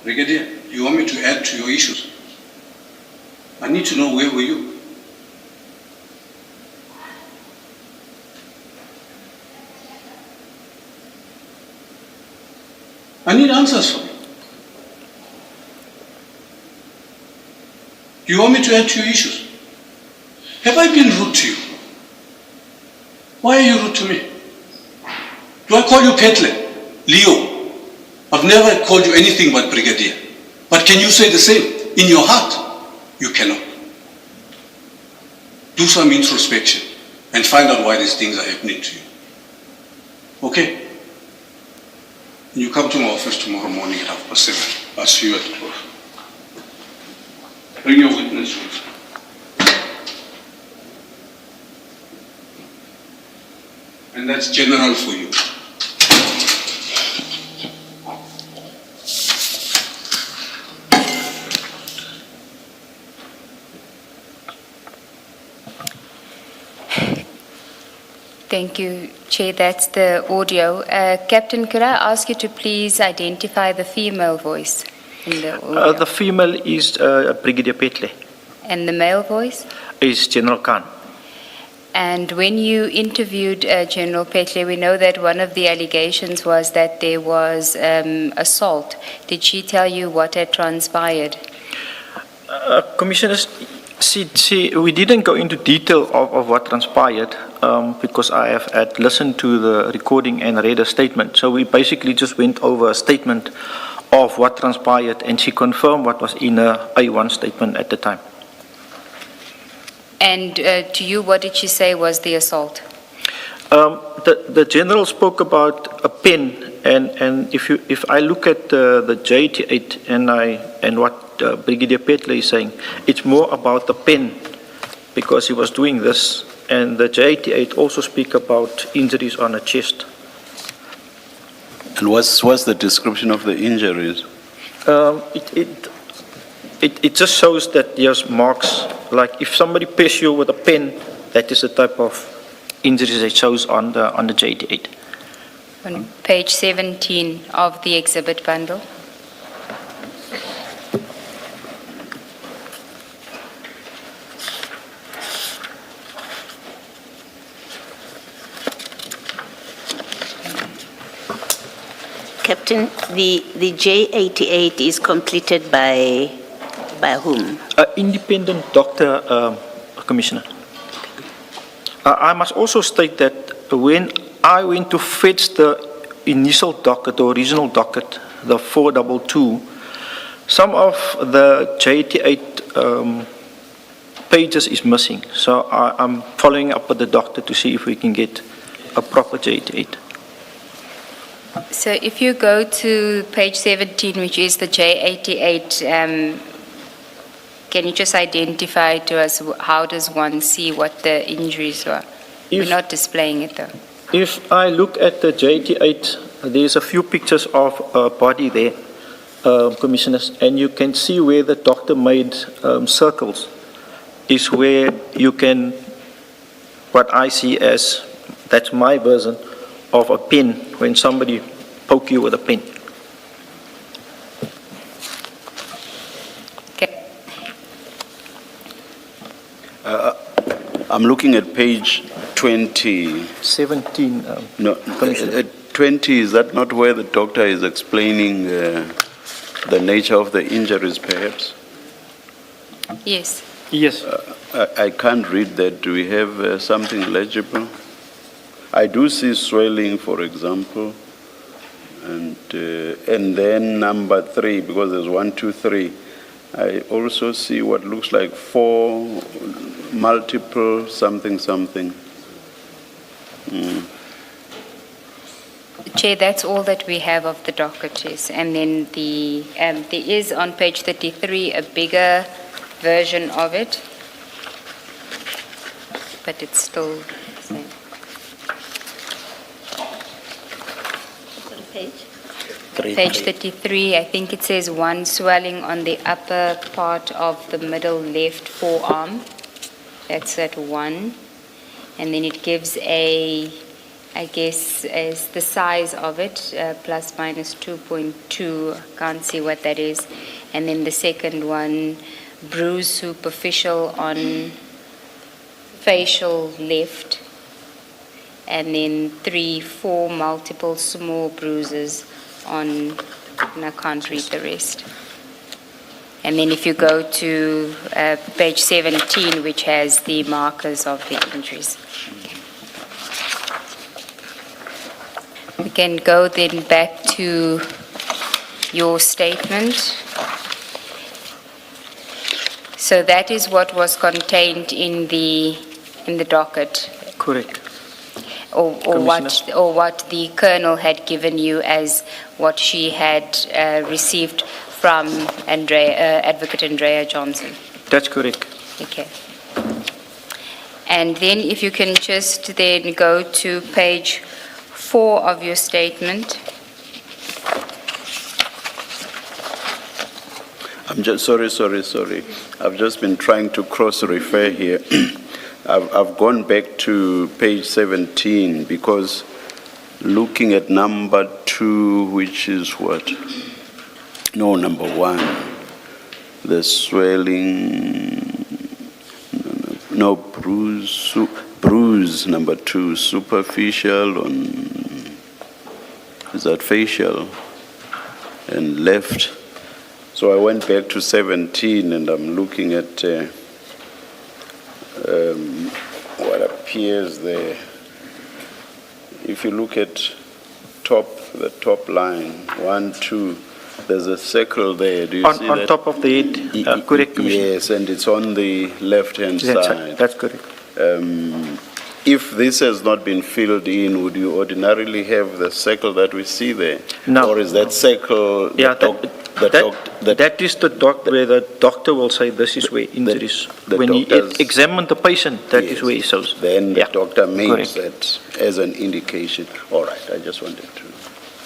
Brigadier, you want me to add to your issues? I need to know where were you? I need answers from you. Do you want me to add to your issues? Have I been rude to you? Why are you rude to me? Do I call you Phetla? Leo? I've never called you anything but Brigadier. But can you say the same? In your heart, you cannot. Do some introspection and find out why these things are happening to you. Okay? You come to my office tomorrow morning at 7:30. I'll see you at the door. Bring your witness with you. And that's general for you. Thank you, Chair. That's the audio. Captain, could I ask you to please identify the female voice in the audio? The female is Brigadier Phetla, And the male voice? is General Khan. And when you interviewed General Phetla, we know that one of the allegations was that there was assault. Did she tell you what had transpired? Commissioners, see, we didn't go into detail of what transpired because I have had listened to the recording and read a statement. So we basically just went over a statement of what transpired, and she confirmed what was in her A1 statement at the time. And to you, what did she say was the assault? The general spoke about a pen, and if I look at the J88 and what Brigadier Phetla is saying, it's more about the pen because he was doing this, and the J88 also speak about injuries on the chest. And what's the description of the injuries? It just shows that there's marks, like if somebody pierces you with a pen, that is the type of injuries that shows on the J88. On page 17 of the exhibit bundle. Captain, the J88 is completed by whom? Independent doctor, Commissioner. I must also state that when I went to fetch the initial docket, the original docket, the 422, some of the J88 pages is missing. So I'm following up with the doctor to see if we can get a proper J88. So if you go to page 17, which is the J88, can you just identify to us how does one see what the injuries were? We're not displaying it though. If I look at the J88, there's a few pictures of a body there, Commissioners, and you can see where the doctor made circles is where you can, what I see as, that's my version of a pin when somebody poke you with a pin. Okay. I'm looking at page 20. 17, No, Commissioner. 20, is that not where the doctor is explaining the nature of the injuries, perhaps? Yes. Yes. I can't read that. Do we have something legible? I do see swelling, for example, and then number 3, because there's 1, 2, 3. I also see what looks like 4 multiple something. Chair, that's all that we have of the docket, yes. And then there is on page 33 a bigger version of it, but it's still the same. Page 33, I think it says 1 swelling on the upper part of the middle left forearm. That's at 1. And then it gives I guess, as the size of it, plus minus 2.2. Can't see what that is. And then the second one, bruise superficial on facial left. And then 3, 4 multiple small bruises on, and I can't read the rest. And then if you go to page 17, which has the markers of the injuries. Okay. We can go then back to your statement. So that is what was contained in the docket. Correct. Or what the colonel had given you as what she had received from Advocate Andrea Johnson. That's correct. Okay. And then if you can just then go to page 4 of your statement. I'm just sorry. I've just been trying to cross-refer here. I've gone back to page 17 because looking at number 2, which is what? No, number 1. The swelling, no bruise, number 2, superficial on, is that facial? And left. So I went back to 17 and I'm looking at what appears there. If you look at the top line, 1, 2, there's a circle there. Do you see that? On top of the head, correct, Commissioner? Yes, and it's on the left-hand side. That's correct. If this has not been filled in, would you ordinarily have the circle that we see there? No. Or is that circle that is the doc where the doctor will say this is where injuries. When he examines the patient, that is where he shows. Then the doctor makes correct. that as an indication. All right, I just wanted to.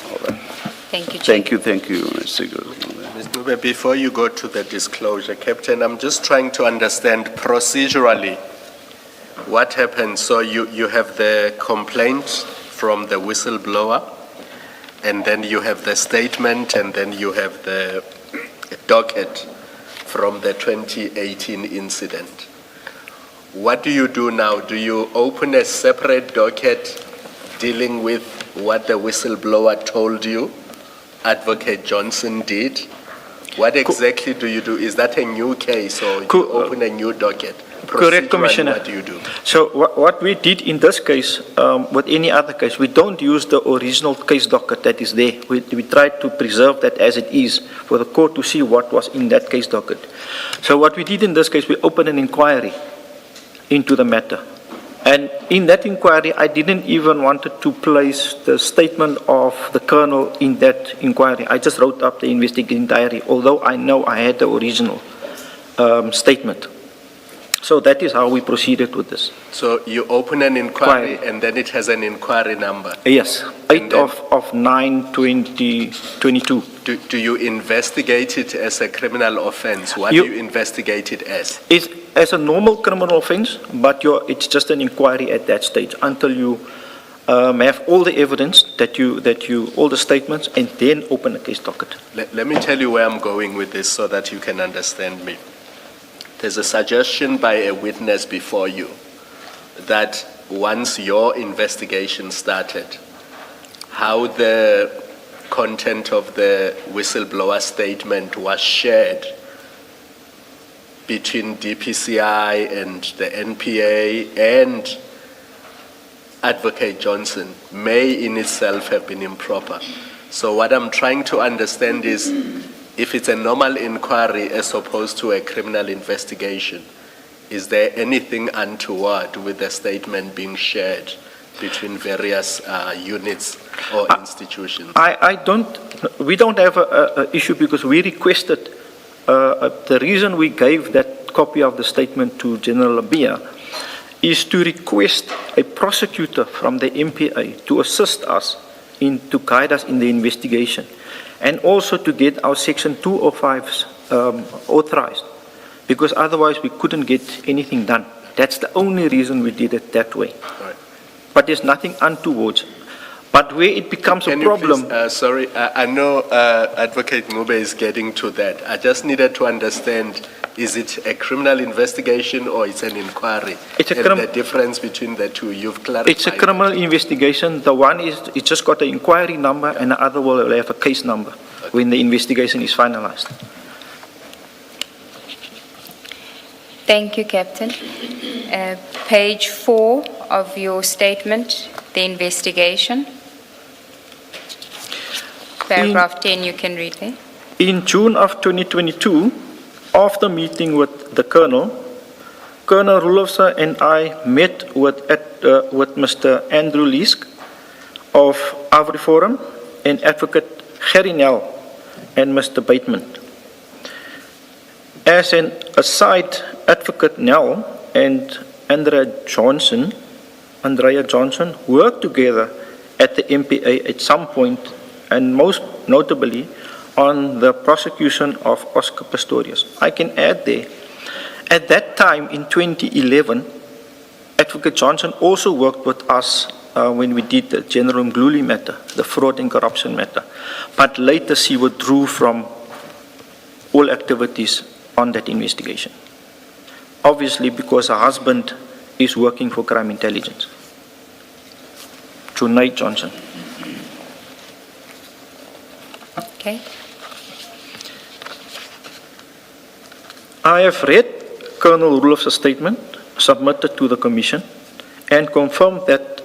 All right. Thank you, Chair. Thank you, Ms. Sigel. Ms. Dube, before you go to the disclosure, Captain, I'm just trying to understand procedurally what happens. So you have the complaint from the whistleblower, and then you have the statement, and then you have the docket from the 2018 incident. What do you do now? Do you open a separate docket dealing with what the whistleblower told you Advocate Johnson did? What exactly do you do? Is that a new case, or do you open a new docket? Correct, Commissioner. What do you do? So what we did in this case, with any other case, we don't use the original case docket that is there. We try to preserve that as it is for the court to see what was in that case docket. So what we did in this case, we opened an inquiry into the matter. And in that inquiry, I didn't even wanted to place the statement of the colonel in that inquiry. I just wrote up the investigating diary, although I know I had the original statement. So that is how we proceeded with this. So you open an inquiry and then it has an inquiry number? Yes, 8 of 9/2022. Do you investigate it as a criminal offense? What do you investigate it as? It's as a normal criminal offense, but it's just an inquiry at that stage until you have all the evidence all the statements, and then open a case docket. Let me tell you where I'm going with this so that you can understand me. There's a suggestion by a witness before you that once your investigation started, how the content of the whistleblower statement was shared between DPCI and the NPA and Advocate Johnson may in itself have been improper. So what I'm trying to understand is, if it's a normal inquiry as opposed to a criminal investigation, is there anything untoward with the statement being shared between various units or institutions? We don't have an issue because we requested, the reason we gave that copy of the statement to General Labia is to request a prosecutor from the MPA to assist us, to guide us in the investigation, and also to get our Section 205s authorized, because otherwise we couldn't get anything done. That's the only reason we did it that way. Right. But there's nothing untoward. But where it becomes a problem... Sorry, I know Advocate Ngube is getting to that. I just needed to understand, is it a criminal investigation or it's an inquiry? And the difference between the two, you've clarified. It's a criminal investigation. The one is, it just got an inquiry number, and the other will have a case number when the investigation is finalized. Thank you, Captain. Page 4 of your statement, the investigation. Paragraph 10, you can read there. In June of 2022, after meeting with the Colonel Roelofse and I met with Mr. Andrew Leesk of AfriForum and Advocate Gerry Nel and Mr. Bateman. As an aside, Advocate Nel and Andrea Johnson worked together at the MPA at some point, and most notably on the prosecution of Oscar Pistorius. I can add there, at that time in 2011, Advocate Johnson also worked with us when we did the General Mgluli matter, the fraud and corruption matter, but later she withdrew from all activities on that investigation. Obviously because her husband is working for crime intelligence. Junaid Johnson. Okay. I have read Colonel Roelofse's statement submitted to the Commission and confirmed that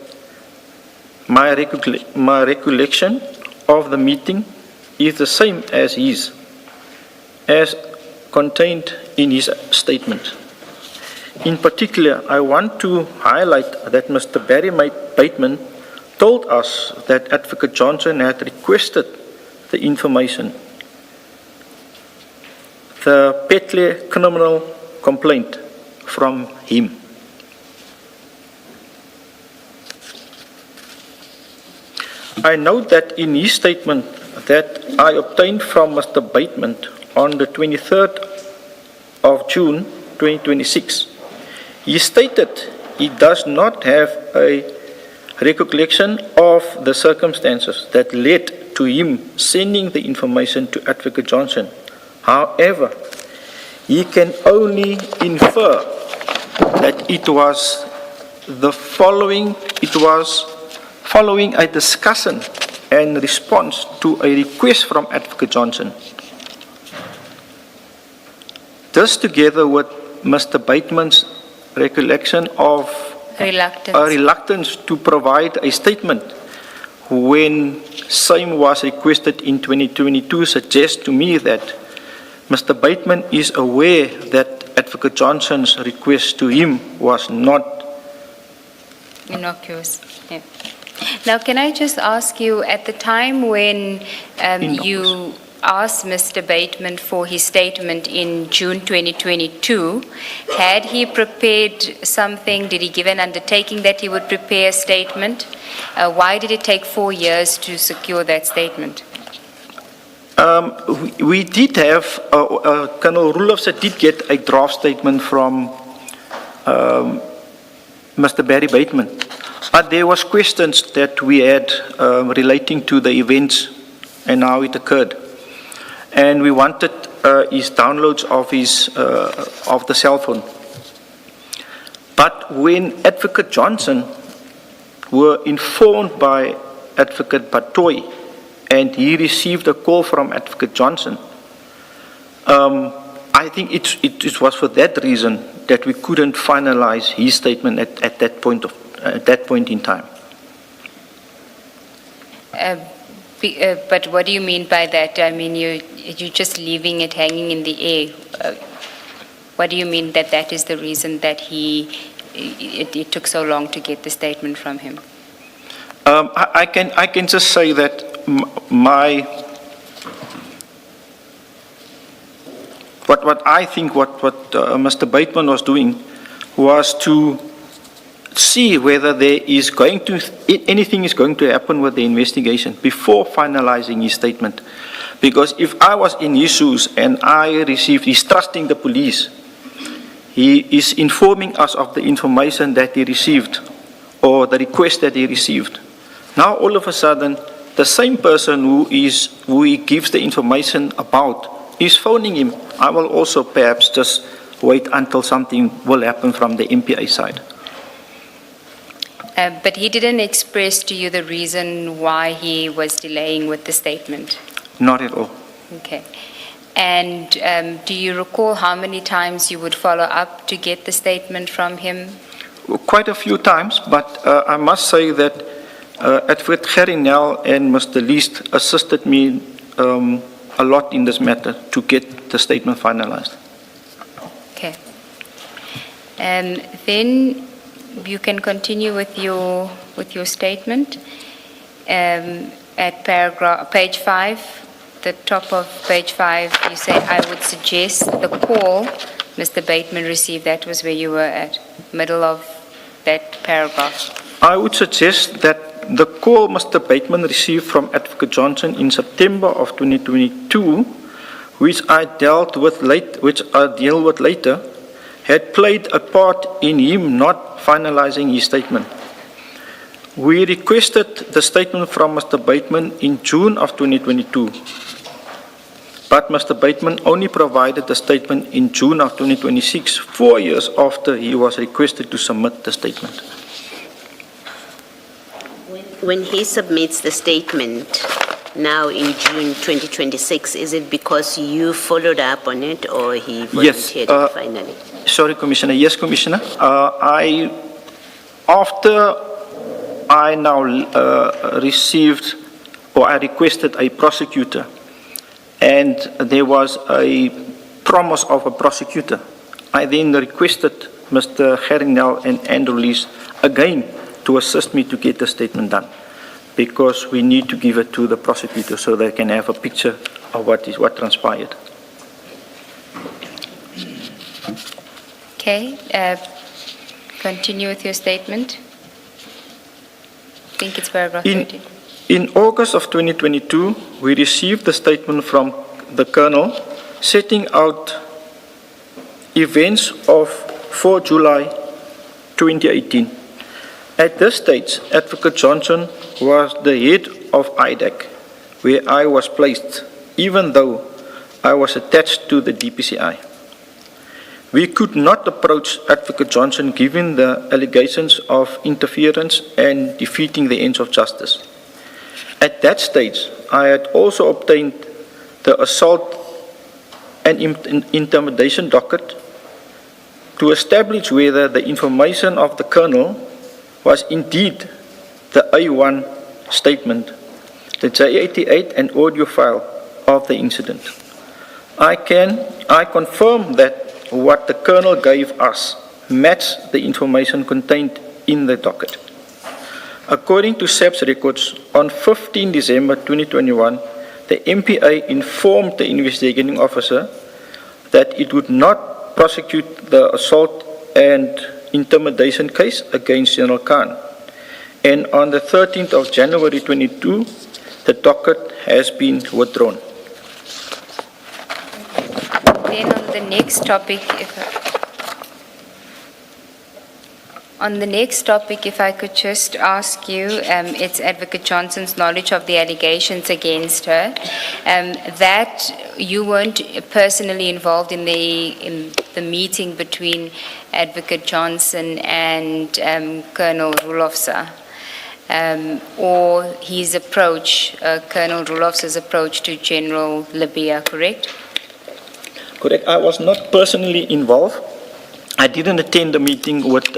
my recollection of the meeting is the same as his, as contained in his statement. In particular, I want to highlight that Mr. Barry Bateman told us that Advocate Johnson had requested the information, the Phetla criminal complaint, from him. I note that in his statement that I obtained from Mr. Bateman on the 23rd of June 2026, he stated he does not have a recollection of the circumstances that led to him sending the information to Advocate Johnson. However, he can only infer that it was following a discussion and response to a request from Advocate Johnson. This, together with Mr. Bateman's recollection of a reluctance to provide a statement when same was requested in 2022, suggests to me that Mr. Bateman is aware that Advocate Johnson's request to him was not innocuous. Yeah. Now, can I just ask you, at the time when you asked Mr. Bateman for his statement in June 2022, had he prepared something? Did he give an undertaking that he would prepare a statement? Why did it take 4 years to secure that statement? We did have, Colonel Roelofse did get a draft statement from Mr. Barry Bateman. But there was questions that we had relating to the events and how it occurred. And we wanted his downloads of the cell phone. But when Advocate Johnson were informed by Advocate Batoy, and he received a call from Advocate Johnson, I think it was for that reason that we couldn't finalize his statement at that point in time. But what do you mean by that? I mean, you're just leaving it hanging in the air. What do you mean that is the reason that it took so long to get the statement from him? I can just say that what I think what Mr. Bateman was doing was to see whether anything is going to happen with the investigation before finalizing his statement. Because if I was in his shoes and he's trusting the police, he is informing us of the information that he received or the request that he received. Now all of a sudden, the same person who he gives the information about is phoning him. I will also perhaps just wait until something will happen from the MPA side. But he didn't express to you the reason why he was delaying with the statement? Not at all. Okay. And do you recall how many times you would follow up to get the statement from him? Quite a few times, but I must say that Advocate Gerinel and Mr. Least assisted me a lot in this matter to get the statement finalized. Okay. Then you can continue with your statement. At page 5, the top of page 5, you say, I would suggest the call Mr. Bateman received. That was where you were at, middle of that paragraph. I would suggest that the call Mr. Bateman received from Advocate Johnson in September of 2022, which I deal with later, had played a part in him not finalizing his statement. We requested the statement from Mr. Bateman in June of 2022, but Mr. Bateman only provided the statement in June of 2026, 4 years after he was requested to submit the statement. When he submits the statement now in June 2026, is it because you followed up on it or he volunteered it finally? Sorry, Commissioner. Yes, Commissioner. After I now received or I requested a prosecutor and there was a promise of a prosecutor, I then requested Mr. Gerinel and Andrew Lees again to assist me to get the statement done, because we need to give it to the prosecutor so they can have a picture of what transpired. Okay, continue with your statement. I think it's paragraph 13. In August of 2022, we received the statement from the Colonel setting out events of 4 July 2018. At this stage, Advocate Johnson was the head of IDEC, where I was placed, even though I was attached to the DPCI. We could not approach Advocate Johnson given the allegations of interference and defeating the ends of justice. At that stage, I had also obtained the assault and intimidation docket to establish whether the information of the Colonel was indeed the A1 statement, the J88 and audio file of the incident. I confirm that what the Colonel gave us matched the information contained in the docket. According to SAP's records, on 15 December 2021, the MPA informed the investigating officer that it would not prosecute the assault and intimidation case against General Khan. And on the 13th of January 22, the docket has been withdrawn. Then on the next topic, if I could just ask you, it's Advocate Johnson's knowledge of the allegations against her, that you weren't personally involved in the meeting between Advocate Johnson and Colonel Roelofse, or his approach, Colonel Roelofse's approach to General Labia, correct? Correct. I was not personally involved. I didn't attend the meeting with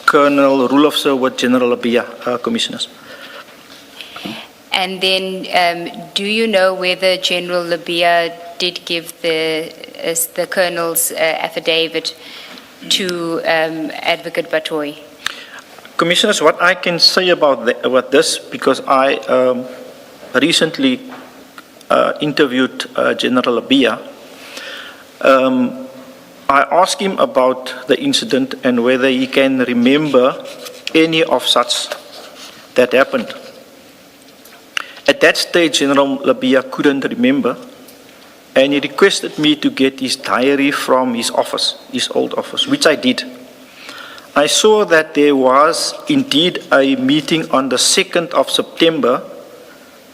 Colonel Roelofse with General Labia commissioners. And then, do you know whether General Labia did give the Colonel's affidavit to Advocate Batoy? Commissioners, what I can say about this, because I recently interviewed General Labia, I asked him about the incident and whether he can remember any of such that happened. At that stage, General Labia couldn't remember, and he requested me to get his diary from his office, his old office, which I did. I saw that there was indeed a meeting on the 2nd of September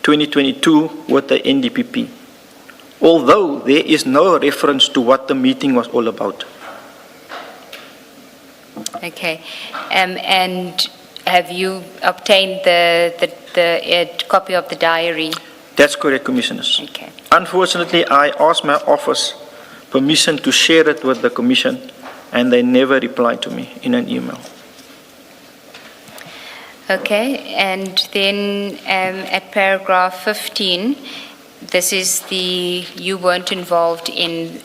2022 with the NDPP, although there is no reference to what the meeting was all about. Okay. And have you obtained the copy of the diary? That's correct, Commissioners. Okay. Unfortunately, I asked my office permission to share it with the Commission, and they never replied to me in an email. Okay, and then at paragraph 15, this is you weren't involved in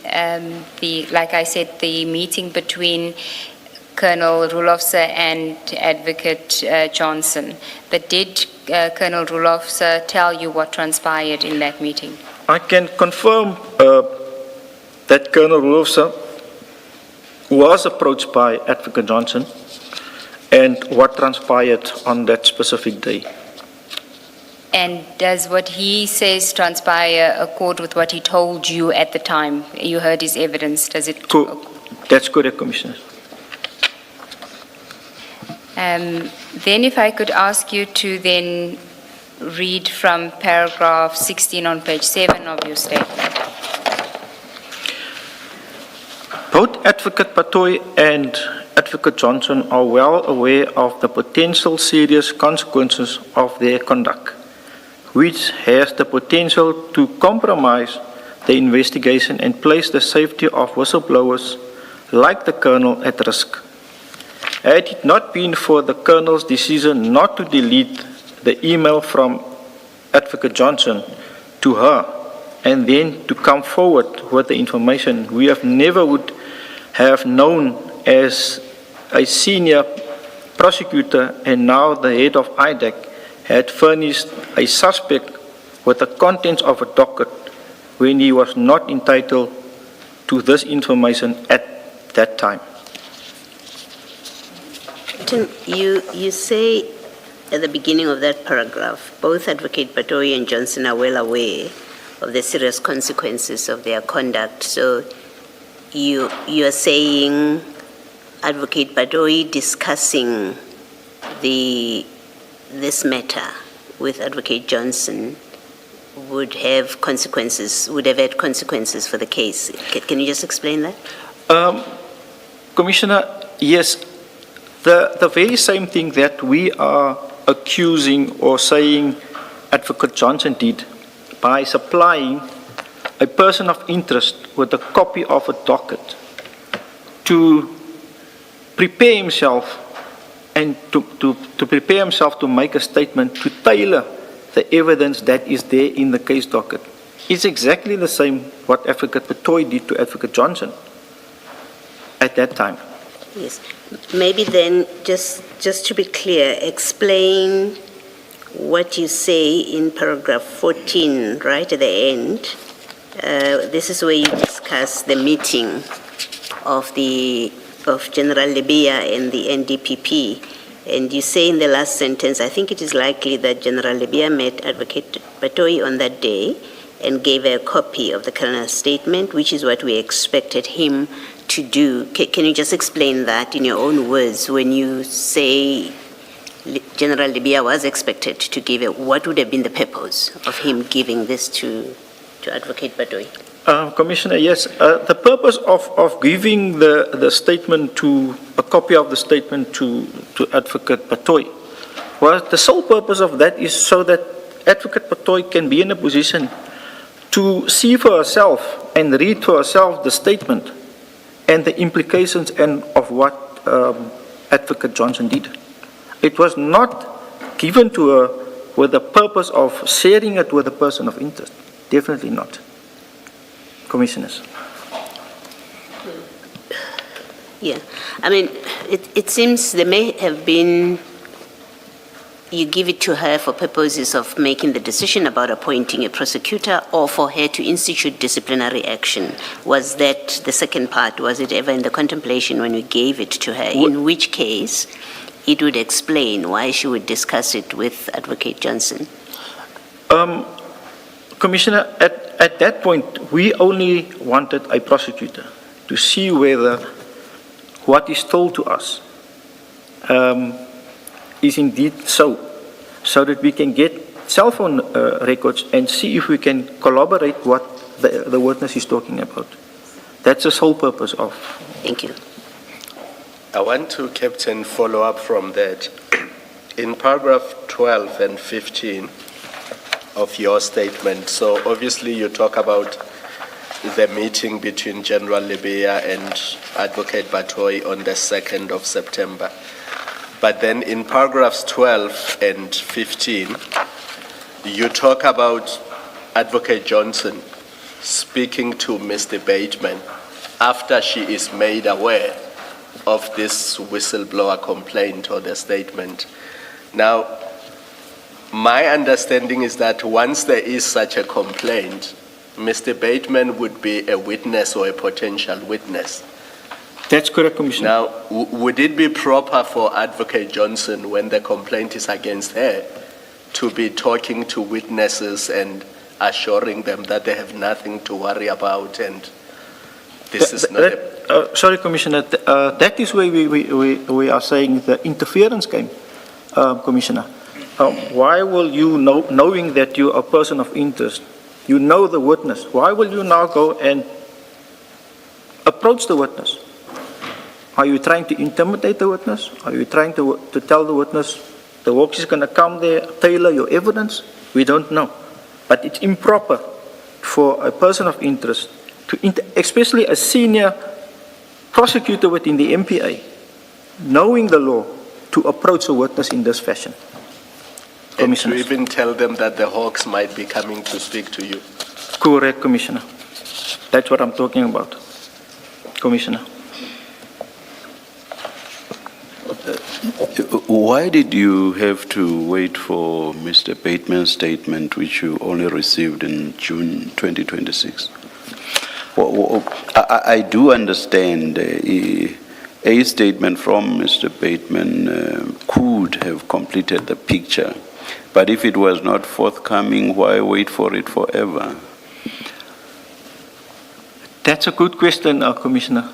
like I said, the meeting between Colonel Roelofse and Advocate Johnson. But did Colonel Roelofse tell you what transpired in that meeting? I can confirm that Colonel Roelofse was approached by Advocate Johnson and what transpired on that specific day. And does what he says transpire accord with what he told you at the time? You heard his evidence, does it? That's correct, Commissioner. Then if I could ask you to then read from paragraph 16 on page 7 of your statement. Both Advocate Batoy and Advocate Johnson are well aware of the potential serious consequences of their conduct, which has the potential to compromise the investigation and place the safety of whistleblowers like the Colonel at risk. Had it not been for the Colonel's decision not to delete the email from Advocate Johnson to her and then to come forward with the information, we have never would have known as a senior prosecutor and now the head of IDEC had furnished a suspect with the contents of a docket when he was not entitled to this information at that time. You say at the beginning of that paragraph, both Advocate Batoy and Johnson are well aware of the serious consequences of their conduct. So you are saying Advocate Batoy discussing this matter with Advocate Johnson would have had consequences for the case. Can you just explain that? Commissioner, yes, the very same thing that we are accusing or saying Advocate Johnson did by supplying a person of interest with a copy of a docket to prepare himself and to prepare himself to make a statement to tailor the evidence that is there in the case docket. It's exactly the same what Advocate Petoy did to Advocate Johnson at that time. Yes. Maybe then, just to be clear, explain what you say in paragraph 14, right at the end. This is where you discuss the meeting of General Libya and the NDPP. And you say in the last sentence, I think it is likely that General Libya met Advocate Petoy on that day and gave a copy of the colonel's statement, which is what we expected him to do. Can you just explain that in your own words when you say General Libya was expected to give it? What would have been the purpose of him giving this to Advocate Petoy? Commissioner, yes. The purpose of giving the statement a copy of the statement to Advocate Petoy was the sole purpose of that is so that Advocate Petoy can be in a position to see for herself and read for herself the statement and the implications of what Advocate Johnson did. It was not given to her with the purpose of sharing it with a person of interest. Definitely not. Commissioners. Yeah, I mean, it seems there may have been, you give it to her for purposes of making the decision about appointing a prosecutor or for her to institute disciplinary action. Was that the second part? Was it ever in the contemplation when we gave it to her? In which case, it would explain why she would discuss it with Advocate Johnson. Commissioner, at that point, we only wanted a prosecutor to see whether what is told to us is indeed so that we can get cell phone records and see if we can corroborate what the witness is talking about. That's the sole purpose of. Thank you. I want to, Captain, follow up from that. In paragraph 12 and 15 of your statement, so obviously you talk about the meeting between General Libya and Advocate Petoy on the 2nd of September. But then in paragraphs 12 and 15, you talk about Advocate Johnson speaking to Mr. Bateman after she is made aware of this whistleblower complaint or the statement. Now, my understanding is that once there is such a complaint, Mr. Bateman would be a witness or a potential witness. That's correct, Commissioner. Now, would it be proper for Advocate Johnson, when the complaint is against her, to be talking to witnesses and assuring them that they have nothing to worry about and this is not sorry, Commissioner, that is where we are saying the interference came, Commissioner. Why will you, knowing that you are a person of interest, you know the witness, why will you now go and approach the witness? Are you trying to intimidate the witness? Are you trying to tell the witness the Hawks is going to come there, tailor your evidence? We don't know. But it's improper for a person of interest, especially a senior prosecutor within the MPA, knowing the law, to approach a witness in this fashion. And to even tell them that the Hawks might be coming to speak to you. Correct, Commissioner. That's what I'm talking about, Commissioner. Why did you have to wait for Mr. Bateman's statement, which you only received in June 2026? Well, I do understand a statement from Mr. Bateman could have completed the picture, but if it was not forthcoming, why wait for it forever? That's a good question, Commissioner.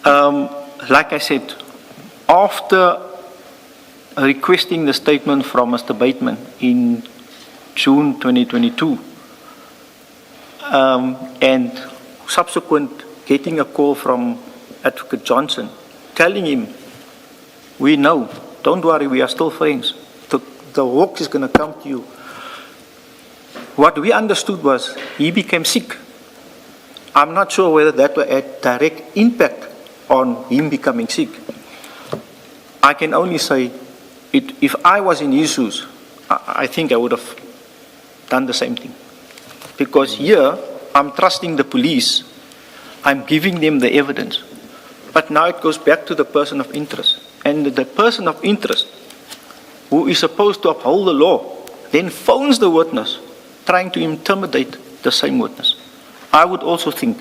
Like I said, after requesting the statement from Mr. Bateman in June 2022, and subsequent getting a call from Advocate Johnson telling him, we know, don't worry, we are still friends. The hawk is going to come to you. What we understood was he became sick. I'm not sure whether that had a direct impact on him becoming sick. I can only say, if I was in his shoes, I think I would have done the same thing. Because here, I'm trusting the police. I'm giving them the evidence. But now it goes back to the person of interest. And the person of interest, who is supposed to uphold the law, then phones the witness, trying to intimidate the same witness. I would also think,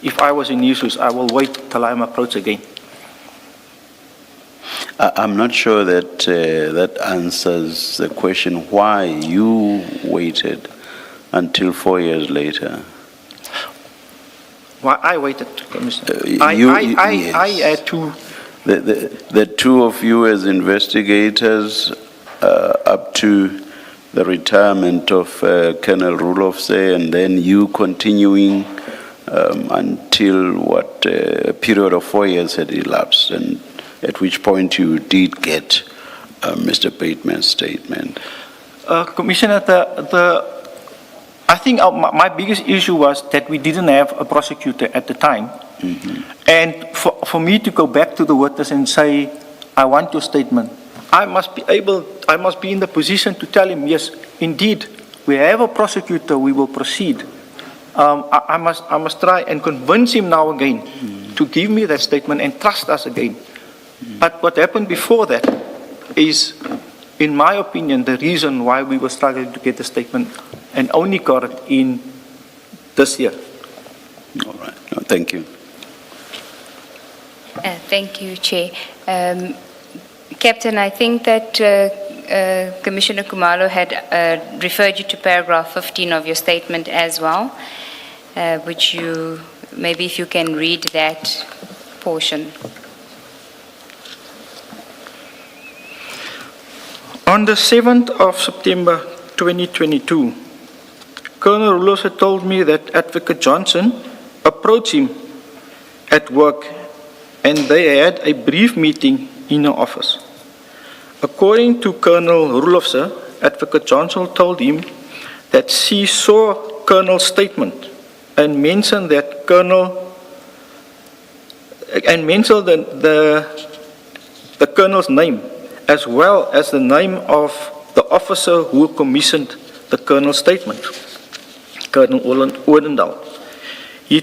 if I was in his shoes, I will wait till I'm approached again. I'm not sure that that answers the question why you waited until 4 years later. Why I waited, Commissioner? Yes. I had to... The two of you as investigators up to the retirement of Colonel Roelofse, and then you continuing until what a period of 4 years had elapsed, and at which point you did get Mr. Bateman's statement. Commissioner, I think my biggest issue was that we didn't have a prosecutor at the time. Mm-hmm. And for me to go back to the witness and say, I want your statement, I must be in the position to tell him, yes, indeed, we have a prosecutor, we will proceed. I must try and convince him now again to give me that statement and trust us again. But what happened before that is, in my opinion, the reason why we were struggling to get the statement and only got it in this year. All right. No, thank you. Thank you, Chair. Captain, I think that Commissioner Kumalo had referred you to paragraph 15 of your statement as well, which you, maybe if you can read that portion. On the 7th of September 2022, Colonel Roelofse told me that Advocate Johnson approached him at work and they had a brief meeting in her office. According to Colonel Roelofse, Advocate Johnson told him that she saw Colonel's statement and mentioned that the Colonel's name, as well as the name of the officer who commissioned the Colonel's statement, Colonel Odendaal. He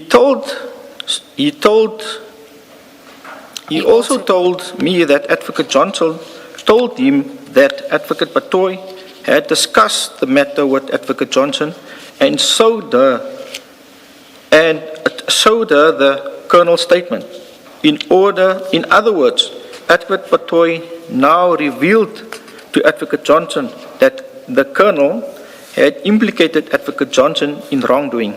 also told me that Advocate Johnson told him that Advocate Batoy had discussed the matter with Advocate Johnson and showed her the Colonel's statement. In other words, Advocate Batoy now revealed to Advocate Johnson that the Colonel had implicated Advocate Johnson in wrongdoing.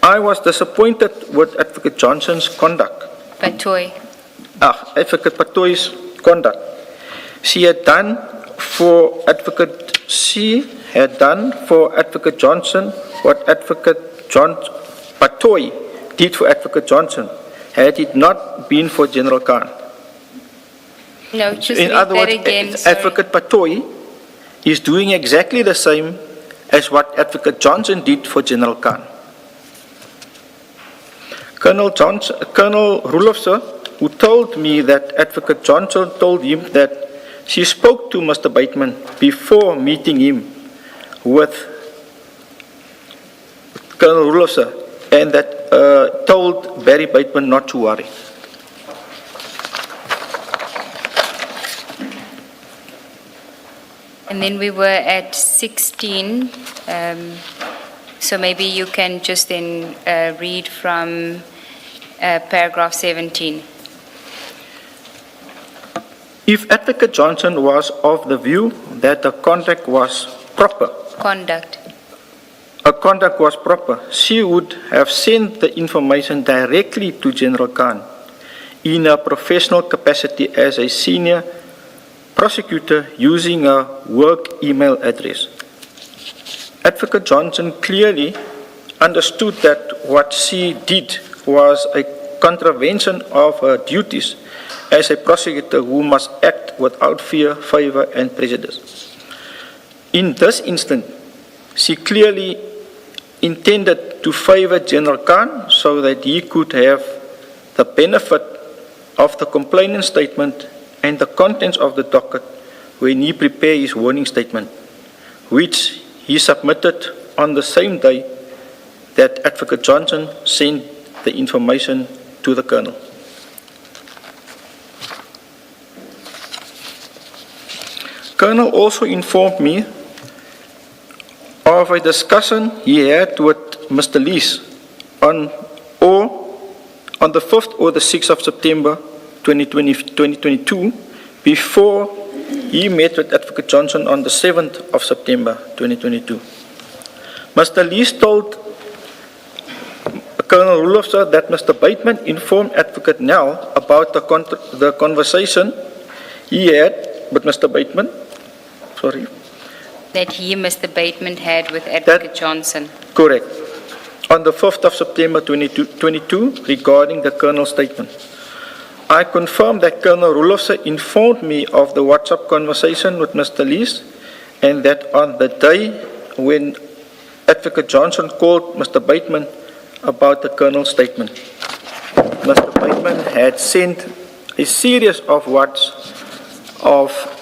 I was disappointed with Advocate Johnson's conduct. Advocate Batoy's conduct. She had done for Advocate Johnson what Advocate Batoy did for Advocate Johnson, had it not been for General Khan. No, just in read other that words, again. Sorry. Advocate Batoy is doing exactly the same as what Advocate Johnson did for General Khan. Colonel Roelofse, who told me that Advocate Johnson told him that she spoke to Mr. Bateman before meeting him with Colonel Roelofse, and that told Barry Bateman not to worry. And then we were at 16, so maybe you can just then read from paragraph 17. If Advocate Johnson was of the view that the conduct was proper, she would have sent the information directly to General Khan. in a professional capacity as a senior prosecutor using a work email address. Advocate Johnson clearly understood that what she did was a contravention of her duties as a prosecutor who must act without fear, favor, and prejudice. In this instance, she clearly intended to favor General Khan so that he could have the benefit of the complainant statement and the contents of the docket when he prepared his warning statement, which he submitted on the same day that Advocate Johnson sent the information to the Colonel. Colonel also informed me of a discussion he had with Mr. Lees on the 5th or the 6th of September 2022 before he met with Advocate Johnson on the 7th of September 2022. Mr. Lees told Colonel Roelofse that Mr. Bateman informed Advocate Nel about the conversation he had with Mr. Bateman. Sorry. That he, Mr. Bateman, had with Advocate Johnson. Correct. On the 5th of September 2022 regarding the Colonel's statement. I confirm that Colonel Roelofse informed me of the WhatsApp conversation with Mr. Lees and that on the day when Advocate Johnson called Mr. Bateman about the Colonel's statement, Mr. Bateman had sent a series of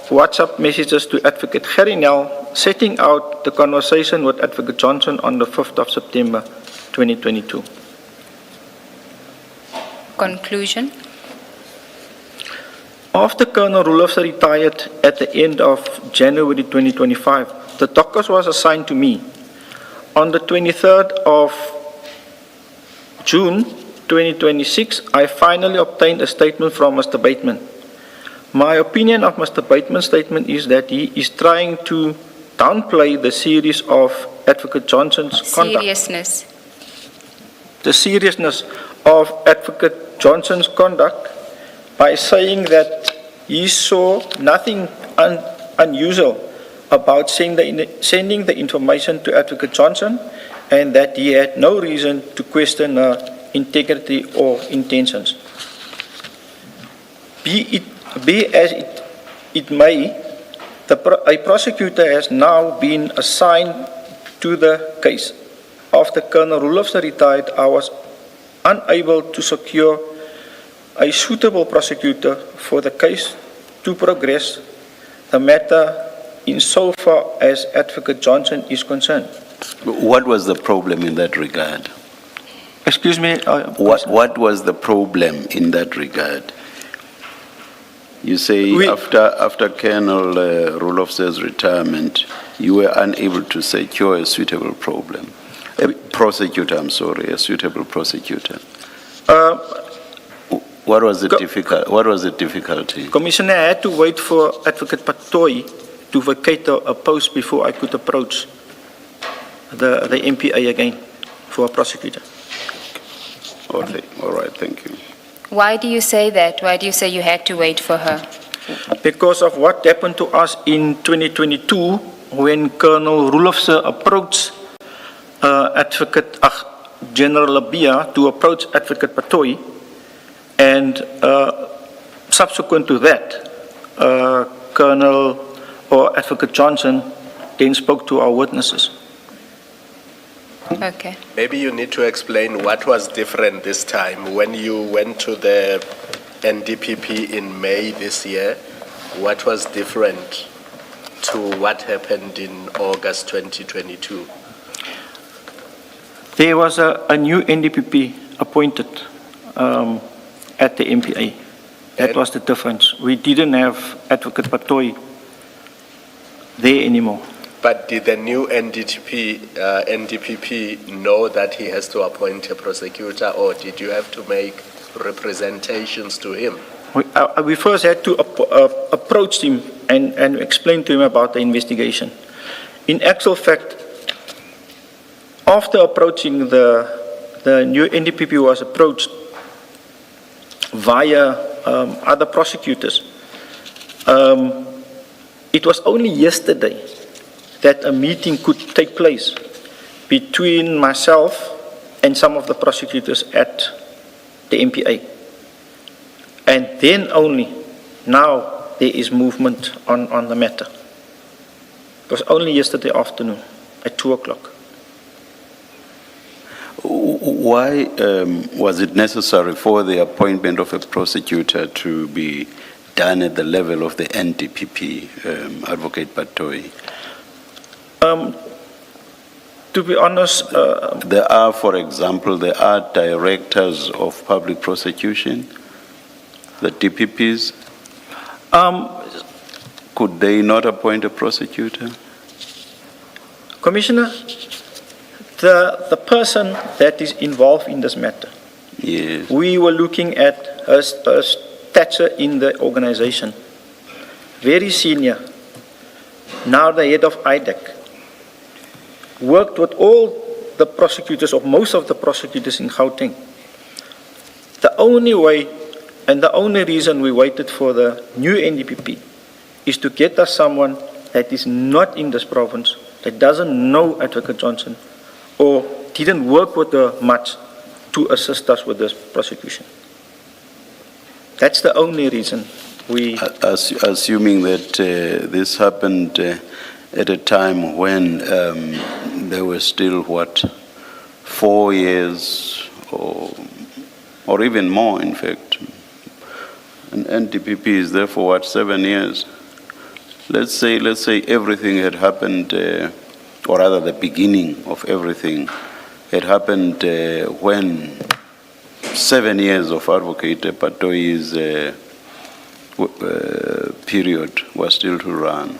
WhatsApp messages to Advocate Gerry Nel setting out the conversation with Advocate Johnson on the 5th of September 2022. Conclusion. After Colonel Roelofse retired at the end of January 2025, the docket was assigned to me. On the 23rd of June 2026, I finally obtained a statement from Mr. Bateman. My opinion of Mr. Bateman's statement is that he is trying to downplay the series of Advocate Johnson's conduct. The seriousness of Advocate Johnson's conduct by saying that he saw nothing unusual about sending the information to Advocate Johnson and that he had no reason to question her integrity or intentions. Be as it may, a prosecutor has now been assigned to the case. After Colonel Roelofse retired, I was unable to secure a suitable prosecutor for the case to progress the matter insofar as Advocate Johnson is concerned. What was the problem in that regard? Excuse me? What was the problem in that regard? You say after Colonel Roelofse's retirement, you were unable to secure a suitable prosecutor. A suitable prosecutor. What was the difficulty? Commissioner, I had to wait for Advocate Patoy to vacate a post before I could approach the MPA again for a prosecutor. Okay, all right, thank you. Why do you say that? Why do you say you had to wait for her? Because of what happened to us in 2022 when Colonel Roelofse approached General Labia to approach Advocate Patoy, and subsequent to that, Colonel or Advocate Johnson then spoke to our witnesses. Okay. Maybe you need to explain what was different this time when you went to the NDPP in May this year. What was different to what happened in August 2022? There was a new NDPP appointed at the MPA. That was the difference. We didn't have Advocate Patoy there anymore. But did the new NDPP know that he has to appoint a prosecutor, or did you have to make representations to him? We first had to approach him and explain to him about the investigation. In actual fact, after approaching the new NDPP was approached, via other prosecutors. It was only yesterday that a meeting could take place between myself and some of the prosecutors at the MPA. And then only now there is movement on the matter. It was only yesterday afternoon at 2 o'clock. Why was it necessary for the appointment of a prosecutor to be done at the level of the NDPP, Advocate Patoi? To be honest, There are, for example, there are directors of public prosecution, the DPPs. Could they not appoint a prosecutor? Commissioner, the person that is involved in this matter, Yes. we were looking at her stature in the organization. Very senior, now the head of IDEC. Worked with all the prosecutors, or most of the prosecutors in Gauteng. The only way and the only reason we waited for the new NDPP is to get us someone that is not in this province, that doesn't know Advocate Johnson, or didn't work with her much to assist us with this prosecution. That's the only reason we... Assuming that this happened at a time when there were still, 4 years or even more, in fact. And NDPP is there for 7 years. Let's say everything had happened, or rather the beginning of everything had happened when 7 years of Advocate Patoi's period was still to run.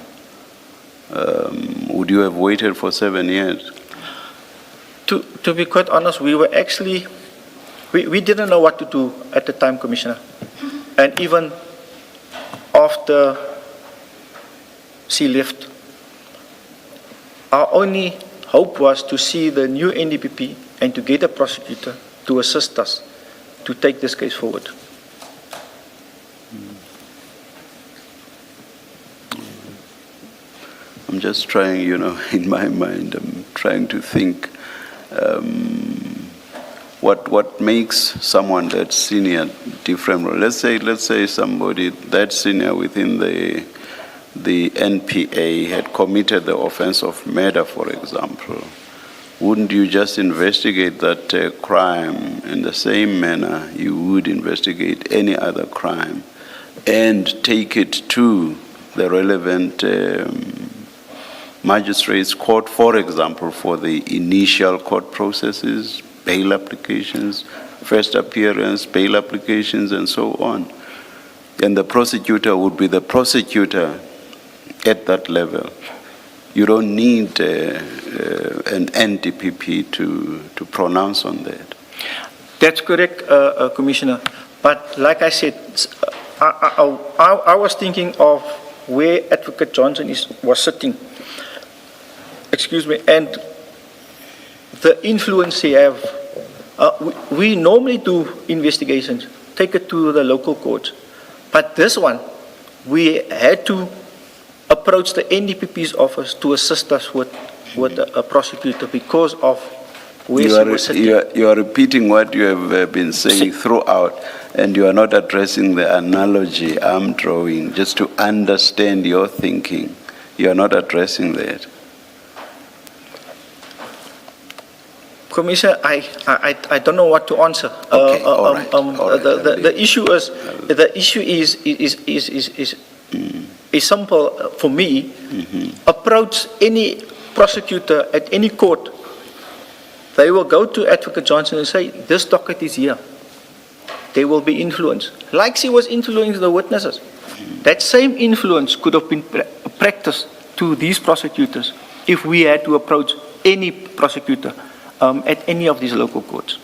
Would you have waited for 7 years? To be quite honest, we were actually, we didn't know what to do at the time, Commissioner. And even after she left, our only hope was to see the new NDPP and to get a prosecutor to assist us to take this case forward. I'm just trying, in my mind, I'm trying to think what makes someone that senior different. Let's say somebody that senior within the NPA had committed the offense of murder, for example. Wouldn't you just investigate that crime in the same manner you would investigate any other crime and take it to the relevant magistrates court, for example, for the initial court processes, bail applications, first appearance, bail applications, and so on? And the prosecutor would be the prosecutor at that level. You don't need an NDPP to pronounce on that. That's correct, Commissioner. But like I said, I was thinking of where Advocate Johnson was sitting. Excuse me, and the influence he have. We normally do investigations, take it to the local courts. But this one, we had to approach the NDPP's office to assist us with a prosecutor because of where she was sitting. You are repeating what you have been saying throughout, and you are not addressing the analogy I'm drawing, just to understand your thinking. You are not addressing that. Commissioner, I don't know what to answer. Okay, all right. The issue is simple for me. Mm-hmm. Approach any prosecutor at any court. They will go to Advocate Johnson and say, this docket is here. They will be influenced. Like she was influencing the witnesses. That same influence could have been practiced to these prosecutors if we had to approach any prosecutor at any of these local courts.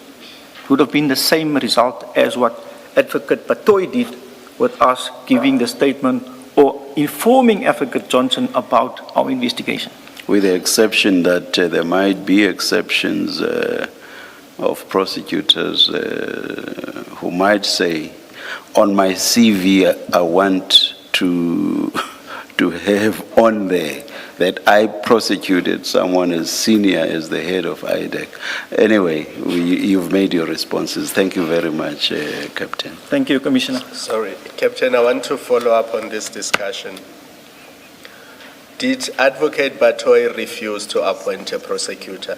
It would have been the same result as what Advocate Patoi did with us giving the statement or informing Advocate Johnson about our investigation. With the exception that there might be exceptions of prosecutors who might say, on my CV, I want to have on there that I prosecuted someone as senior as the head of IDEC. Anyway, you've made your responses. Thank you very much, Captain. Thank you, Commissioner. Sorry, Captain, I want to follow up on this discussion. Did Advocate Batoy refuse to appoint a prosecutor?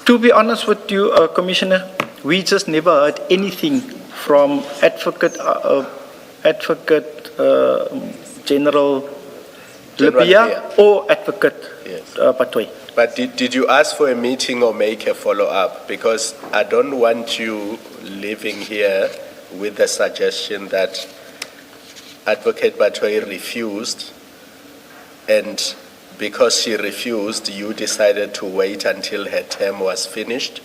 To be honest with you, Commissioner, we just never heard anything from Advocate General Labia or Advocate Batoy. But did you ask for a meeting or make a follow-up? Because I don't want you living here with the suggestion that Advocate Batoy refused, and because she refused, you decided to wait until her term was finished,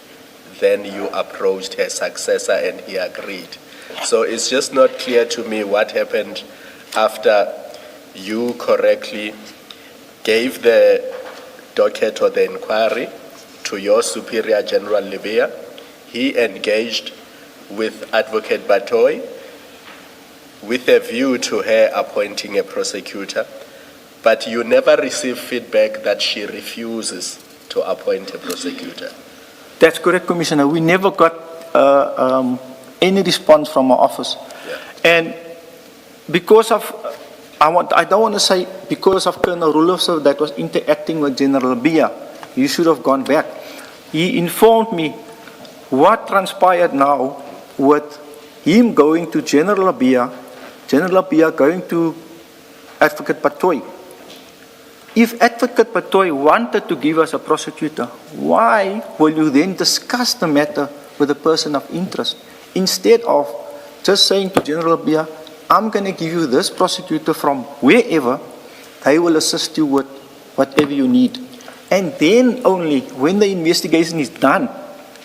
then you approached her successor and he agreed. So it's just not clear to me what happened after you correctly gave the docket or the inquiry to your Superior General Libya. He engaged with Advocate Batoy with a view to her appointing a prosecutor, but you never received feedback that she refuses to appoint a prosecutor. That's correct, Commissioner. We never got any response from our office. Yeah. And because of, I don't want to say because of Colonel Roelofse that was interacting with General Bia, you should have gone back. He informed me what transpired now with him going to General Bia going to Advocate Batoy. If Advocate Batoy wanted to give us a prosecutor, why will you then discuss the matter with a person of interest instead of just saying to General Bia, I'm going to give you this prosecutor from wherever, they will assist you with whatever you need. And then only when the investigation is done,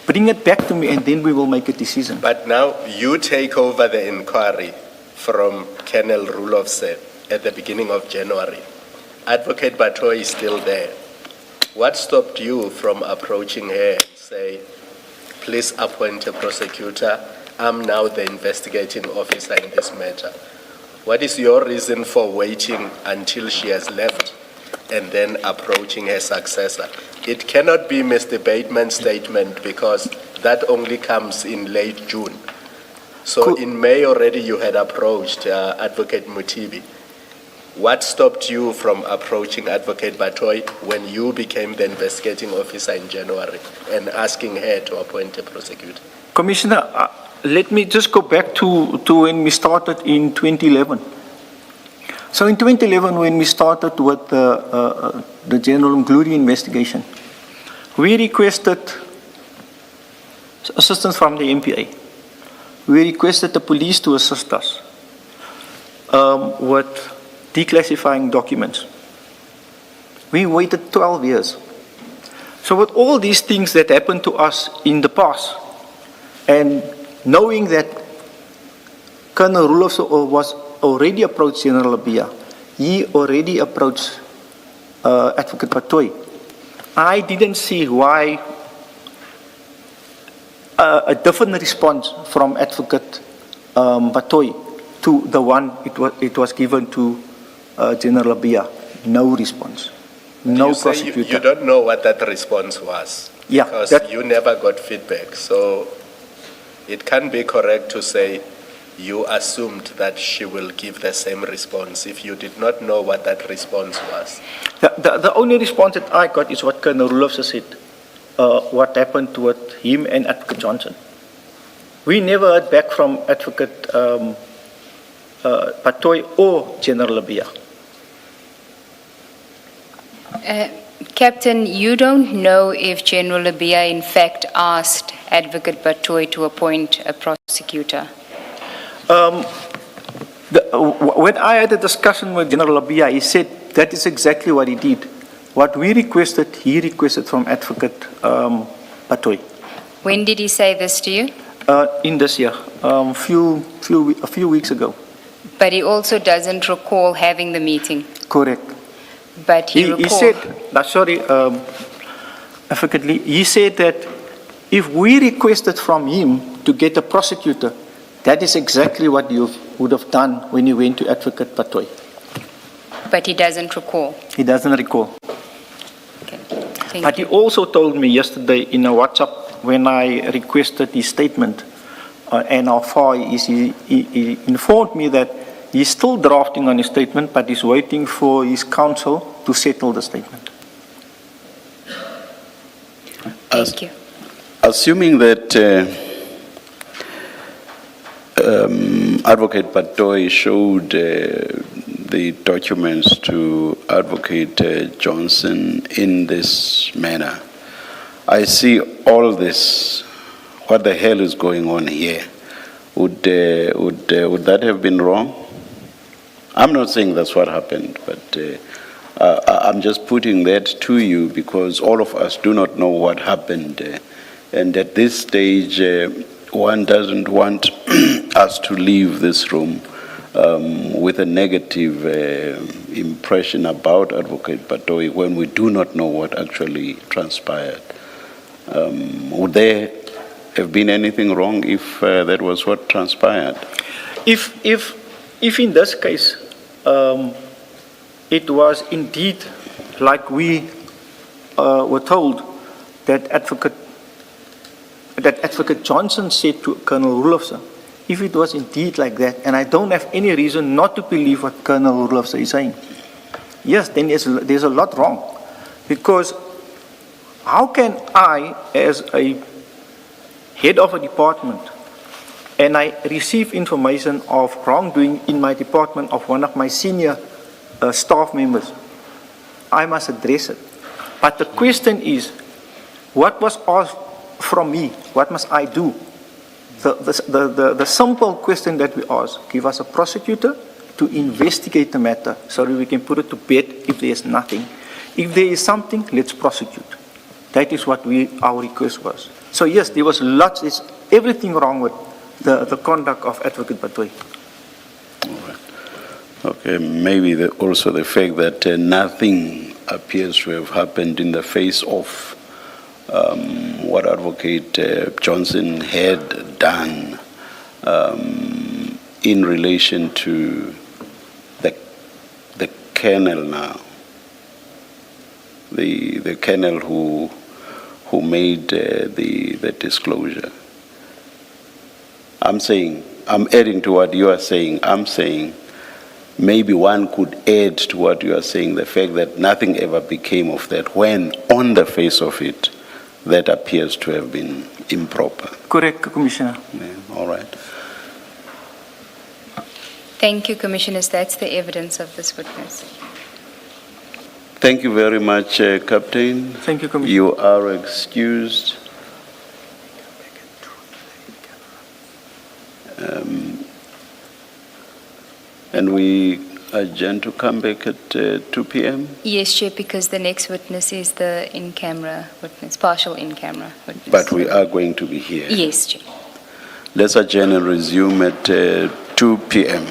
bring it back to me and then we will make a decision. But now you take over the inquiry from Colonel Roelofse at the beginning of January. Advocate Batoy is still there. What stopped you from approaching her and say, please appoint a prosecutor? I'm now the investigating officer in this matter. What is your reason for waiting until she has left and then approaching her successor? It cannot be Mr. Bateman's statement because that only comes in late June. So in May already you had approached Advocate Mutibi. What stopped you from approaching Advocate Batoy when you became the investigating officer in January and asking her to appoint a prosecutor? Commissioner, let me just go back to when we started in 2011. So in 2011, when we started with the General Mgludi investigation, we requested assistance from the MPA. We requested the police to assist us with declassifying documents. We waited 12 years. So with all these things that happened to us in the past, and knowing that Colonel Roelofse was already approached General Bia, he already approached Advocate Batoy, I didn't see why a different response from Advocate Batoy to the one it was given to General Bia. No response. No you prosecutor. You don't know what that response was. Yeah, because you never got feedback. So it can be correct to say you assumed that she will give the same response if you did not know what that response was. The only response that I got is what Colonel Roelofse said, what happened with him and Advocate Johnson. We never heard back from Advocate Batoy or General Bia. Captain, you don't know if General Labia in fact asked Advocate Batoy to appoint a prosecutor? When I had a discussion with General Labia, he said that is exactly what he did. What we requested, he requested from Advocate Batoy. When did he say this to you? In this year, a few weeks ago. But he also doesn't recall having the meeting. Correct. But he said, Advocate Lee, he said that if we requested from him to get a prosecutor, That is exactly what you would have done when you went to Advocate Patoy. But he doesn't recall. He doesn't recall. Okay. Thank But he you. also told me yesterday in a WhatsApp when I requested his statement and how far he informed me that he's still drafting on his statement, but he's waiting for his counsel to settle the statement. Thank you. Assuming that Advocate Patoy showed the documents to Advocate Johnson in this manner, I see all this. What the hell is going on here? Would that have been wrong? I'm not saying that's what happened, but I'm just putting that to you because all of us do not know what happened. And at this stage, one doesn't want us to leave this room with a negative impression about Advocate Patoy when we do not know what actually transpired. Would there have been anything wrong if that was what transpired? If in this case, it was indeed like we were told that Advocate Johnson said to Colonel Roelofse, if it was indeed like that, and I don't have any reason not to believe what Colonel Roelofse is saying, yes, then there's a lot wrong. Because how can I, as a head of a department, and I receive information of wrongdoing in my department of one of my senior staff members, I must address it. But the question is, what was asked from me? What must I do? The simple question that we ask, give us a prosecutor to investigate the matter so that we can put it to bed if there is nothing. If there is something, let's prosecute. That is what our request was. So yes, there was there's everything wrong with the conduct of Advocate Patoy. All right. Okay, maybe also the fact that nothing appears to have happened in the face of what Advocate Johnson had done in relation to the colonel now, the colonel who made the disclosure. I'm adding to what you are saying. I'm saying maybe one could add to what you are saying, the fact that nothing ever became of that, when on the face of it, that appears to have been improper. Correct, Commissioner. Yeah, all right. Thank you, Commissioners. That's the evidence of this witness. Thank you very much, Captain. Thank you, Commissioner. You are excused. And we adjourn to come back at 2 p.m.? Yes, Chair, because the next witness is the in-camera witness, partial in-camera witness. But we are going to be here. Yes, Chair. Let's adjourn and resume at 2 p.m.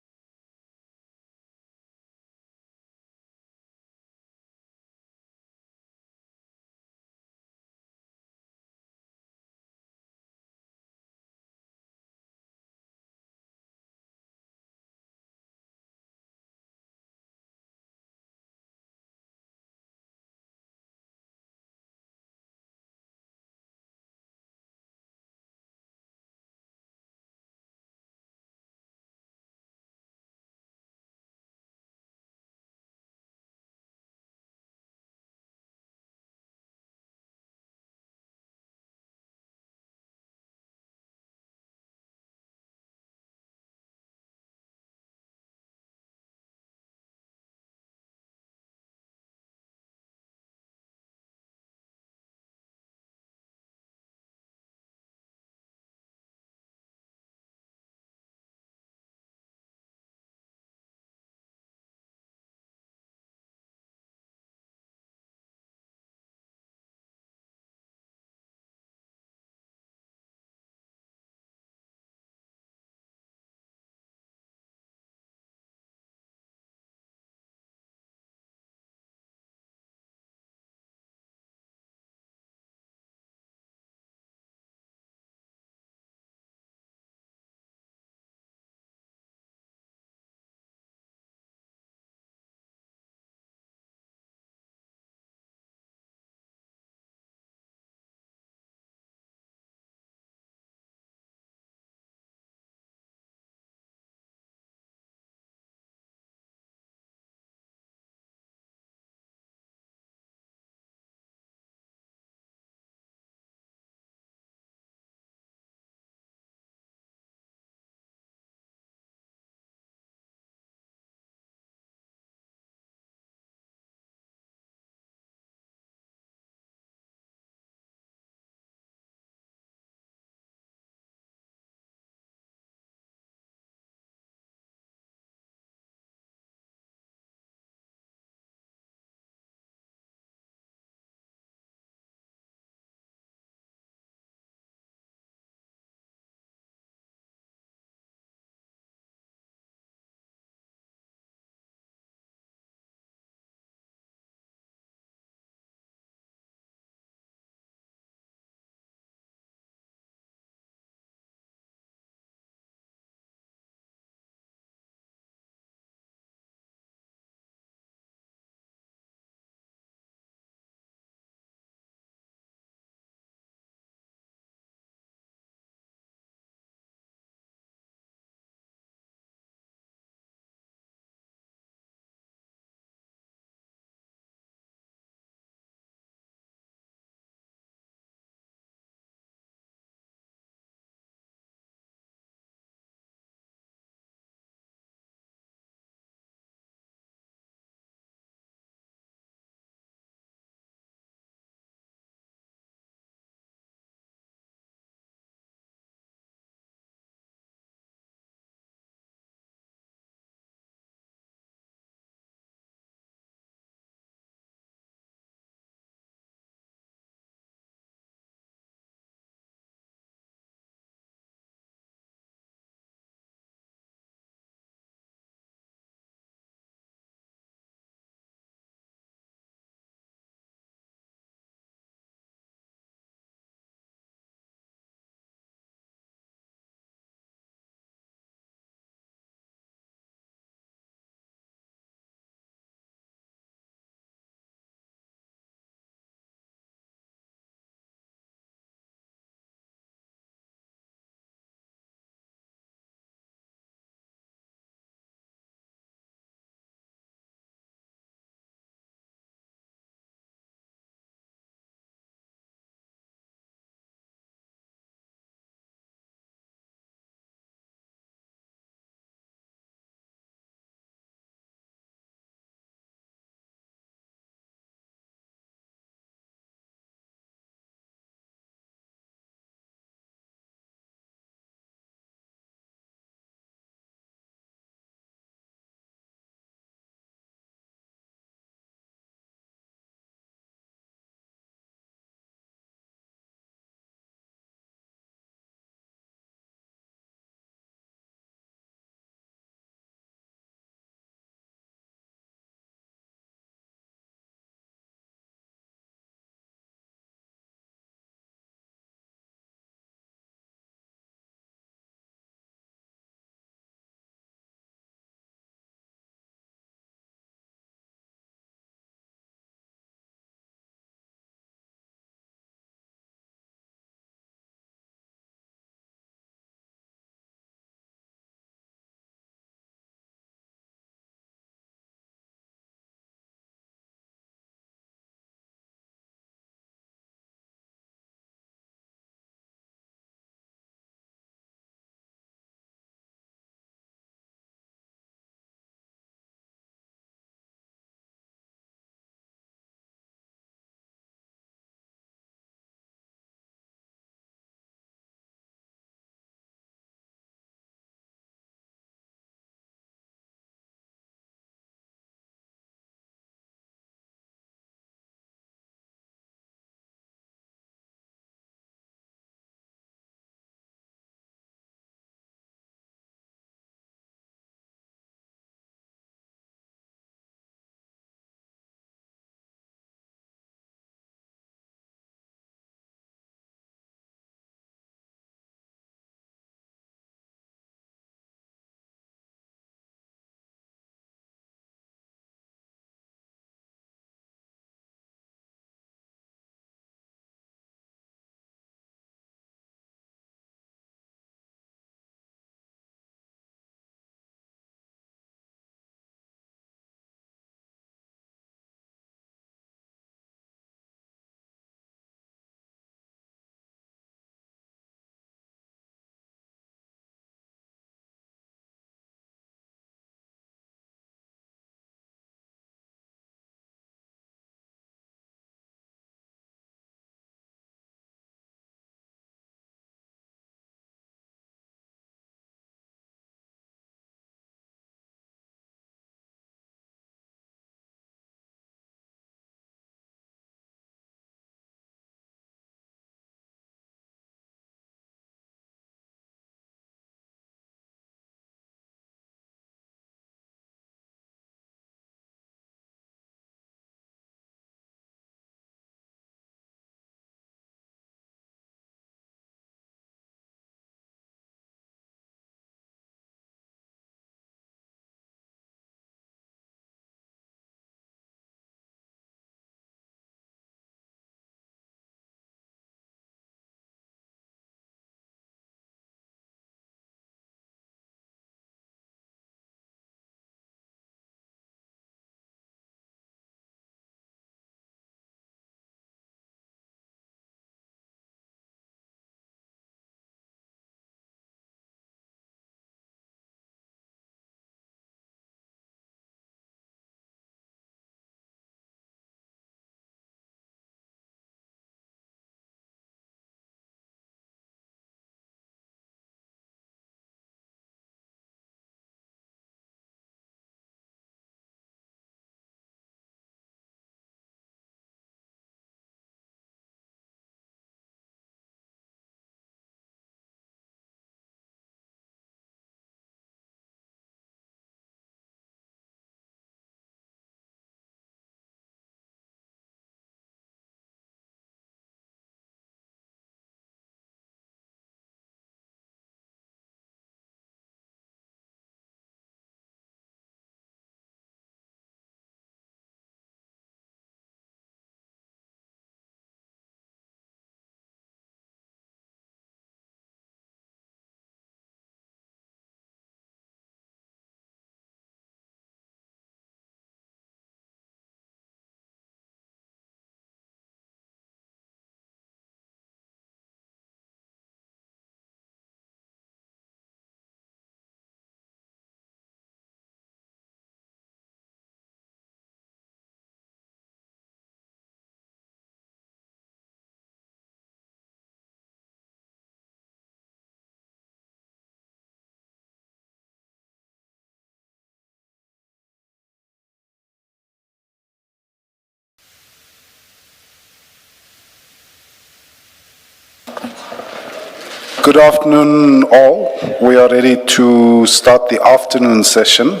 Good afternoon, all. We are ready to start the afternoon session.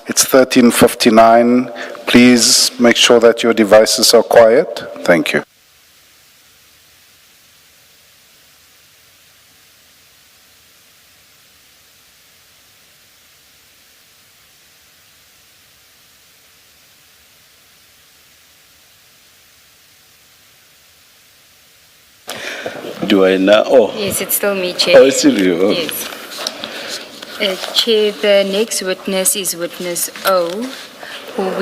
It's 13:59. Please make sure that your devices are quiet. Thank you. Do I now? Oh, Yes, it's still me, Chair. oh, it's still you. Oh. Yes. Chair, the next witness is witness O, who who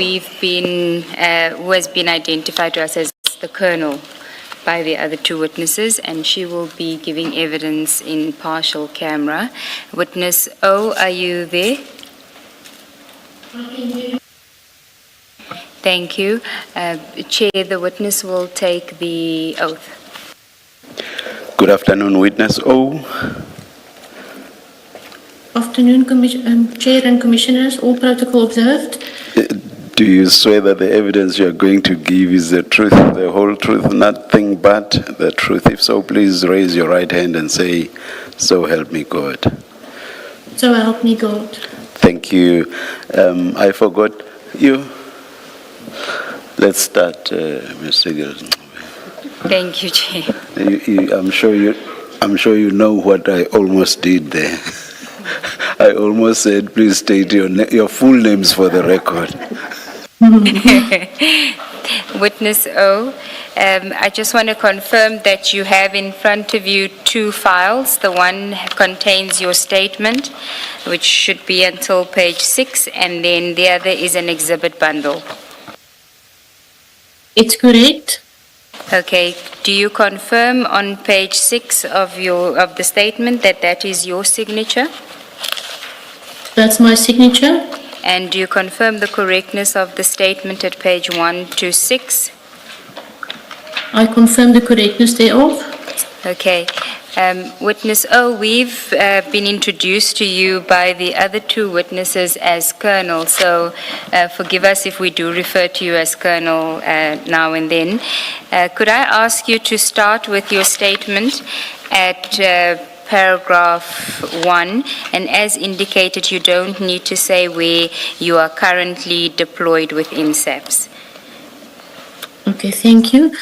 has been identified to us as the Colonel by the other two witnesses, and she will be giving evidence in partial camera. Witness O, are you there? Thank you. Chair, the witness will take the oath. Good afternoon, witness O. Afternoon, Chair and Commissioners, all protocol observed. Do you swear that the evidence you are going to give is the truth, the whole truth, nothing but the truth? If so, please raise your right hand and say, "So help me God." So help me God. Thank you. I forgot you. Let's start, Mr. Gill. Thank you, Chair. I'm sure you know what I almost did there. I almost said, please state your full names for the record. Witness O, I just want to confirm that you have in front of you two files. The one contains your statement, which should be until page 6, and then the other is an exhibit bundle. It's correct. Okay, do you confirm on page 6 of the statement that is your signature? That's my signature. And do you confirm the correctness of the statement at page 1 to 6? I confirm the correctness thereof. Okay. Witness O, we've been introduced to you by the other two witnesses as Colonel, so forgive us if we do refer to you as Colonel now and then. Could I ask you to start with your statement at paragraph 1, and as indicated, you don't need to say where you are currently deployed within SAPS. Okay, thank you.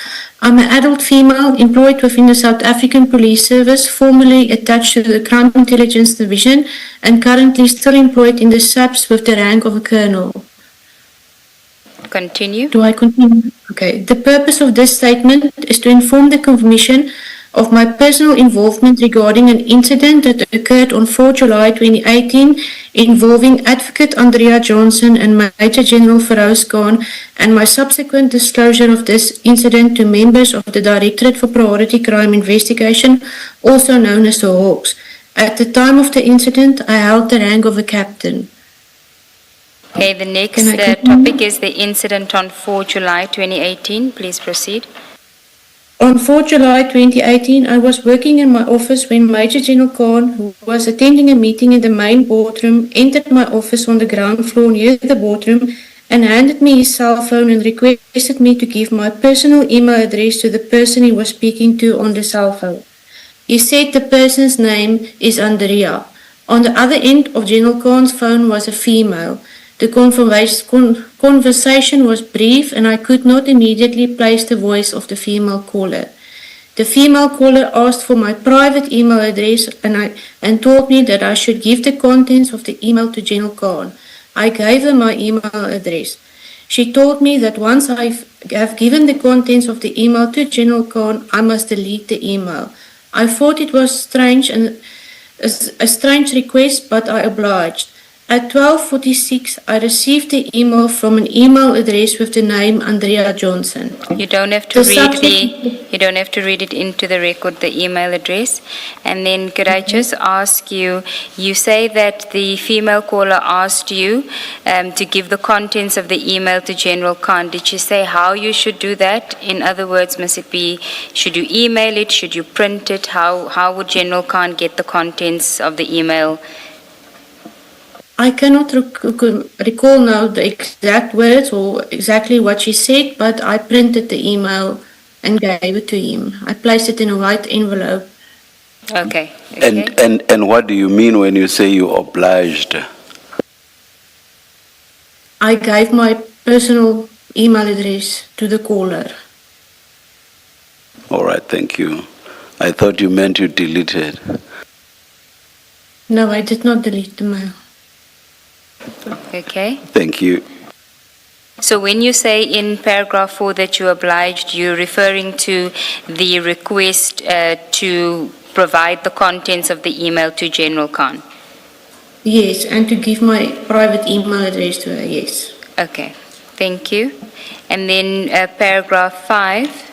I'm an adult female employed within the South African Police Service, formerly attached to the Crime Intelligence Division, and currently still employed in the SAPS with the rank of a colonel. Continue. Do I continue? Okay. The purpose of this statement is to inform the Commission of my personal involvement regarding an incident that occurred on 4 July 2018 involving Advocate Andrea Johnson and Major General Feroz Khan, and my subsequent disclosure of this incident to members of the Directorate for Priority Crime Investigation, also known as the Hawks. At the time of the incident, I held the rank of a captain. Okay, the next topic is the incident on 4 July 2018. Please proceed. On 4 July 2018, I was working in my office when Major General Khan, who was attending a meeting in the main boardroom, entered my office on the ground floor near the boardroom and handed me his cell phone and requested me to give my personal email address to the person he was speaking to on the cell phone. He said the person's name is Andrea. On the other end of General Khan's phone was a female. The conversation was brief and I could not immediately place the voice of the female caller. The female caller asked for my private email address and told me that I should give the contents of the email to General Khan. I gave her my email address. She told me that once I have given the contents of the email to General Khan, I must delete the email. I thought it was strange and a strange request, but I obliged. At 12:46, I received the email from an email address with the name Andrea Johnson. You don't have to read it into the record, the email address. And then could I just ask you, you say that the female caller asked you to give the contents of the email to General Khan. Did she say how you should do that? In other words, must it be, should you email it? Should you print it? How would General Khan get the contents of the email? I cannot recall now the exact words or exactly what she said, but I printed the email and gave it to him. I placed it in a white envelope Okay. Okay. And what do you mean when you say you obliged? I gave my personal email address to the caller. All right, thank you. I thought you meant you deleted. No, I did not delete the mail. Okay. Thank you. So when you say in paragraph 4 that you obliged, you're referring to the request to provide the contents of the email to General Khan? Yes, and to give my private email address to her, yes. Okay, thank you. And then paragraph 5.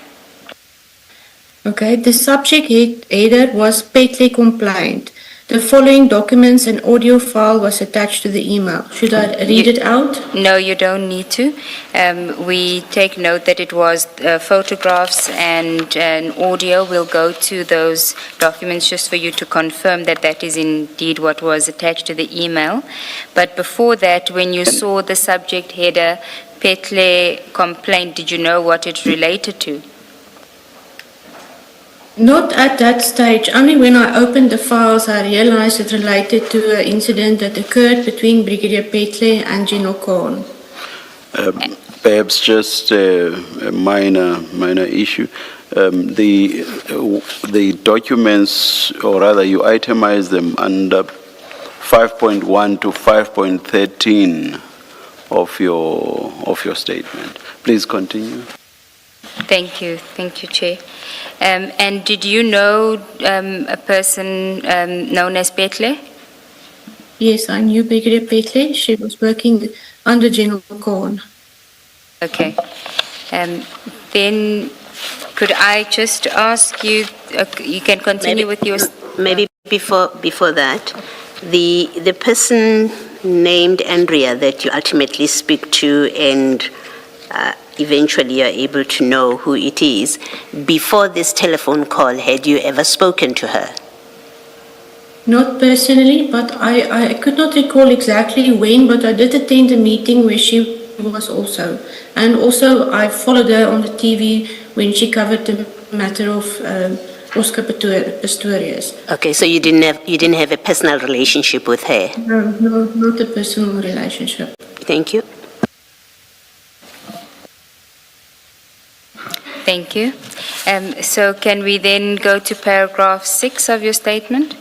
Okay, the subject header was Phetla complaint. The following documents and audio file was attached to the email. Should I read it out? No, you don't need to. We take note that it was photographs and an audio. We'll go to those documents just for you to confirm that that is indeed what was attached to the email. But before that, when you saw the subject header, Phetla complaint, did you know what it related to? Not at that stage. Only when I opened the files, I realized it related to an incident that occurred between Brigadier Phetla and General Khan. Perhaps just a minor issue. The documents, or rather you itemize them under 5.1 to 5.13 of your statement. Please continue. Thank you, Chair. And did you know a person known as Phetla? Yes, I knew Brigadier Phetla. She was working under General Khan. Okay. Then could I just ask you, you can continue with your... Maybe before that, the person named Andrea that you ultimately speak to and eventually you're able to know who it is, before this telephone call, had you ever spoken to her? Not personally, but I could not recall exactly when, but I did attend a meeting where she was also. And also I followed her on the TV when she covered the matter of Oscar Pistorius. Okay, so you didn't have a personal relationship with her? No, not a personal relationship. Thank you. Thank you. So can we then go to paragraph 6 of your statement?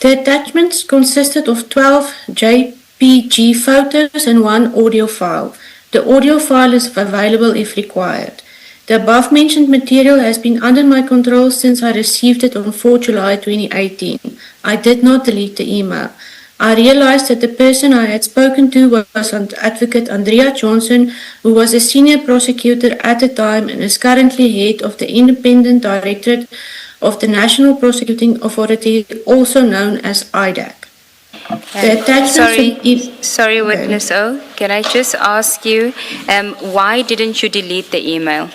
The attachments consisted of 12 JPG photos and 1 audio file. The audio file is available if required. The above-mentioned material has been under my control since I received it on 4 July 2018. I did not delete the email. I realized that the person I had spoken to was Advocate Andrea Johnson, who was a senior prosecutor at the time and is currently head of the Independent Directorate of the National Prosecuting Authority, also known as IDAC. Sorry, Witness O, can I just ask you, why didn't you delete the email?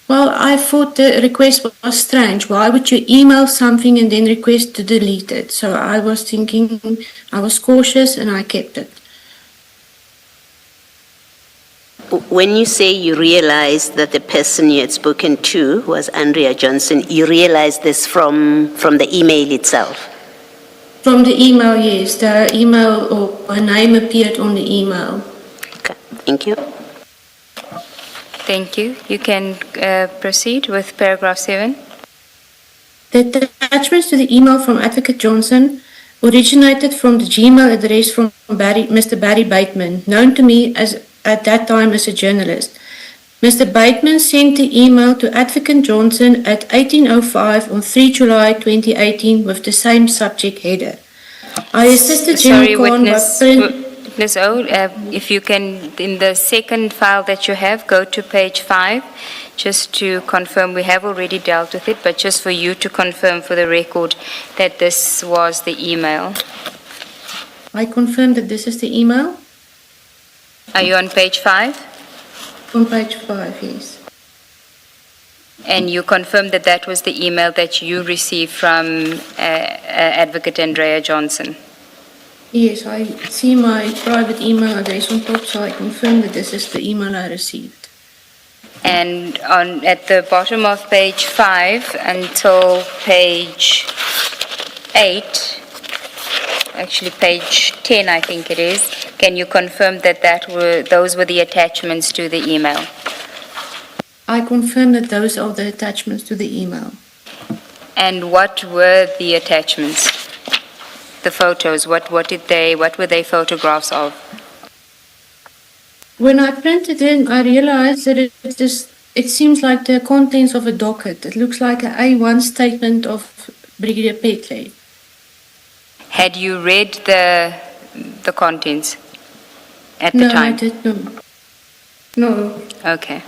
Well, I thought the request was strange. Why would you email something and then request to delete it? So I was thinking, I was cautious and I kept it. When you say you realized that the person you had spoken to was Andrea Johnson, you realized this from the email itself? From the email, yes. The email or her name appeared on the email. Okay, thank you. Thank you. You can proceed with paragraph 7. The attachments to the email from Advocate Johnson originated from the Gmail address from Mr. Barry Bateman, known to me at that time as a journalist. Mr. Bateman sent the email to Advocate Johnson at 18:05 on 3 July 2018 with the same subject header. I assisted General Khan by... Witness O, if you can, in the second file that you have, go to page 5, just to confirm. We have already dealt with it, but just for you to confirm for the record that this was the email. I confirm that this is the email. Are you on page 5? On page 5, yes. And you confirm that that was the email that you received from Advocate Andrea Johnson? Yes, I see my private email address on top, so I confirm that this is the email I received. And at the bottom of page 5 until page 8, actually page 10 I think it is, can you confirm that those were the attachments to the email? I confirm that those are the attachments to the email. And what were the attachments? The photos, what were they photographs of? When I printed it, I realized that it seems like the contents of a docket. It looks like an A1 statement of Brigadier Phetla. Had you read the contents at the time? No, I did not. No. Okay.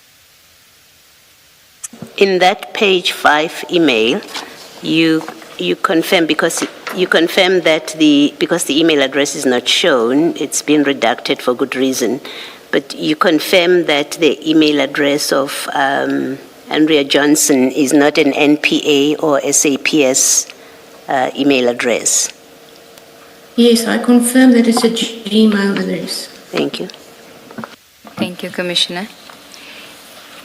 In that page 5 email, you confirm because that because the email address is not shown, it's been redacted for good reason. But you confirm that the email address of Andrea Johnson is not an NPA or SAPS email address. Yes, I confirm that it's a Gmail address. Thank you. Thank you, Commissioner.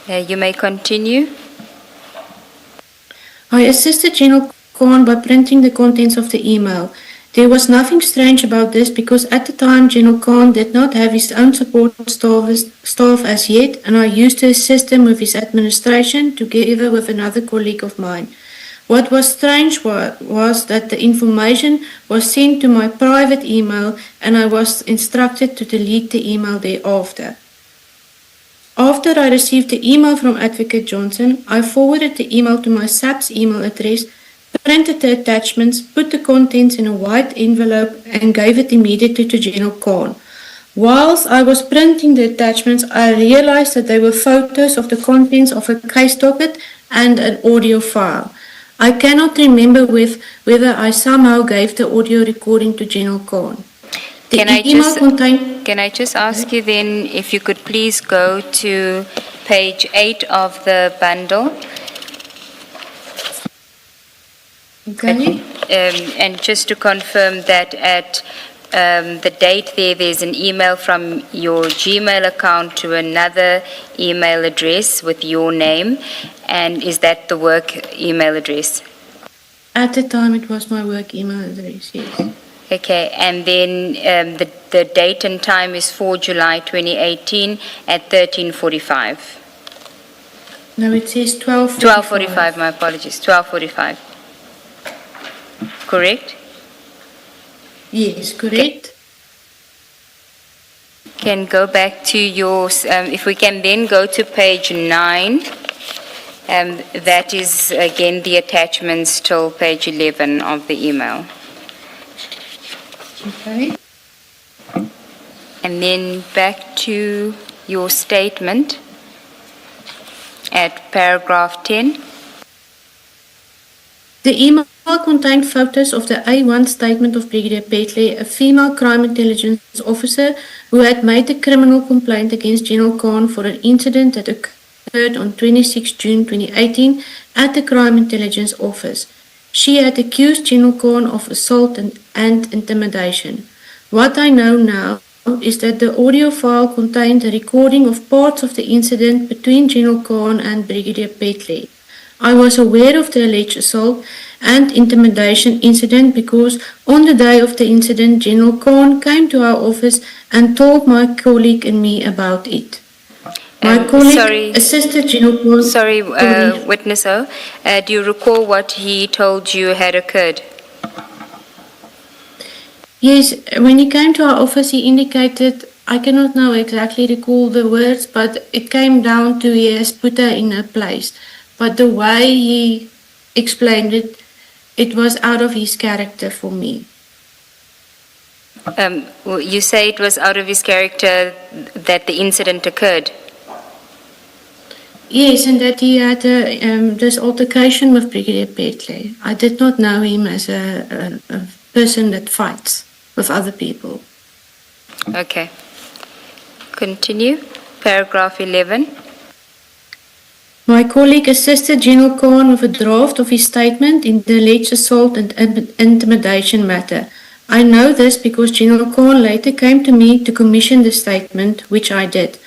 You may continue. I assisted General Khan by printing the contents of the email. There was nothing strange about this because at the time General Khan did not have his own support staff as yet, and I used to assist him with his administration together with another colleague of mine. What was strange was that the information was sent to my private email and I was instructed to delete the email thereafter. After I received the email from Advocate Johnson, I forwarded the email to my SAPS email address, printed the attachments, put the contents in a white envelope and gave it immediately to General Khan. Whilst I was printing the attachments, I realized that they were photos of the contents of a case docket and an audio file. I cannot remember whether I somehow gave the audio recording to General Khan. Can I just ask you then if you could please go to page 8 of the bundle? Okay. And just to confirm that at the date there's an email from your Gmail account to another email address with your name, and is that the work email address? At the time it was my work email address, yes. Okay, and then the date and time is 4 July 2018 at 13:45. No, it says 12:45. 12:45, my apologies, 12:45. Correct? Yes, correct. Can go back to your, if we can then go to page 9, that is again the attachments till page 11 of the email. Okay. And then back to your statement at paragraph 10. The email contained photos of the A1 statement of Brigadier Phetla, a female crime intelligence officer who had made a criminal complaint against General Khan for an incident that occurred on 26 June 2018 at the Crime Intelligence Office. She had accused General Khan of assault and intimidation. What I know now is that the audio file contained a recording of parts of the incident between General Khan and Brigadier Phetla. I was aware of the alleged assault and intimidation incident because on the day of the incident, General Khan came to our office and told my colleague and me about it. My colleague assisted General Khan. Sorry, Witness O, do you recall what he told you had occurred? Yes, when he came to our office, he indicated, I cannot now exactly recall the words, but it came down to he has put her in her place. But the way he explained it, it was out of his character for me. You say it was out of his character that the incident occurred? Yes, and that he had this altercation with Brigadier Phetla. I did not know him as a person that fights with other people. Okay. Continue. Paragraph 11. My colleague assisted General Khan with a draft of his statement in the alleged assault and intimidation matter. I know this because General Khan later came to me to commission the statement, which I did.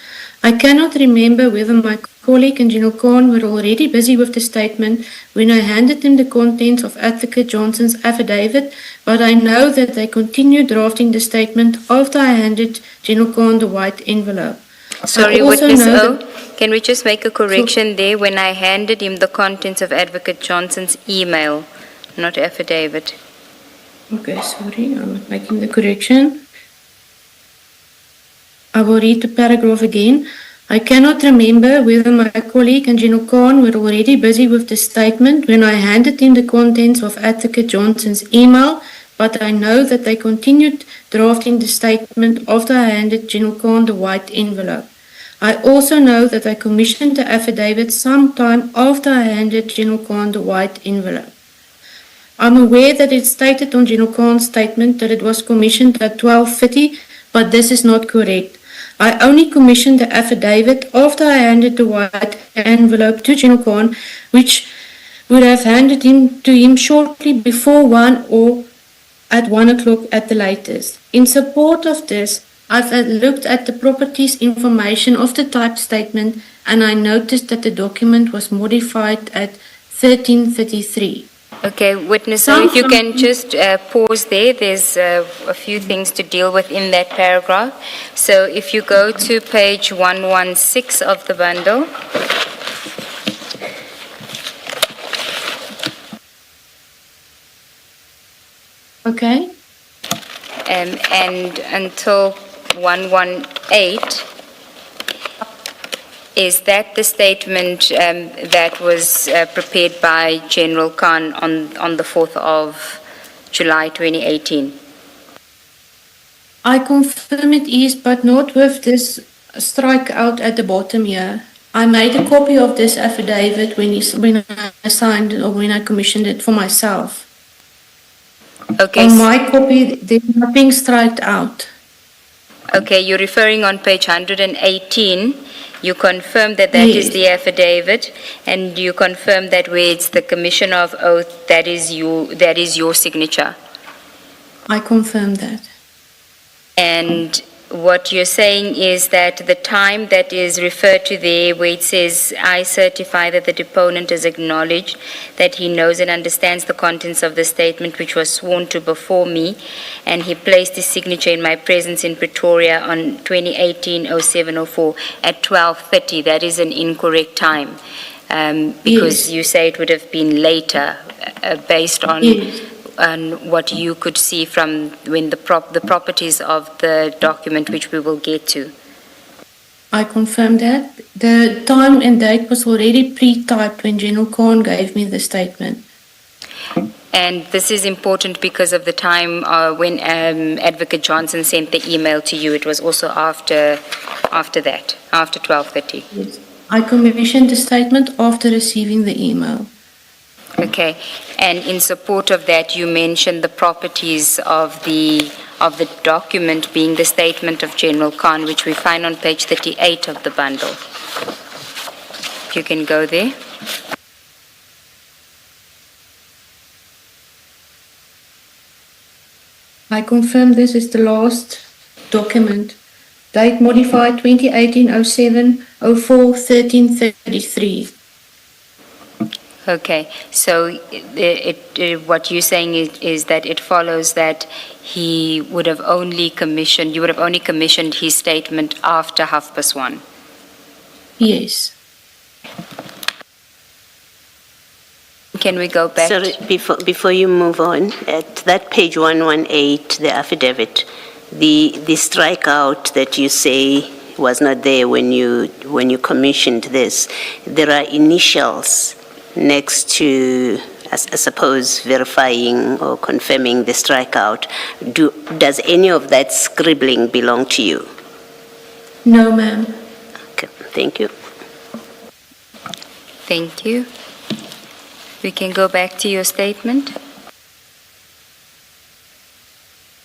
I cannot remember whether my colleague and General Khan were already busy with the statement when I handed him the contents of Advocate Johnson's affidavit, but I know that they continued drafting the statement after I handed General Khan the white envelope. Sorry, I also Witness know O, that- can we just make a correction there? When I handed him the contents of Advocate Johnson's email, not affidavit. Okay, sorry, I'm making the correction. I will read the paragraph again. I cannot remember whether my colleague and General Khan were already busy with the statement when I handed him the contents of Advocate Johnson's email, but I know that they continued drafting the statement after I handed General Khan the white envelope. I also know that I commissioned the affidavit sometime after I handed General Khan the white envelope. I'm aware that it stated on General Khan's statement that it was commissioned at 12:30, but this is not correct. I only commissioned the affidavit after I handed the white envelope to General Khan, which would have handed him to him shortly before 1 or at 1 o'clock at the latest. In support of this, I've looked at the properties information of the type statement and I noticed that the document was modified at 13:33. Okay, Witness O, if you can just pause there. There's a few things to deal with in that paragraph. So if you go to page 116 of the bundle. Okay? And until 118, is that the statement that was prepared by General Khan on the 4th of July 2018? I confirm it is, but not with this strikeout at the bottom here. I made a copy of this affidavit when I signed it or when I commissioned it for myself. Okay. On my copy, there's nothing striked out. Okay, you're referring on page 118. You confirm that that is Yes. the affidavit, and you confirm that where it's the commissioner of oath, that is your signature. I confirm that. And what you're saying is that the time that is referred to there, where it says, I certify that the deponent has acknowledged that he knows and understands the contents of the statement which was sworn to before me, and he placed his signature in my presence in Pretoria on 2018-07-04 at 12:30. That is an incorrect time, because Yes. you say it would have been later, based on Yes. and what you could see from when the properties of the document, which we will get to. I confirm that. The time and date was already pre-typed when General Khan gave me the statement. And this is important because of the time when Advocate Johnson sent the email to you. It was also after that, after 12:30. Yes. I commissioned the statement after receiving the email. Okay, and in support of that, you mentioned the properties of the document being the statement of General Khan, which we find on page 38 of the bundle. If you can go there. I confirm this is the last document. Date modified 2018-07-04-1333. Okay, so what you're saying is that it follows that you would have only commissioned his statement after 1:30. Yes. Can we go back? Sorry, before you move on, at that page 118, the affidavit, the strikeout that you say was not there when you commissioned this, there are initials next to, I suppose, verifying or confirming the strikeout. Does any of that scribbling belong to you? No, ma'am. Okay, thank you. Thank you. We can go back to your statement.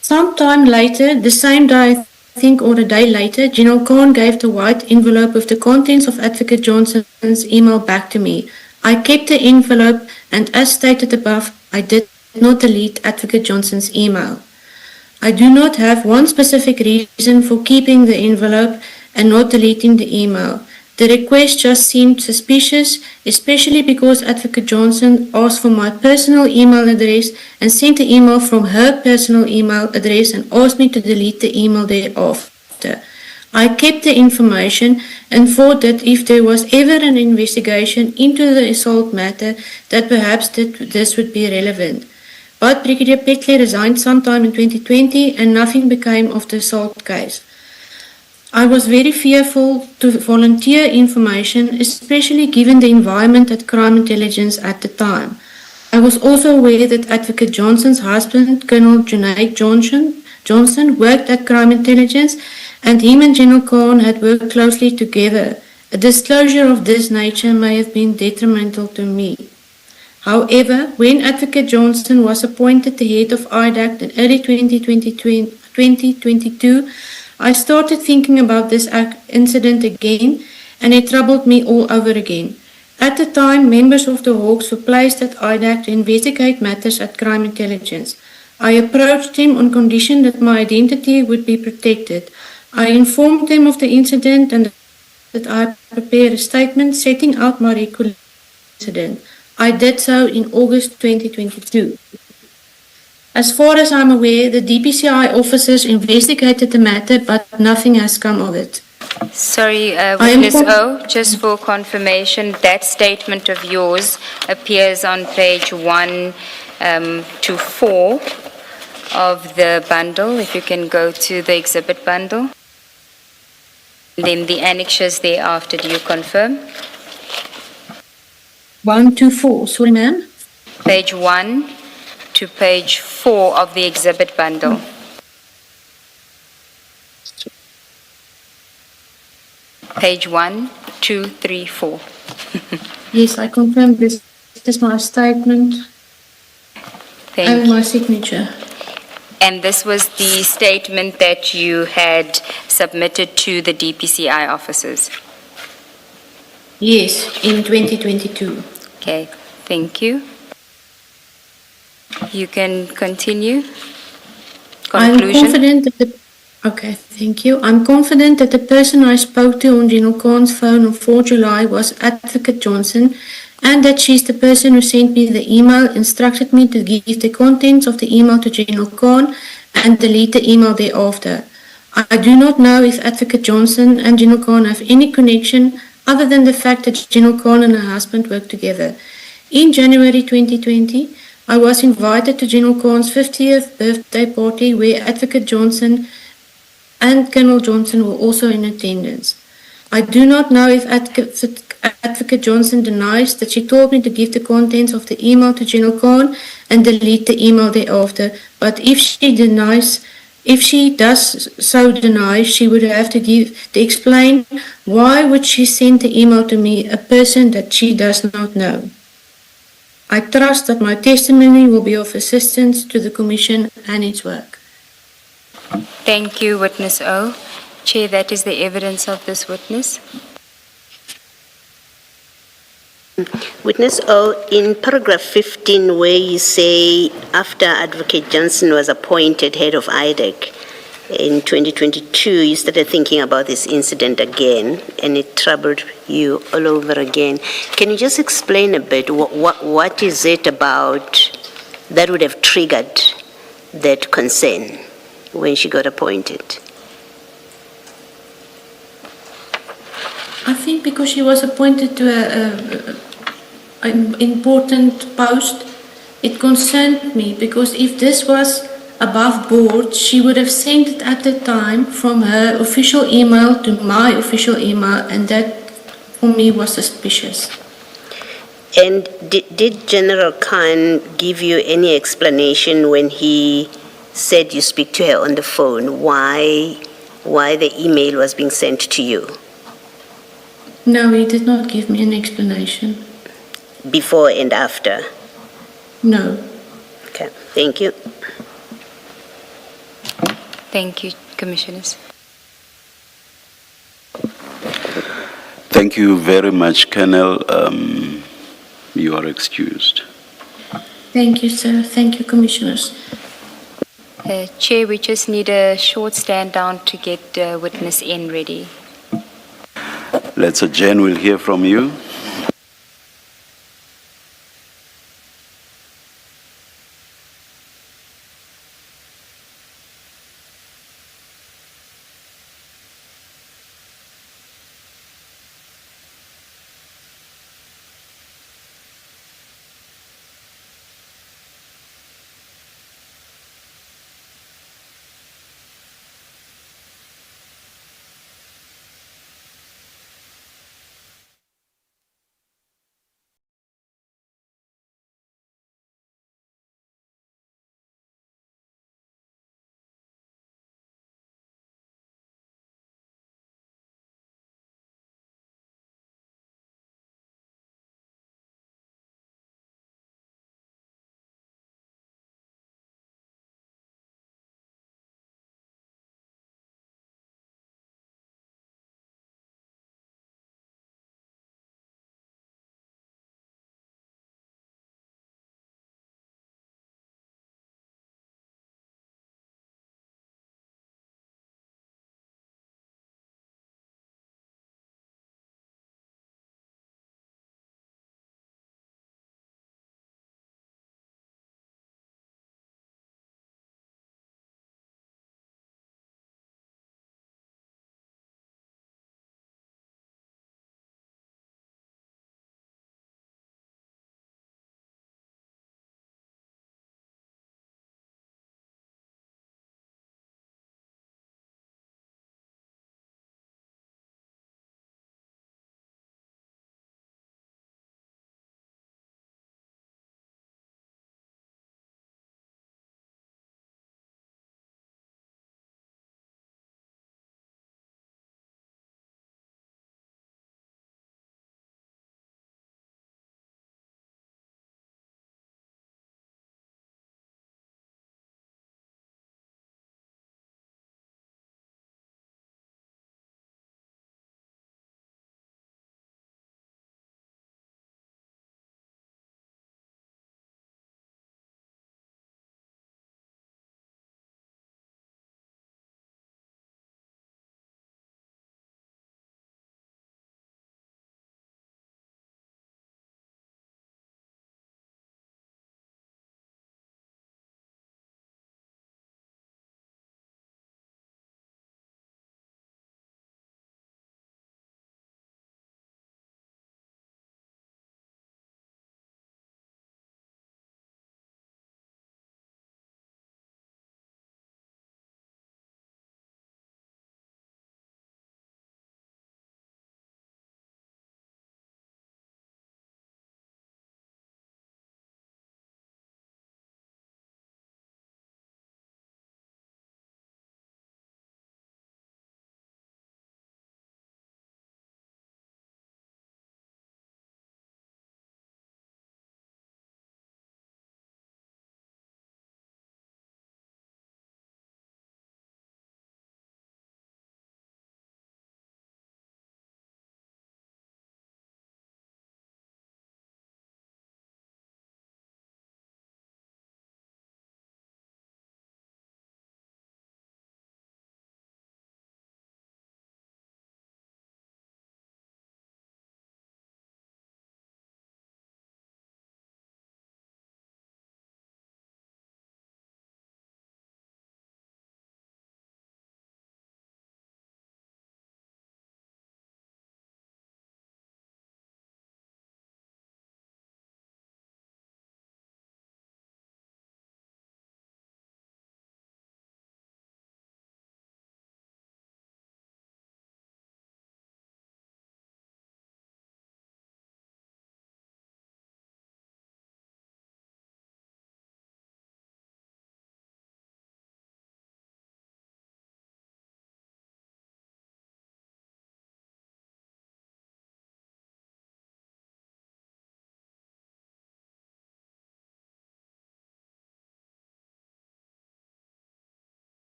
Sometime later, the same day, I think, or a day later, General Khan gave the white envelope with the contents of Advocate Johnson's email back to me. I kept the envelope, and as stated above, I did not delete Advocate Johnson's email. I do not have one specific reason for keeping the envelope, and not deleting the email. The request just seemed suspicious, especially because Advocate Johnson asked for my personal email address and sent the email from her personal email address and asked me to delete the email thereafter. I kept the information and thought that if there was ever an investigation into the assault matter, that perhaps this would be relevant. But Brigadier Phetla resigned sometime in 2020 and nothing became of the assault case. I was very fearful to volunteer information, especially given the environment at Crime Intelligence at the time. I was also aware that Advocate Johnson's husband, Colonel Junaid Johnson, worked at Crime Intelligence, and him and General Khan had worked closely together. A disclosure of this nature may have been detrimental to me. However, when Advocate Johnson was appointed the head of IDAC in early 2022, I started thinking about this incident again, and it troubled me all over again. At the time, members of the Hawks were placed at IDAC to investigate matters at Crime Intelligence. I approached them on condition that my identity would be protected. I informed them of the incident and that I prepared a statement setting out my recollection. I did so in August 2022. As far as I'm aware, the DPCI officers investigated the matter, but nothing has come of it. Sorry, Witness O, just for confirmation, that statement of yours appears on page 1 to 4 of the bundle, if you can go to the exhibit bundle. Then the annexures thereafter, do you confirm? 1 to 4, sorry ma'am. Page 1 to page 4 of the exhibit bundle. Page 1, 2, 3, 4. Yes, I confirm this is my statement and my signature. And this was the statement that you had submitted to the DPCI officers? Yes, in 2022. Okay, thank you. You can continue. Conclusion. Okay, thank you. I'm confident that the person I spoke to on General Khan's phone on 4 July was Advocate Johnson, and that she's the person who sent me the email, instructed me to give the contents of the email to General Khan and delete the email thereafter. I do not know if Advocate Johnson and General Khan have any connection other than the fact that General Khan and her husband work together. In January 2020, I was invited to General Khan's 50th birthday party where Advocate Johnson and Colonel Johnson were also in attendance. I do not know if Advocate Johnson denies that she told me to give the contents of the email to General Khan and delete the email thereafter, but if she does so deny, she would have to explain why would she send the email to me, a person that she does not know. I trust that my testimony will be of assistance to the Commission and its work. Thank you, Witness O. Chair, that is the evidence of this witness. Witness O, in paragraph 15, where you say after Advocate Johnson was appointed head of IDAC in 2022, you started thinking about this incident again, and it troubled you all over again. Can you just explain a bit what is it about that would have triggered that concern when she got appointed? I think because she was appointed to an important post, it concerned me, because if this was above board, she would have sent it at the time from her official email to my official email, and that for me was suspicious. And did General Khan give you any explanation when he said you speak to her on the phone, why the email was being sent to you? No, he did not give me an explanation. Before and after? No. Okay, thank you. Thank you, Commissioners. Thank you very much, Colonel. You are excused. Thank you, sir. Thank you, Commissioners. Chair, we just need a short stand down to get witness N ready. Let's adjourn, we'll hear from you.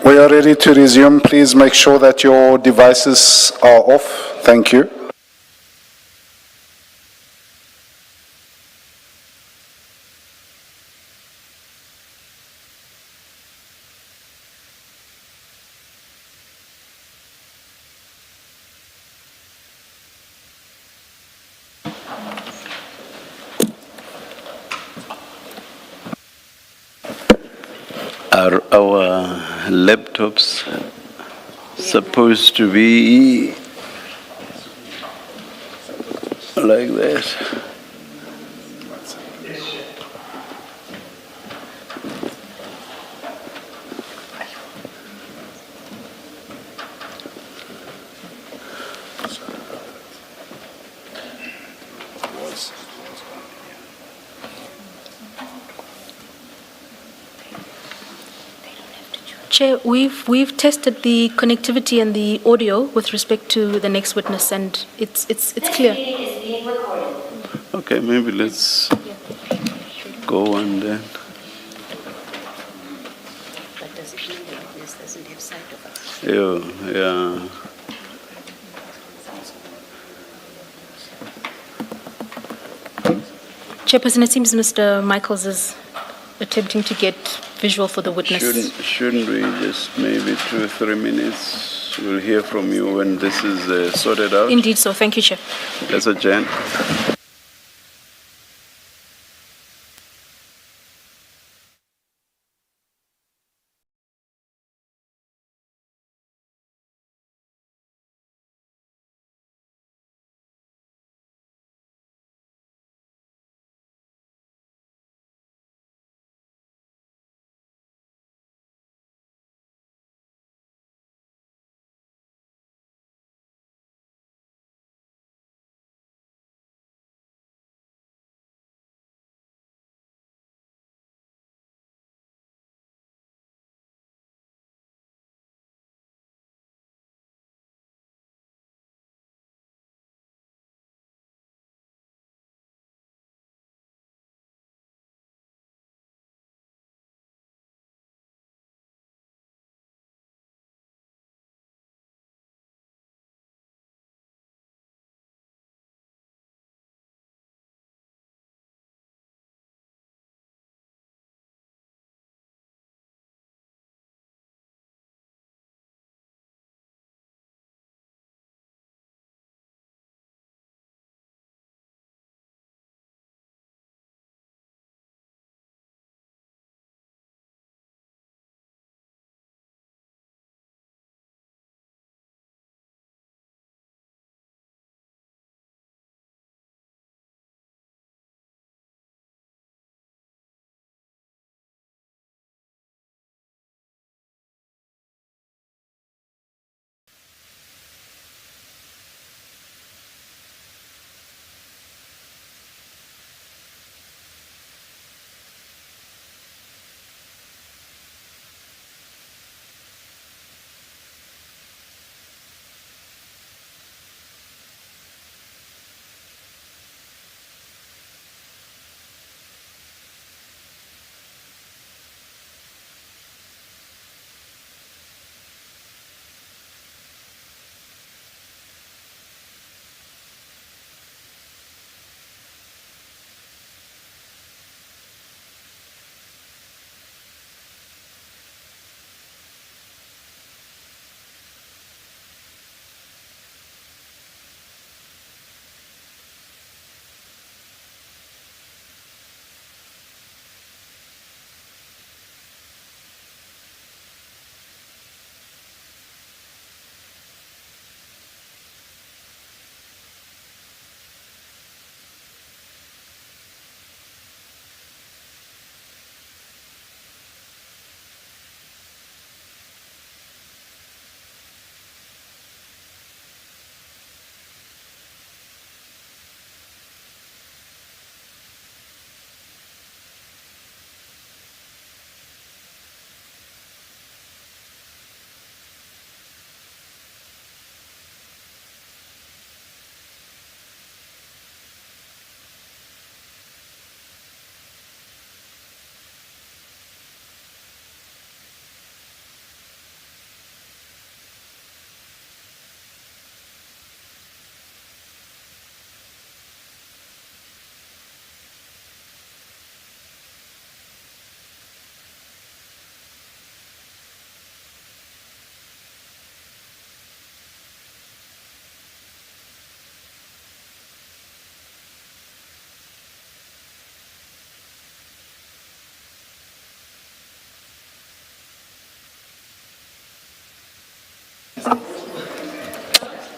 We are ready to resume. Please make sure that your devices are off. Thank you. Are our laptops supposed to be like that? Chair, we've tested the connectivity and the audio with respect to the next witness, and it's clear. Okay, maybe let's go on then. But does it mean the witness doesn't have sight of us? Yeah. Chairperson, it seems Mr. Michaels is attempting to get visual for the witness. Shouldn't we just maybe 2 or 3 minutes? We'll hear from you when this is sorted out. Indeed so. Thank you, Chair. Let's adjourn.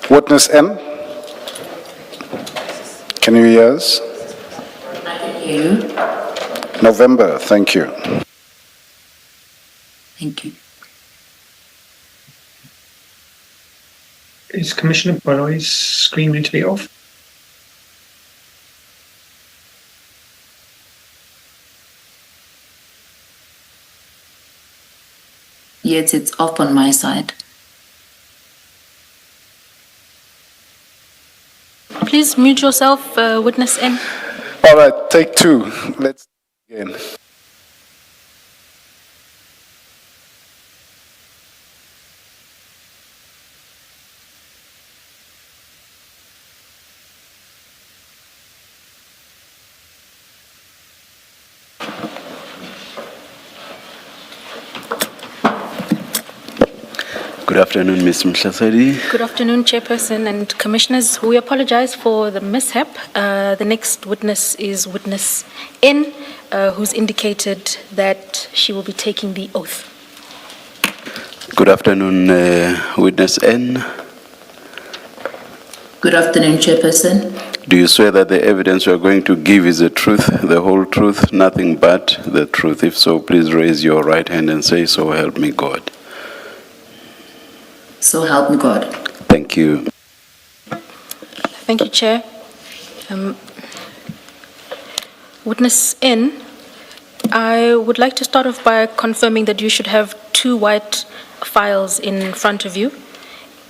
Witness N. Can you hear us? I can hear you. November, thank you. Thank you. Is Commissioner Baloy's screen going to be off? Yes, it's off on my side. Please mute yourself, witness N. All right, take two. Let's begin. Good afternoon, Ms. Mhlasari. Good afternoon, Chairperson and Commissioners. We apologize for the mishap. The next witness is witness N, who's indicated that she will be taking the oath. Good afternoon, witness N. Good afternoon, Chairperson. Do you swear that the evidence you are going to give is the truth, the whole truth, nothing but the truth? If so, please raise your right hand and say, "So help me God." So help me God. Thank you. Thank you, Chair. Witness N, I would like to start off by confirming that you should have two white files in front of you.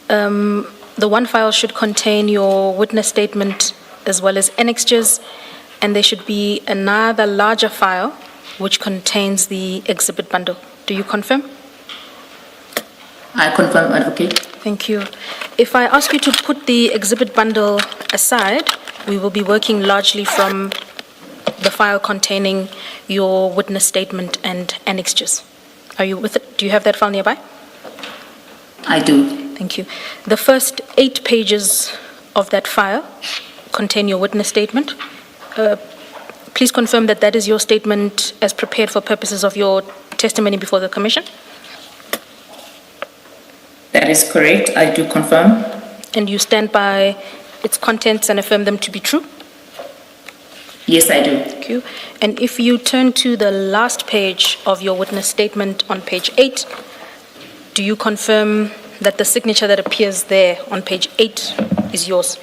The one file should contain your witness statement as well as annexures, and there should be another larger file which contains the exhibit bundle. Do you confirm? I confirm, Advocate. Thank you. If I ask you to put the exhibit bundle aside, we will be working largely from the file containing your witness statement and annexures. Are you with it? Do you have that file nearby? I do. Thank you. The first 8 pages of that file contain your witness statement. Please confirm that that is your statement as prepared for purposes of your testimony before the Commission. That is correct. I do confirm. And you stand by its contents and affirm them to be true? Yes, I do. Thank you. And if you turn to the last page of your witness statement on page 8, do you confirm that the signature that appears there on page 8 is yours?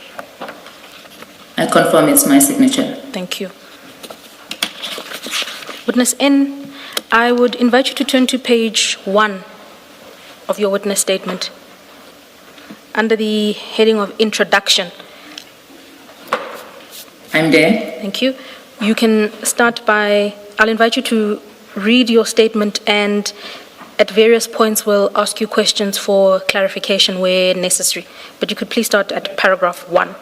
I confirm it's my signature. Thank you. Witness N, I would invite you to turn to page 1 of your witness statement under the heading of introduction. I'm there. Thank you. You can start by, I'll invite you to read your statement, and at various points we'll ask you questions for clarification where necessary. But you could please start at paragraph 1.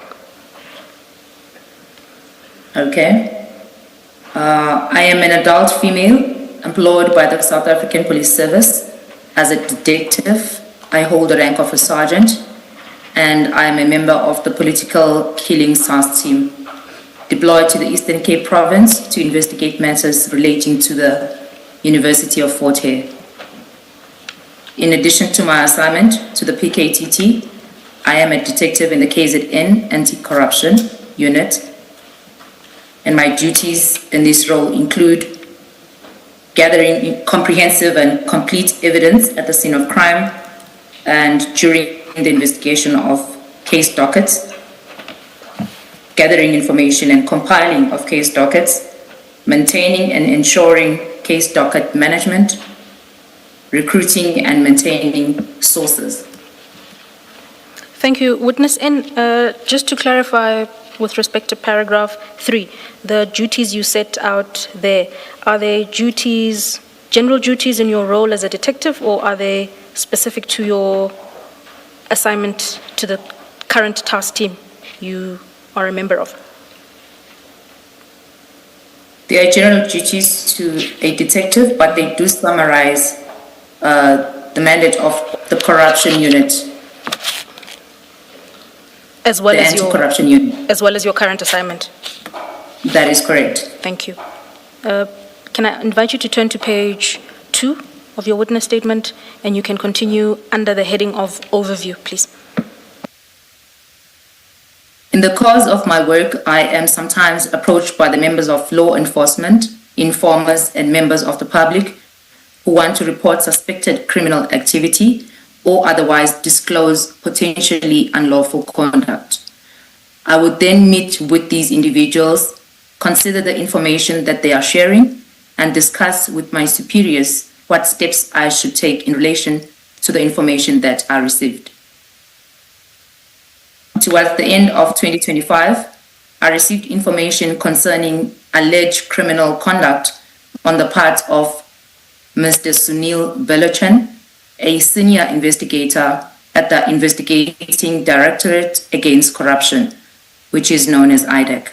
Okay. I am an adult female employed by the South African Police Service as a detective. I hold the rank of a sergeant, and I am a member of the political killing SARS team, deployed to the Eastern Cape province to investigate matters relating to the University of Fort Hare. In addition to my assignment to the PKTT, I am a detective in the KZN Anti-Corruption Unit, and my duties in this role include gathering comprehensive and complete evidence at the scene of crime and during the investigation of case dockets, gathering information and compiling of case dockets, maintaining and ensuring case docket management, recruiting and maintaining sources. Thank you. Witness N, just to clarify with respect to paragraph 3, the duties you set out there, are they duties, general duties in your role as a detective, or are they specific to your assignment to the current task team you are a member of? They are general duties to a detective, but they do summarize the mandate of the corruption unit. As well the as anti-corruption unit. As well as your current assignment? That is correct. Thank you. Can I invite you to turn to page 2 of your witness statement, and you can continue under the heading of overview, please. In the course of my work, I am sometimes approached by the members of law enforcement, informers, and members of the public who want to report suspected criminal activity or otherwise disclose potentially unlawful conduct. I would then meet with these individuals, consider the information that they are sharing, and discuss with my superiors what steps I should take in relation to the information that I received. Towards the end of 2025, I received information concerning alleged criminal conduct on the part of Mr. Sunil Belochan, a senior investigator at the Investigating Directorate Against Corruption, which is known as IDEC.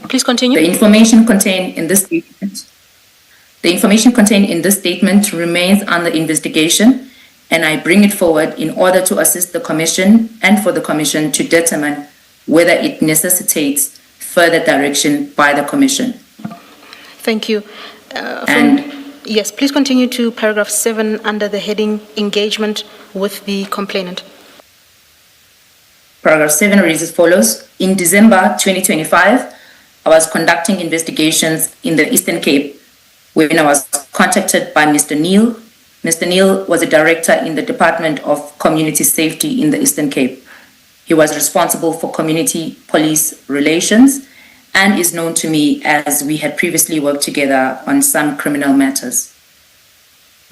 Please continue. The information contained in this statement remains under investigation, and I bring it forward in order to assist the Commission and for the Commission to determine whether it necessitates further direction by the Commission. Thank you. Yes, please continue to paragraph 7 under the heading engagement with the complainant. Paragraph 7 reads as follows. In December 2025, I was conducting investigations in the Eastern Cape when I was contacted by Mr. Neil. Mr. Neil was a director in the Department of Community Safety in the Eastern Cape. He was responsible for community police relations and is known to me as we had previously worked together on some criminal matters.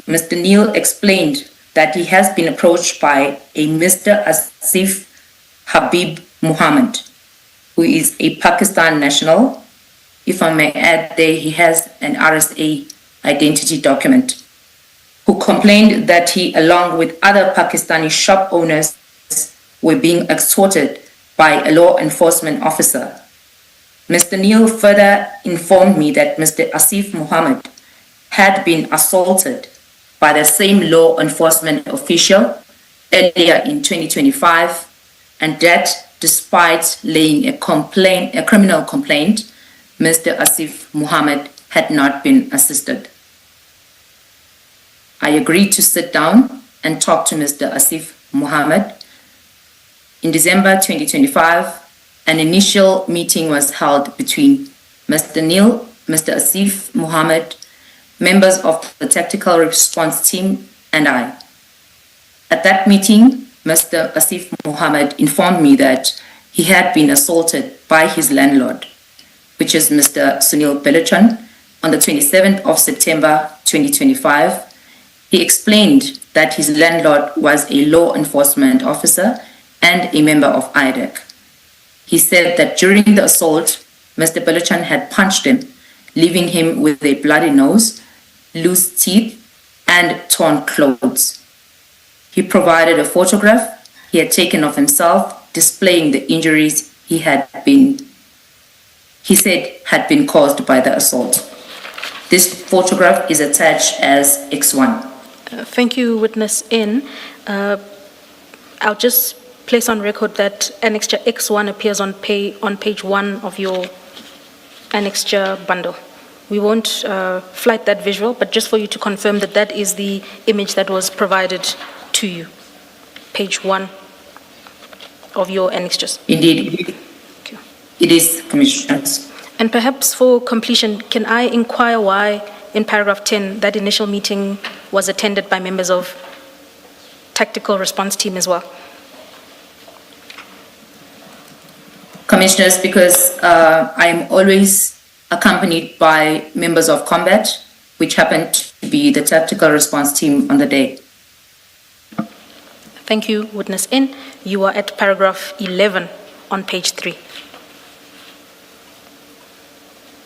Mr. Neil explained that he has been approached by a Mr. Asif Habib Muhammad, who is a Pakistan national. If I may add there, he has an RSA identity document, who complained that he, along with other Pakistani shop owners, were being extorted by a law enforcement officer. Mr. Neil further informed me that Mr. Asif Muhammad had been assaulted by the same law enforcement official earlier in 2025, and that despite laying a criminal complaint, Mr. Asif Muhammad had not been assisted. I agreed to sit down and talk to Mr. Asif Muhammad. In December 2025, an initial meeting was held between Mr. Neil, Mr. Asif Muhammad, members of the tactical response team, and I. At that meeting, Mr. Asif Muhammad informed me that he had been assaulted by his landlord, which is Mr. Sunil Belochan, on the 27th of September 2025. He explained that his landlord was a law enforcement officer and a member of IDEC. He said that during the assault, Mr. Belochan had punched him, leaving him with a bloody nose, loose teeth, and torn clothes. He provided a photograph he had taken of himself, displaying the injuries he said had been caused by the assault. This photograph is attached as X1. Thank you, Witness N. I'll just place on record that Annexure X1 appears on page 1 of your Annexure bundle. We won't flight that visual, but just for you to confirm that that is the image that was provided to you. Page 1 of your annexures. Indeed, it is, Commissioners. And perhaps for completion, can I inquire why in paragraph 10 that initial meeting was attended by members of tactical response team as well? Commissioners, because I am always accompanied by members of combat, which happened to be the tactical response team on the day. Thank you, Witness N. You are at paragraph 11 on page 3.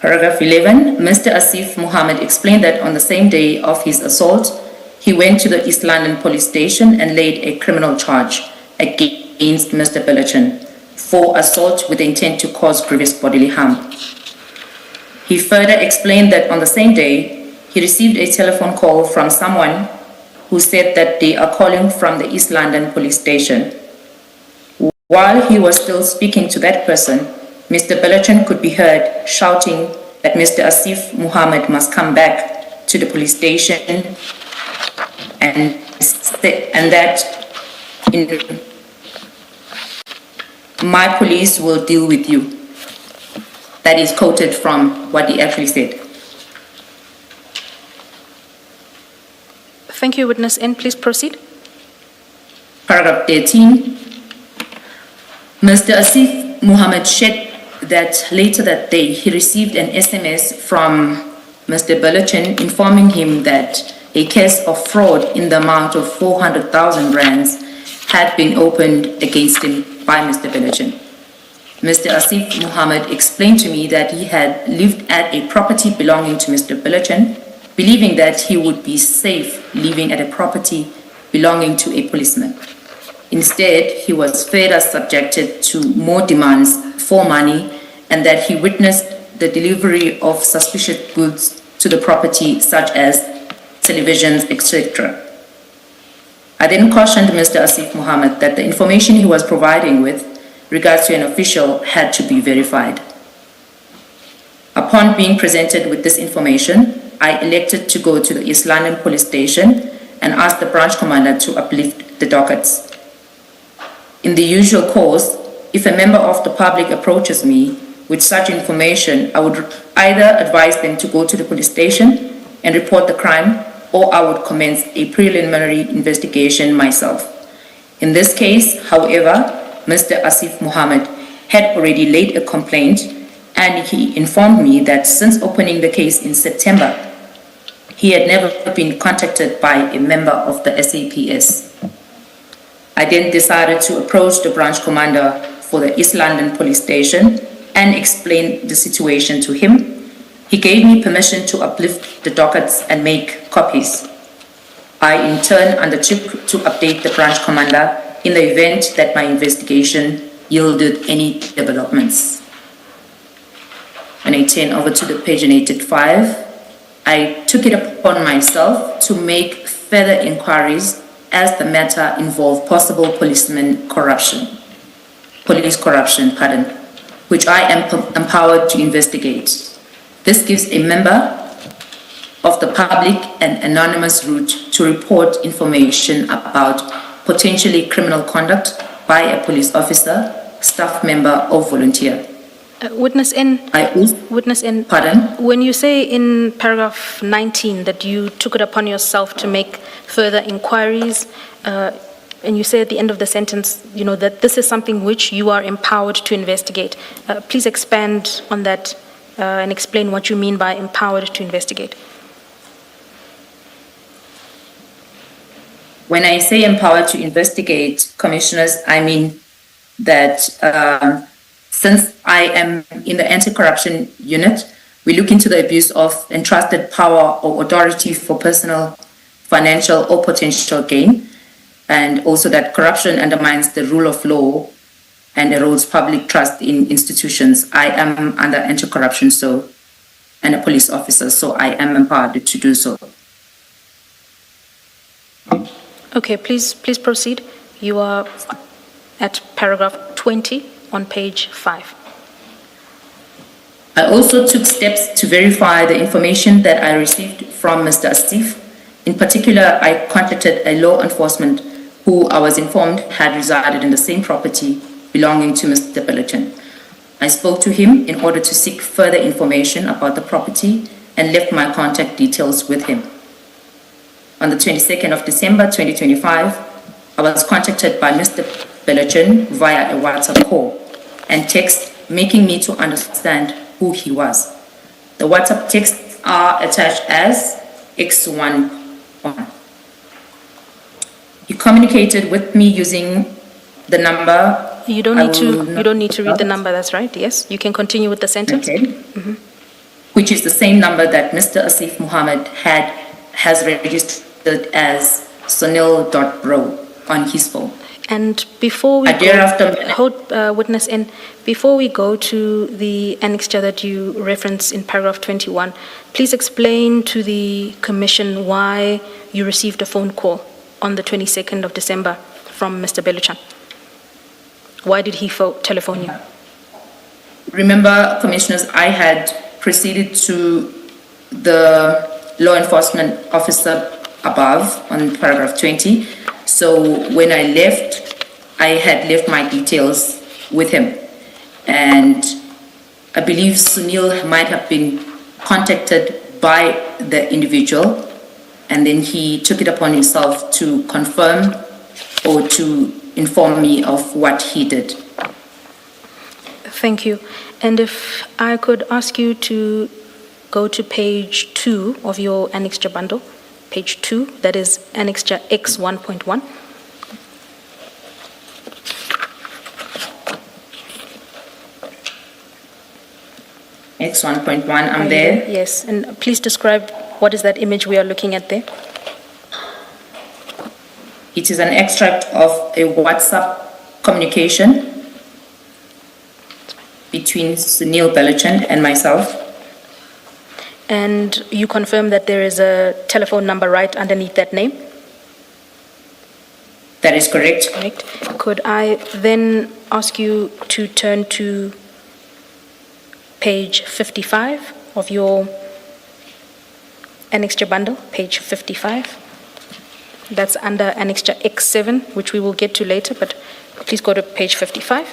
Paragraph 11, Mr. Asif Muhammad explained that on the same day of his assault, he went to the East London police station and laid a criminal charge against Mr. Belochan for assault with the intent to cause grievous bodily harm. He further explained that on the same day, he received a telephone call from someone who said that they are calling from the East London police station. While he was still speaking to that person, Mr. Belochan could be heard shouting that Mr. Asif Muhammad must come back to the police station and that my police will deal with you. That is quoted from what he actually said. Thank you, witness N. Please proceed. Paragraph 13. Mr. Asif Muhammad shared that later that day he received an SMS from Mr. Belichin informing him that a case of fraud in the amount of 400,000 rands had been opened against him by Mr. Belichin. Mr. Asif Muhammad explained to me that he had lived at a property belonging to Mr. Belichin, believing that he would be safe living at a property belonging to a policeman. Instead, he was further subjected to more demands for money and that he witnessed the delivery of suspicious goods to the property, such as televisions, etc. I then cautioned Mr. Asif Muhammad that the information he was providing with regards to an official had to be verified. Upon being presented with this information, I elected to go to the East London police station and ask the branch commander to uplift the dockets. In the usual course, if a member of the public approaches me with such information, I would either advise them to go to the police station and report the crime, or I would commence a preliminary investigation myself. In this case, however, Mr. Asif Muhammad had already laid a complaint, and he informed me that since opening the case in September, he had never been contacted by a member of the SAPS. I then decided to approach the branch commander for the East London police station and explain the situation to him. He gave me permission to uplift the dockets and make copies. I in turn undertook to update the branch commander in the event that my investigation yielded any developments. When I turn over to the paginated 5, I took it upon myself to make further inquiries as the matter involved possible police corruption, which I am empowered to investigate. This gives a member of the public an anonymous route to report information about potentially criminal conduct by a police officer, staff member, or volunteer. Witness N. Witness N. Pardon? When you say in paragraph 19 that you took it upon yourself to make further inquiries, and you say at the end of the sentence, that this is something which you are empowered to investigate. Please expand on that and explain what you mean by empowered to investigate. When I say empowered to investigate, commissioners, I mean that since I am in the anti-corruption unit, we look into the abuse of entrusted power or authority for personal, financial, or potential gain, and also that corruption undermines the rule of law and erodes public trust in institutions. I am under anti-corruption, and a police officer, so I am empowered to do so. Okay, please proceed. You are at paragraph 20 on page 5. I also took steps to verify the information that I received from Mr. Asif. In particular, I contacted a law enforcement who I was informed had resided in the same property belonging to Mr. Belichin. I spoke to him in order to seek further information about the property and left my contact details with him. On the 22nd of December 2025, I was contacted by Mr. Belichin via a WhatsApp call and text making me to understand who he was. The WhatsApp texts are attached as X11. He communicated with me using the number. You don't need to read the number, that's right, yes. You can continue with the sentence. Okay. Mm-hmm. Which is the same number that Mr. Asif Muhammad has registered as Sonil.bro on his phone. And before we witness in, before we go to the annexure that you reference in paragraph 21, please explain to the commission why you received a phone call on the 22nd of December from Mr. Belichin. Why did he telephone you? Remember, commissioners, I had proceeded to the law enforcement officer above on paragraph 20. So when I left, I had left my details with him. And I believe Sunil might have been contacted by the individual, and then he took it upon himself to confirm or to inform me of what he did. Thank you. And if I could ask you to go to page 2 of your annexure bundle, page 2, that is annexure X 1.1. X 1.1, I'm there. Yes, and please describe what is that image we are looking at there? It is an extract of a WhatsApp communication between Sunil Belachan and myself. And you confirm that there is a telephone number right underneath that name? That is correct. Correct. Could I then ask you to turn to page 55 of your annexure bundle, page 55. That's under annexure X7, which we will get to later, but please go to page 55.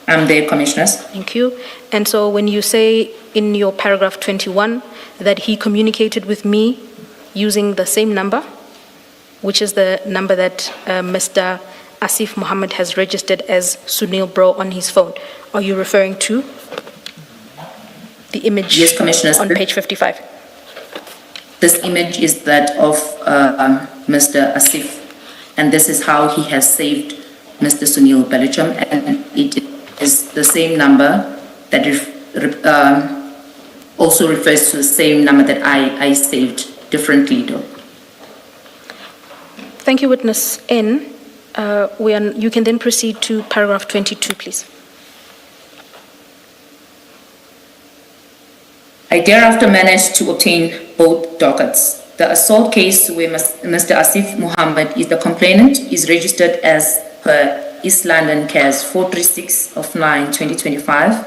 I'm there, Commissioners. Thank you. And so when you say in your paragraph 21 that he communicated with me using the same number, which is the number that Mr. Asif Mohammed has registered as Sunil Bro on his phone, are you referring to the image Yes, Commissioners. on page 55? This image is that of Mr. Asif, and this is how he has saved Mr. Sunil Belacham, and it is the same number that also refers to the same number that I saved differently though. Thank you, Witness N. You can then proceed to paragraph 22, please. I thereafter managed to obtain both dockets. The assault case where Mr. Asif Mohammed is the complainant is registered as per East London CAS 436 of 9/2025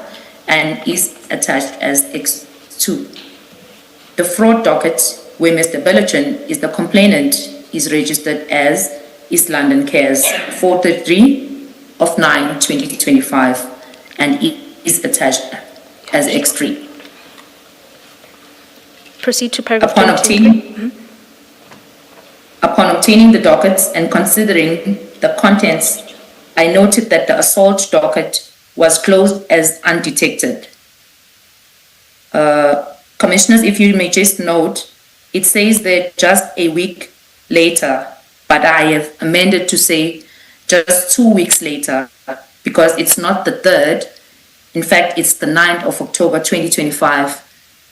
and is attached as X2. The fraud docket where Mr. Belachan is the complainant is registered as East London CAS 433 of 9/2025 and it is attached as X3. Proceed to paragraph Upon 22. Upon obtaining the dockets and considering the contents, I noted that the assault docket was closed as undetected. Commissioners, if you may just note, it says that just a week later, but I have amended to say just 2 weeks later because it's not the 3rd. In fact, it's the 9th of October 2025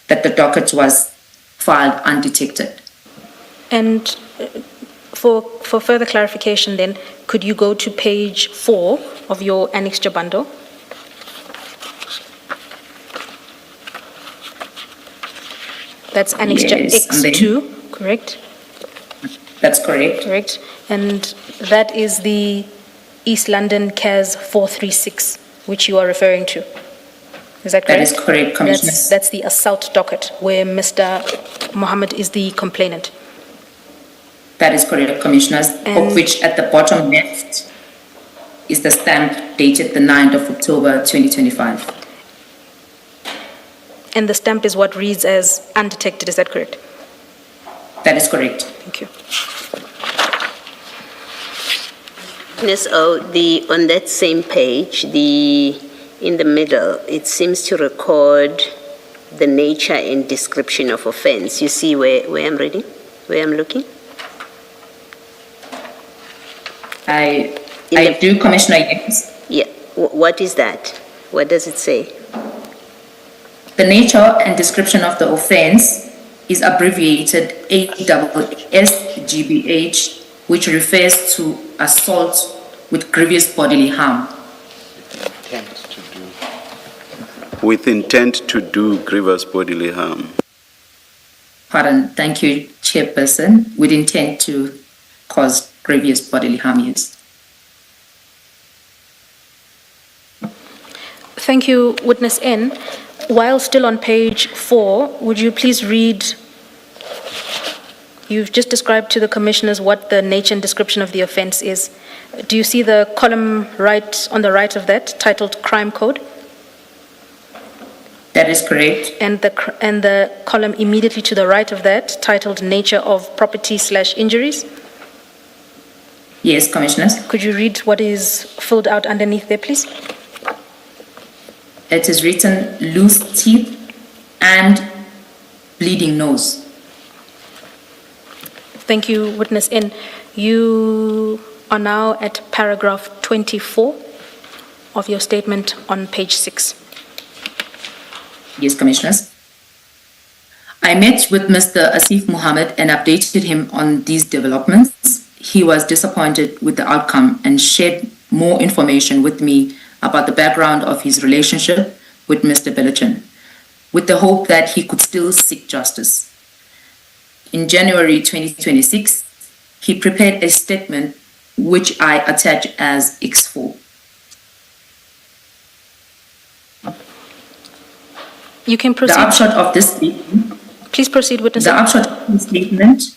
that the docket was filed undetected. And for further clarification then, could you go to page 4 of your annexure bundle? That's annexure Yes, X2, correct? That's correct. Correct. And that is the East London CAS 436, which you are referring to. Is that correct? That is correct, Commissioners. That's the assault docket where Mr. Mohammed is the complainant. That is correct, Commissioners, of which at the bottom left is the stamp dated the 9th of October 2025. And the stamp is what reads as undetected, is that correct? That is correct. Thank you. Ms. O, on that same page, in the middle, it seems to record the nature and description of offense. You see where I'm reading, where I'm looking? I do, Commissioner, yes. Yeah, what is that? What does it say? The nature and description of the offense is abbreviated ASSGBH, which refers to assault with grievous bodily harm. With intent to do grievous bodily harm. Pardon, thank you, Chairperson. With intent to cause grievous bodily harm, yes. Thank you, Witness N. While still on page 4, would you please read You've just described to the commissioners what the nature and description of the offence is. Do you see the column right on the right of that, titled Crime Code? That is correct. And the column immediately to the right of that, titled Nature of Property/Injuries? Yes, Commissioners. Could you read what is filled out underneath there, please? It is written loose teeth and bleeding nose. Thank you, Witness N. You are now at paragraph 24 of your statement on page 6. Yes, Commissioners. I met with Mr. Asif Mohammed and updated him on these developments. He was disappointed with the outcome and shared more information with me about the background of his relationship with Mr. Billichan, with the hope that he could still seek justice. In January 2026, he prepared a statement which I attach as X4. You can proceed. The upshot of this statement. Please proceed, Witness. The upshot of the statement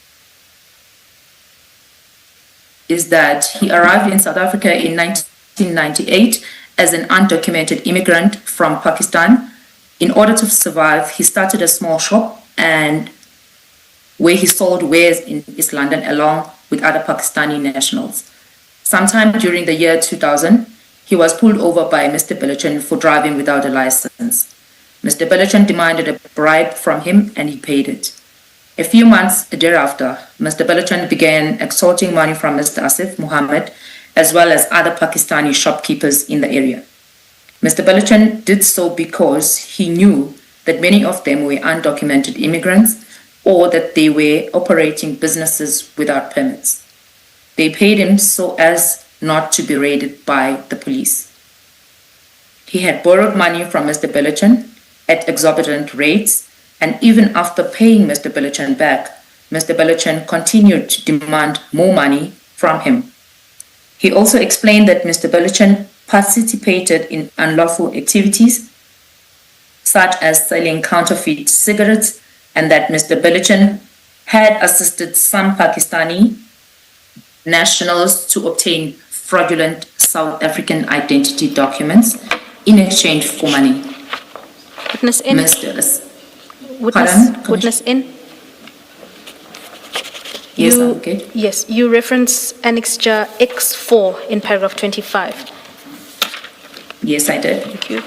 is that he arrived in South Africa in 1998 as an undocumented immigrant from Pakistan. In order to survive, he started a small shop and where he sold wares in East London along with other Pakistani nationals. Sometime during the year 2000, he was pulled over by Mr. Billichan for driving without a license. Mr. Billichan demanded a bribe from him and he paid it. A few months thereafter, Mr. Billichan began extorting money from Mr. Asif Mohammed as well as other Pakistani shopkeepers in the area. Mr. Billichan did so because he knew that many of them were undocumented immigrants or that they were operating businesses without permits. They paid him so as not to be raided by the police. He had borrowed money from Mr. Billichan at exorbitant rates, and even after paying Mr. Billichan back, Mr. Billichan continued to demand more money from him. He also explained that Mr. Billichan participated in unlawful activities, such as selling counterfeit cigarettes, and that Mr. Billichan had assisted some Pakistani nationals to obtain fraudulent South African identity documents in exchange for money. Witness N. Pardon? Witness N. Yes, okay. Yes, you reference annexure X4 in paragraph 25. Yes, I did. Thank you.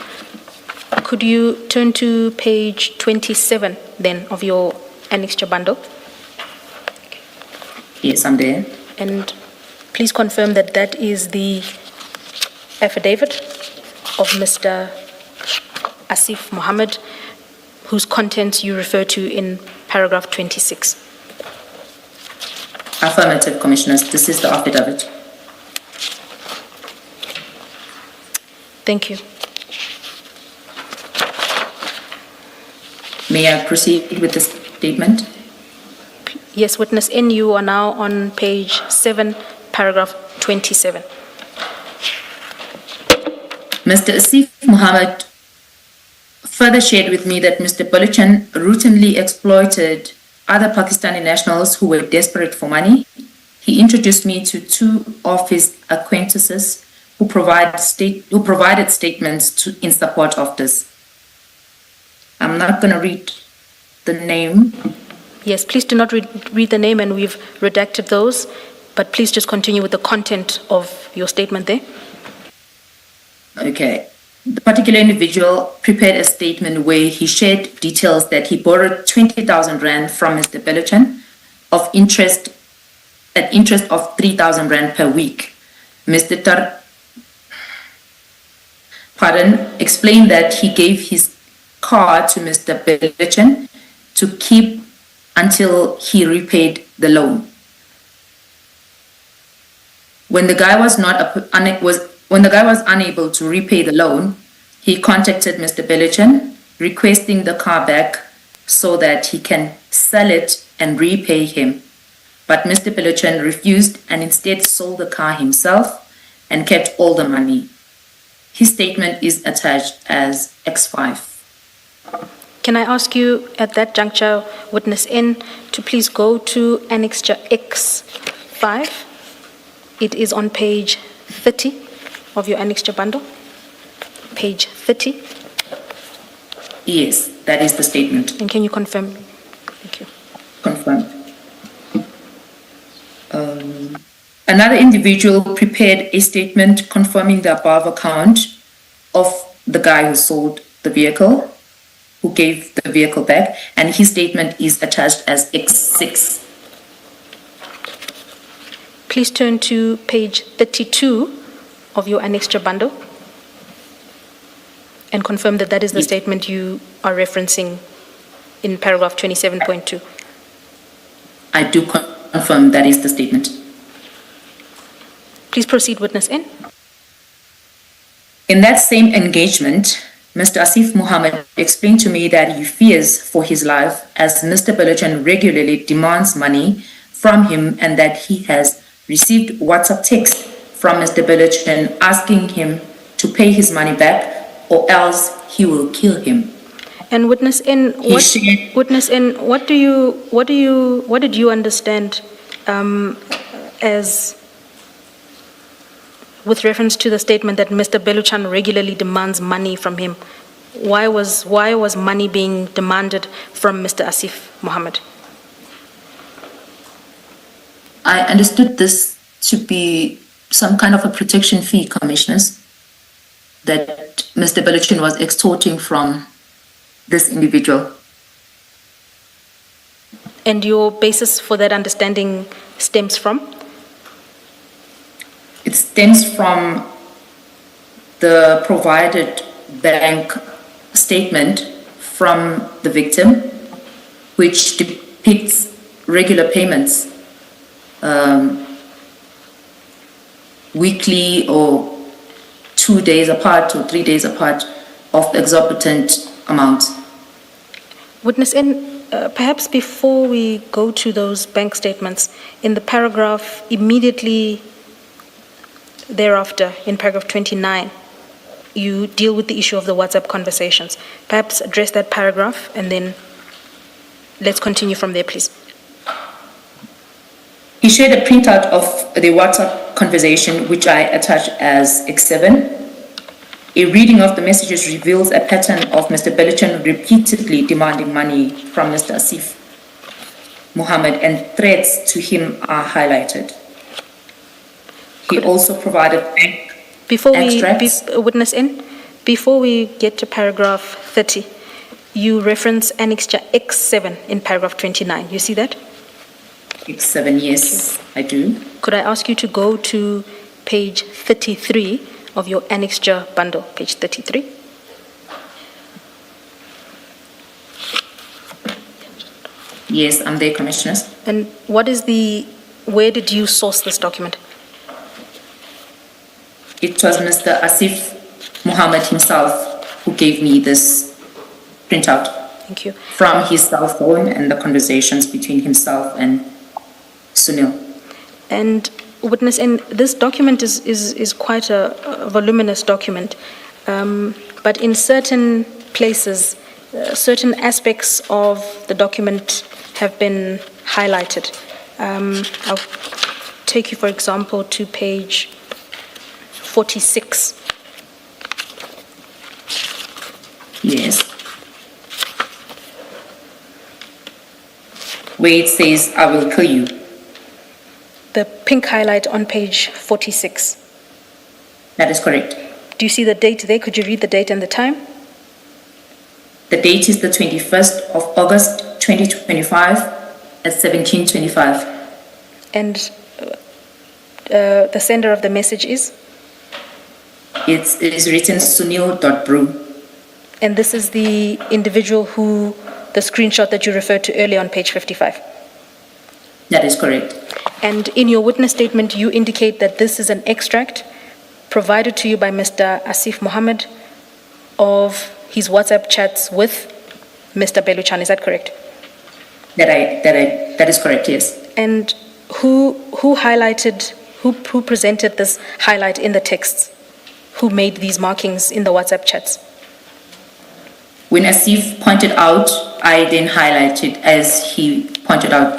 Could you turn to page 27 then of your annexure bundle? Yes, I'm there. And please confirm that that is the affidavit of Mr. Asif Mohammed, whose contents you refer to in paragraph 26. Affirmative, Commissioners. This is the affidavit. Thank you. May I proceed with the statement? Yes, Witness N, you are now on page 7, paragraph 27. Mr. Asif Mohammed further shared with me that Mr. Billichan routinely exploited other Pakistani nationals who were desperate for money. He introduced me to two of his acquaintances who provided statements in support of this. I'm not going to read the name. Yes, please do not read the name, and we've redacted those, but please just continue with the content of your statement there. Okay. The particular individual prepared a statement where he shared details that he borrowed 20,000 Rand from Mr. Billichan at interest of 3,000 Rand per week. Mr. Explained that he gave his car to Mr. Billichan to keep until he repaid the loan. When the guy was unable to repay the loan, he contacted Mr. Billichan, requesting the car back so that he can sell it and repay him. But Mr. Billichan refused and instead sold the car himself and kept all the money. His statement is attached as X5. Can I ask you at that juncture, witness N, to please go to annexure X5? It is on page 30 of your annexure bundle. Page 30. Yes, that is the statement. And can you confirm? Thank you. Confirmed. Another individual prepared a statement confirming the above account of the guy who sold the vehicle, who gave the vehicle back, and his statement is attached as X6. Please turn to page 32 of your annexure bundle and confirm that that is the statement you are referencing in paragraph 27.2. I do confirm that is the statement. Please proceed, witness N. In that same engagement, Mr. Asif Mohammed explained to me that he fears for his life as Mr. Beluchan regularly demands money from him and that he has received WhatsApp text from Mr. Beluchan asking him to pay his money back or else he will kill him. And witness N, what did you understand as with reference to the statement that Mr. Beluchan regularly demands money from him? Why was money being demanded from Mr. Asif Mohammed? I understood this to be some kind of a protection fee, Commissioners, that Mr. Beluchan was extorting from this individual. And your basis for that understanding stems from? It stems from the provided bank statement from the victim, which depicts regular payments, weekly or 2 days apart or 3 days apart of exorbitant amounts. Witness N, perhaps before we go to those bank statements, in the paragraph immediately thereafter, in paragraph 29, you deal with the issue of the WhatsApp conversations. Perhaps address that paragraph and then let's continue from there, please. He shared a printout of the WhatsApp conversation, which I attach as X7. A reading of the messages reveals a pattern of Mr. Beluchan repeatedly demanding money from Mr. Asif Mohammed, and threats to him are highlighted. He also provided bank extracts. Witness N, before we get to paragraph 30, you reference annexure X7 in paragraph 29. You see that? X7, yes, I do. Could I ask you to go to page 33 of your annexure bundle, page 33? Yes, I'm there, Commissioners. And where did you source this document? It was Mr. Asif Mohammed himself who gave me this printout. Thank you. From his cell phone and the conversations between himself and Sunil. And witness, and this document is quite a voluminous document, but in certain places, certain aspects of the document have been highlighted. I'll take you, for example, to page 46. Yes. Where it says, I will kill you. The pink highlight on page 46. That is correct. Do you see the date there? Could you read the date and the time? The date is the 21st of August 2025 at 17:25. And the sender of the message is? It is written Sunil.brew. And this is the individual the screenshot that you referred to earlier on page 55. That is correct. And in your witness statement, you indicate that this is an extract provided to you by Mr. Asif Mohammed of his WhatsApp chats with Mr. Beluchan. Is that correct? That is correct, yes. And who presented this highlight in the texts? Who made these markings in the WhatsApp chats? When Asif pointed out, I then highlighted as he pointed out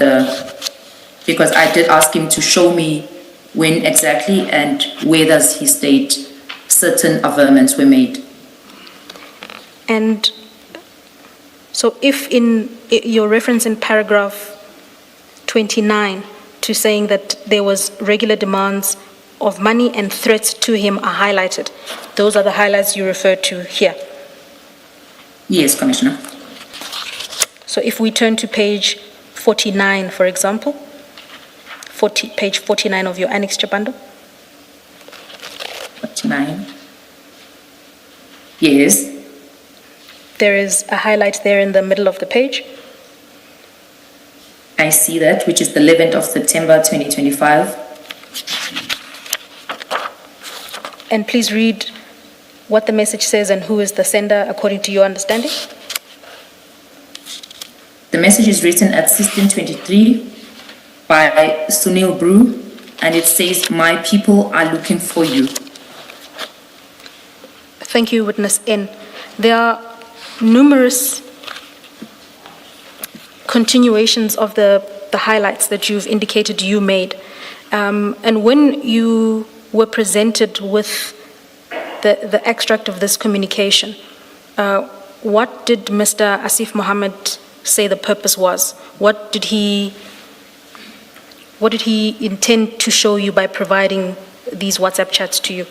because I did ask him to show me when exactly and where does he state certain averments were made. And so if in your reference in paragraph 29 to saying that there was regular demands of money and threats to him are highlighted, those are the highlights you refer to here? Yes, Commissioner. So if we turn to page 49, for example, page 49 of your annexure bundle. 49. Yes. There is a highlight there in the middle of the page. I see that, which is the 11th of September 2025. And please read what the message says and who is the sender according to your understanding. The message is written at 1623 by Sunil Brew, and it says, "My people are looking for you." Thank you, Witness N. There are numerous continuations of the highlights that you've indicated you made. And when you were presented with the extract of this communication, what did Mr. Asif Mohammed say the purpose was? What did he intend to show you by providing these WhatsApp chats to you?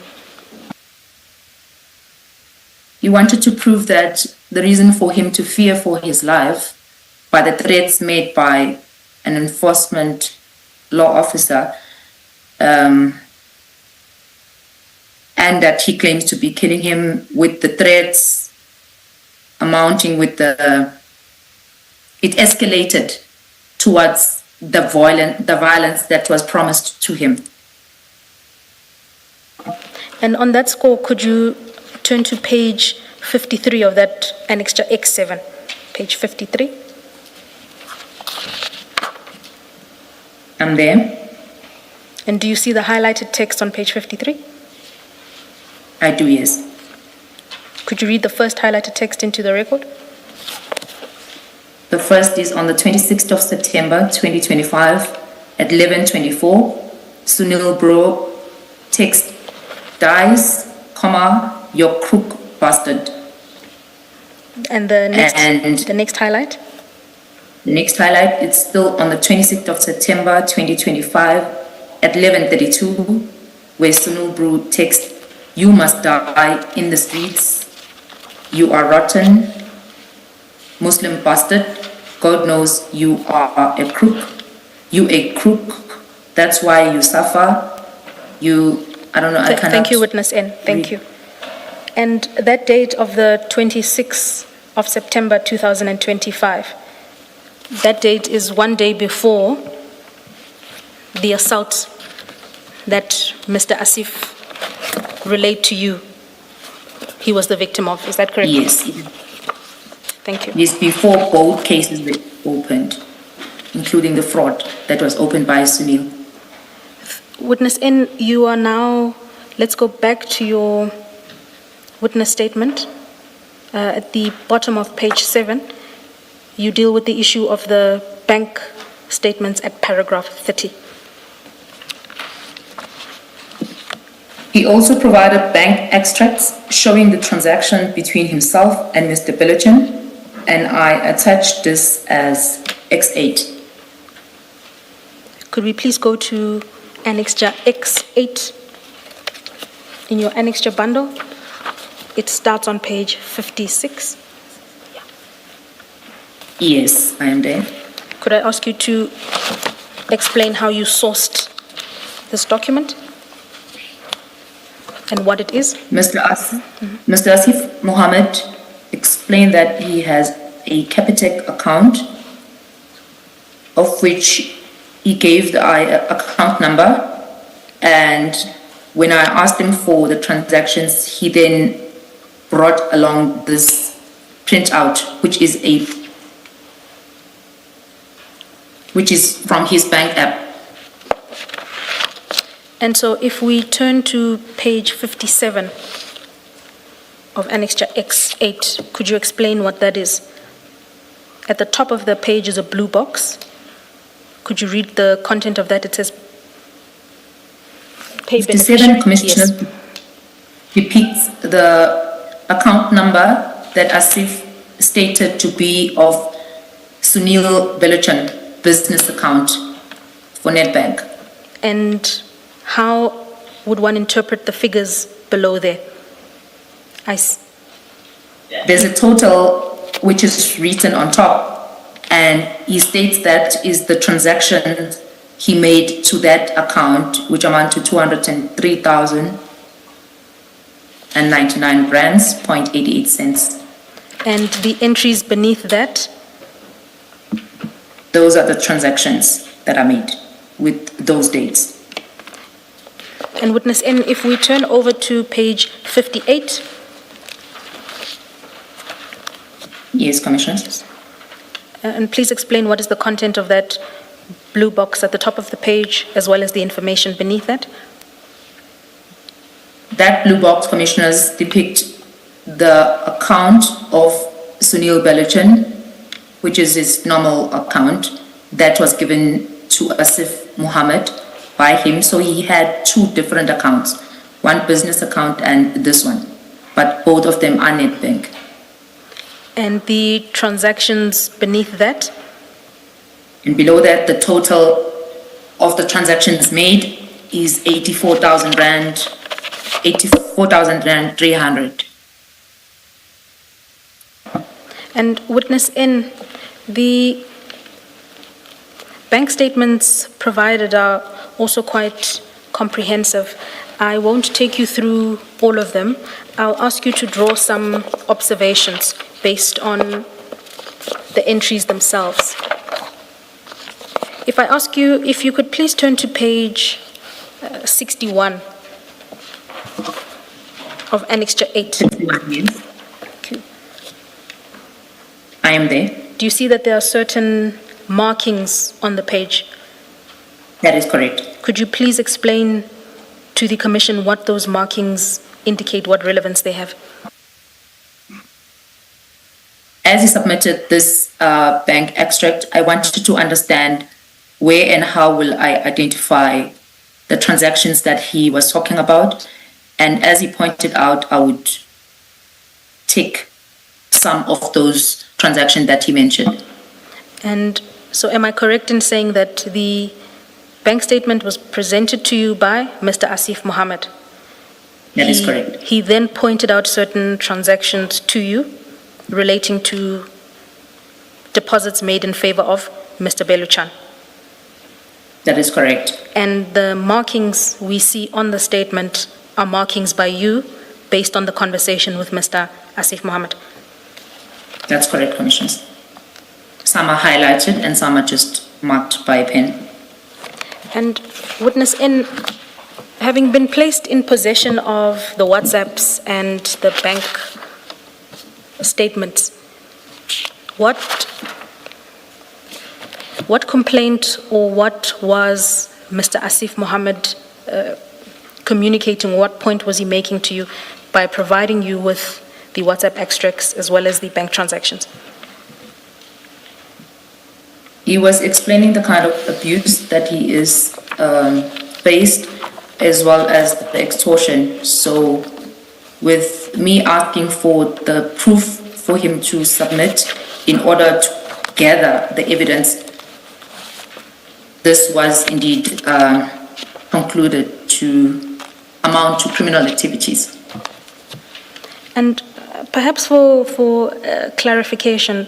He wanted to prove that the reason for him to fear for his life by the threats made by an enforcement law officer, and that he claims to be killing him, with the threats amounting with it escalated towards the violence that was promised to him. And on that score, could you turn to page 53 of that annexure X7, page 53? I'm there. And do you see the highlighted text on page 53? I do, yes. Could you read the first highlighted text into the record? The first is on the 26th of September 2025 at 11:24. Sunil Bro text, "Dies, comma, your crook bastard." And the next highlight? The next highlight, it's still on the 26th of September 2025 at 11:32, where Sunil Bro text, "You must die in the streets. You are rotten. Muslim bastard. God knows you are a crook. You a crook. That's why you suffer. You," I don't know, I cannot. Thank you, Witness N. Thank you. And that date of the 26th of September 2025, that date is one day before the assault that Mr. Asif relayed to you he was the victim of. Is that correct? Yes. Thank you. Yes, before both cases were opened, including the fraud that was opened by Sunil. Witness N, you are now, let's go back to your witness statement. At the bottom of page 7, you deal with the issue of the bank statements at paragraph 30. He also provided bank extracts showing the transaction between himself and Mr. Billichen, and I attached this as X8. Could we please go to annexure X8 in your annexure bundle? It starts on page 56. Yes, I am there. Could I ask you to explain how you sourced this document and what it is? Mr. Asif Mohammed explained that he has a Capitec account, of which he gave the account number, and when I asked him for the transactions, he then brought along this printout, which is from his bank app. And so if we turn to page 57 of Annexure X8. Could you explain what that is? At the top of the page is a blue box. Could you read the content of that? It says pay 57, beneficiary. Commissioner, Yes. repeats the account number that Asif stated to be of Sunil Beluchan business account for Nedbank. And how would one interpret the figures below there? There's a total which is written on top, and he states that is the transaction he made to that account, which amount to 203,099 rands, 0.88 cents. And the entries beneath that? Those are the transactions that are made with those dates. And witness N, if we turn over to page 58. Yes, Commissioners. And please explain what is the content of that blue box at the top of the page, as well as the information beneath that. That blue box, Commissioners, depict the account of Sunil Beluchan, which is his normal account, that was given to Asif Muhammad by him. So he had two different accounts, one business account and this one, but both of them are Nedbank. And the transactions beneath that? And below that, the total of the transactions made is 84,000 rand, 84,300. And witness N, the bank statements provided are also quite comprehensive. I won't take you through all of them. I'll ask you to draw some observations based on the entries themselves. If I ask you if you could please turn to page 61 of Annexure 8. 61, yes. Thank you. I am there. Do you see that there are certain markings on the page? That is correct. Could you please explain to the Commission what those markings indicate, what relevance they have? As he submitted this bank extract, I wanted to understand where and how will I identify the transactions that he was talking about. And as he pointed out, I would take some of those transactions that he mentioned. And so am I correct in saying that the bank statement was presented to you by Mr. Asif Muhammad? That is correct. He then pointed out certain transactions to you relating to deposits made in favor of Mr. Beluchan. That is correct. And the markings we see on the statement are markings by you based on the conversation with Mr. Asif Muhammad. That's correct, Commissioners. Some are highlighted and some are just marked by a pen. And witness N, having been placed in possession of the WhatsApps and the bank statements, what complaint or what was Mr. Asif Muhammad communicating? What point was he making to you by providing you with the WhatsApp extracts as well as the bank transactions? He was explaining the kind of abuse that he is faced, as well as the extortion. So with me asking for the proof for him to submit in order to gather the evidence, this was indeed concluded to amount to criminal activities. And perhaps for clarification,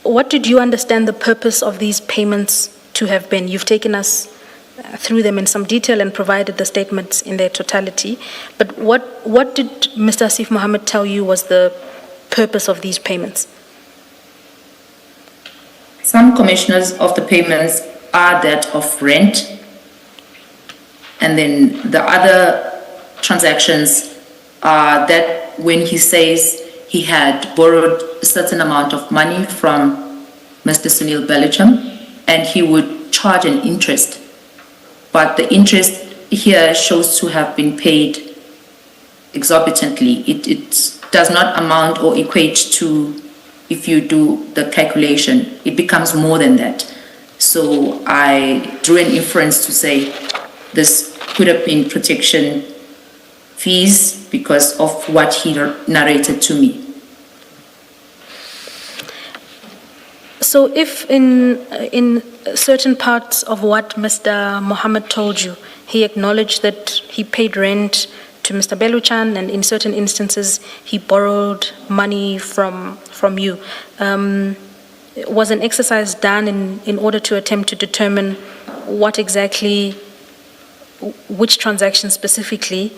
what did you understand the purpose of these payments to have been? You've taken us through them in some detail and provided the statements in their totality. But what did Mr. Asif Muhammad tell you was the purpose of these payments? Some commissioners of the payments are that of rent, and then the other transactions are that when he says he had borrowed a certain amount of money from Mr. Sunil Beluchan, and he would charge an interest. But the interest here shows to have been paid exorbitantly. It does not amount or equate to, if you do the calculation, it becomes more than that. So I drew an inference to say this could have been protection fees because of what he narrated to me. So if in certain parts of what Mr. Mohammed told you, he acknowledged that he paid rent to Mr. Beluchan, and in certain instances he borrowed money from you, was an exercise done in order to attempt to determine what exactly, which transactions specifically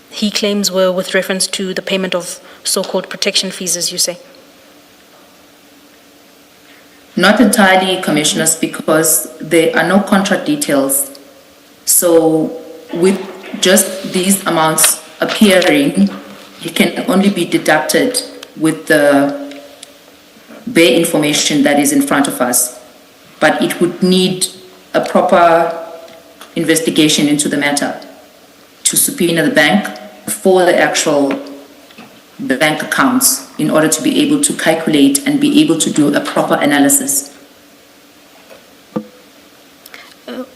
he claims were with reference to the payment of so-called protection fees, as you say? Not entirely, Commissioners, because there are no contract details. So with just these amounts appearing, it can only be deducted with the bare information that is in front of us. But it would need a proper investigation into the matter to subpoena the bank for the actual bank accounts in order to be able to calculate and be able to do a proper analysis.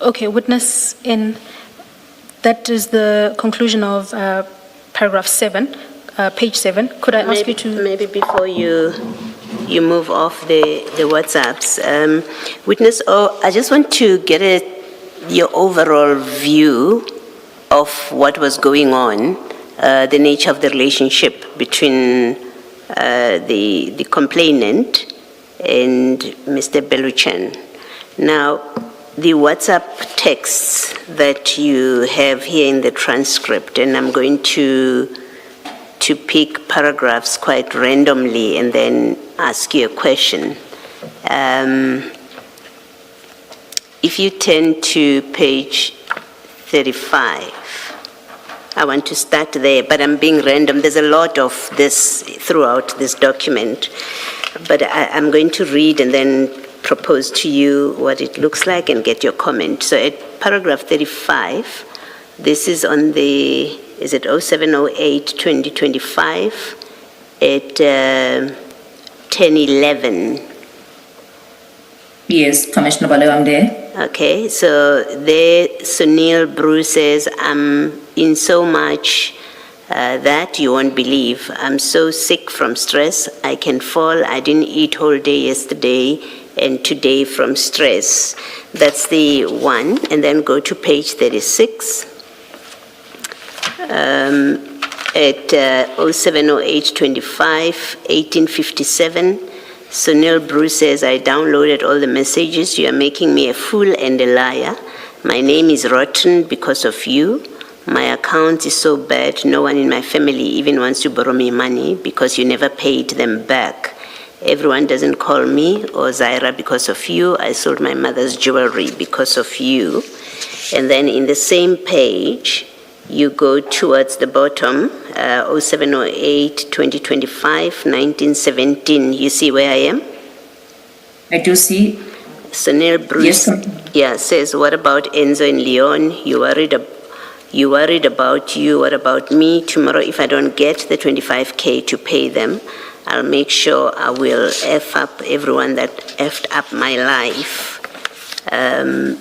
Okay, witness in, that is the conclusion of paragraph 7, page 7. Could I ask you to... Maybe before you move off the WhatsApps, witness, I just want to get your overall view of what was going on, the nature of the relationship between the complainant and Mr. Beluchan. Now, the WhatsApp texts that you have here in the transcript, and I'm going to pick paragraphs quite randomly and then ask you a question. If you turn to page 35, I want to start there, but I'm being random. There's a lot of this throughout this document, but I'm going to read and then propose to you what it looks like and get your comment. So at paragraph 35, this is on the, is it 0708-2025 at 10:11. Yes, Commissioner Bale, I'm there. Okay, so there Sunil Bruce says, I'm in so much that you won't believe. I'm so sick from stress, I can fall. I didn't eat whole day yesterday and today from stress. That's the one. And then go to page 36. At 0708-25, 1857. Sunil Bruce says, I downloaded all the messages. You are making me a fool and a liar. My name is rotten because of you. My account is so bad, no one in my family even wants to borrow me money because you never paid them back. Everyone doesn't call me or Zaira because of you. I sold my mother's jewelry because of you. And then in the same page, you go towards the bottom, 0708-2025, 1917. You see where I am? I do see. Sunil Bruce, yes, says, what about Enzo and Leon? You worried about you. What about me? Tomorrow, if I don't get the 25K to pay them, I'll make sure I will F up everyone that F'd up my life. And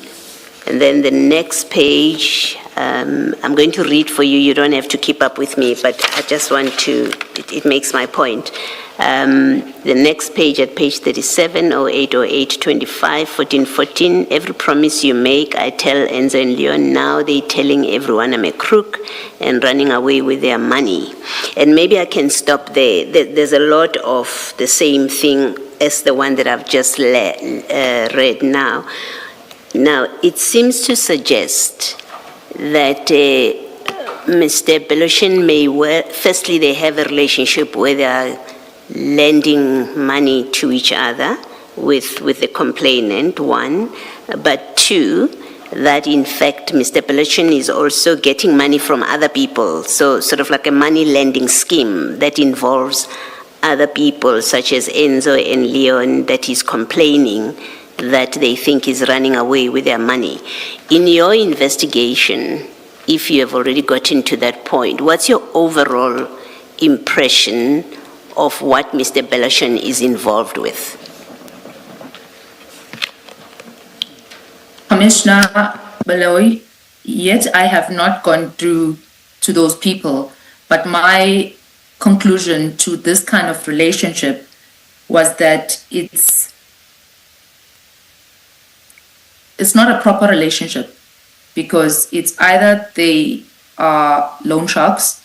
then the next page, I'm going to read for you. You don't have to keep up with me, but I just want to, it makes my point. The next page at page 37, 0808-25, 1414, every promise you make, I tell Enzo and Leon, now they're telling everyone I'm a crook and running away with their money. And maybe I can stop there. There's a lot of the same thing as the one that I've just read now. Now, it seems to suggest that Mr. Beluchan may, firstly, they have a relationship where they are lending money to each other with the complainant, one, but two, that in fact Mr. Beluchan is also getting money from other people, so sort of like a money lending scheme that involves other people such as Enzo and Leon that is complaining that they think is running away with their money. In your investigation, if you have already gotten to that point, what's your overall impression of what Mr. Belashon is involved with? Commissioner Baloyi, yet I have not gone through to those people, but my conclusion to this kind of relationship was that it's not a proper relationship, because it's either they are loan sharks